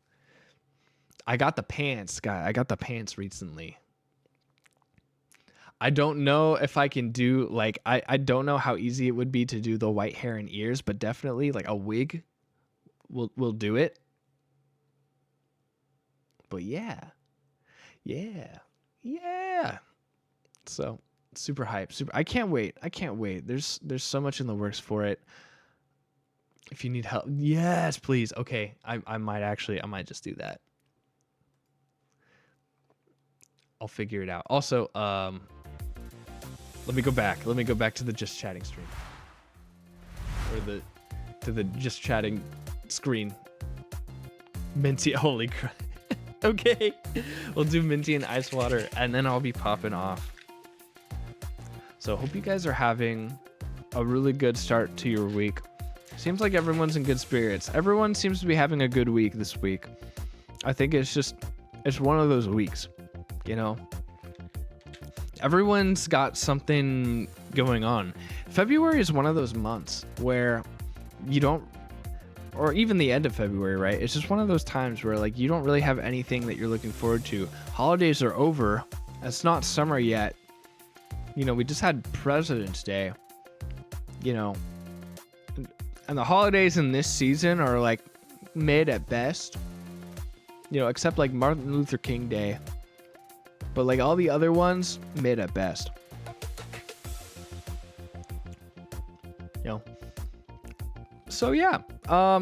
I got the pants, guy. I got the pants recently. I don't know if I can do, like, I don't know how easy it would be to do the white hair and ears, but definitely, like, a wig will do it. But yeah. So, super hype. I can't wait. There's so much in the works for it. If you need help, yes, please. Okay, I might just do that. I'll figure it out. Also, let me go back to the just chatting stream, or to the just chatting screen. Minty, holy crap. Okay, we'll do Minty and Ice Water, and then I'll be popping off. So hope you guys are having a really good start to your week. Seems like everyone's in good spirits. Everyone seems to be having a good week this week. I think it's one of those weeks, you know? Everyone's got something going on. February is one of those months where you don't, or even the end of February, right? It's just one of those times where like you don't really have anything that you're looking forward to. Holidays are over. It's not summer yet. You know, we just had President's Day, you know, and the holidays in this season are like mid at best, you know, except like Martin Luther King Day. But like all the other ones, mid at best. You know. So yeah,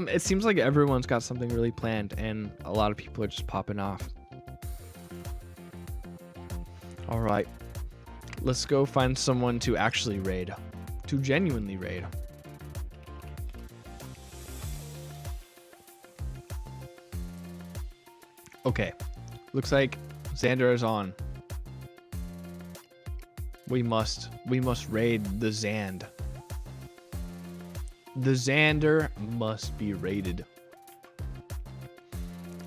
it seems like everyone's got something really planned, and a lot of people are just popping off. All right, let's go find someone to actually raid, to genuinely raid. Okay, looks like Xander is on. We must raid the Xand. The Xander must be raided.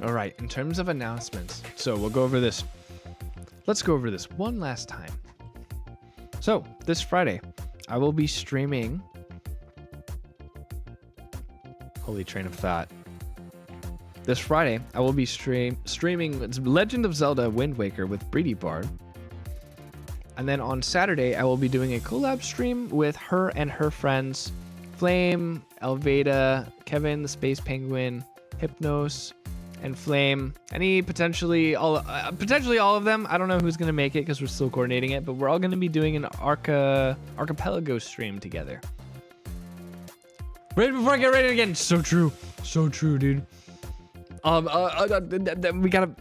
All right, in terms of announcements, so we'll go over this. let's go over this one last time. So this Friday, I will be streaming. Holy train of thought. This Friday, I will be streaming Legend of Zelda Wind Waker with Breedy Bard. And then on Saturday, I will be doing a collab stream with her and her friends, Flame, Elveda, Kevin, the Space Penguin, Hypnos, and Flame. Potentially all of them. I don't know who's gonna make it because we're still coordinating it, but we're all gonna be doing an archipelago stream together. Right before I get ready again. So true, dude. We gotta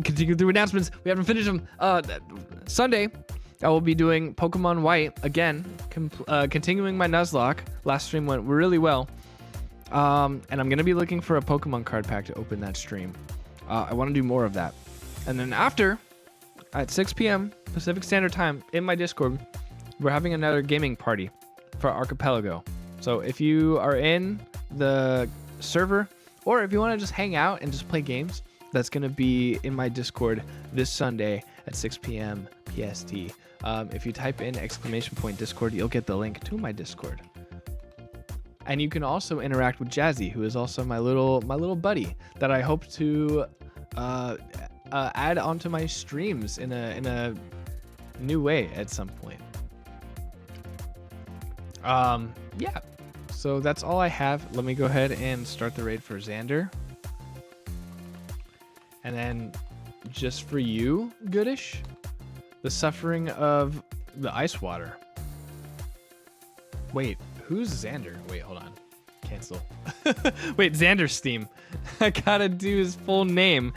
continue through announcements. We haven't finished them. Sunday, I will be doing Pokemon White again, continuing my Nuzlocke. Last stream went really well. And I'm gonna be looking for a Pokemon card pack to open that stream. I want to do more of that. And then after, at 6 p.m. Pacific Standard Time, in my Discord, we're having another gaming party for Archipelago. So if you are in the server, or if you want to just hang out and just play games, that's gonna be in my Discord this Sunday at 6 p.m. PST. If you type in !Discord, you'll get the link to my Discord. And you can also interact with Jazzy, who is also my little buddy that I hope to add onto my streams in a new way at some point. Yeah. So that's all I have. Let me go ahead and start the raid for Xander. And then just for you, Goodish, the suffering of the ice water. Wait, who's Xander? Wait, hold on. Cancel. Wait, Xander's Steam. I gotta do his full name.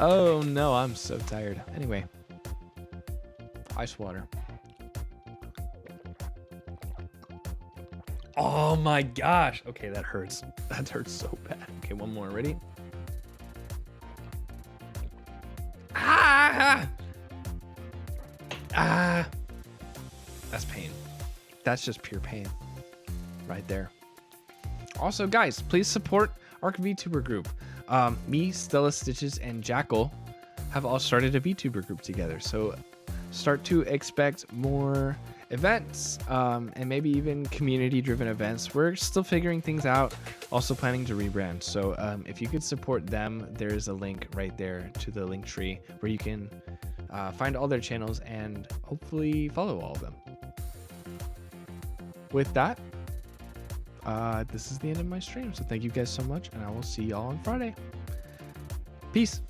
Oh no, I'm so tired. Anyway. Ice water. Oh my gosh. Okay, that hurts. That hurts so bad. Okay, one more. Ready? Ah! Ah! That's pain. That's just pure pain. Right there. Also, guys, please support Arc VTuber group. Me, Stella Stitches, and Jackal have all started a VTuber group together. So start to expect more events and maybe even community-driven events. We're still figuring things out. Also planning to rebrand. So if you could support them, there's a link right there to the link tree where you can find all their channels and hopefully follow all of them. With that, this is the end of my stream. So thank you guys so much, and I will see y'all on Friday. Peace.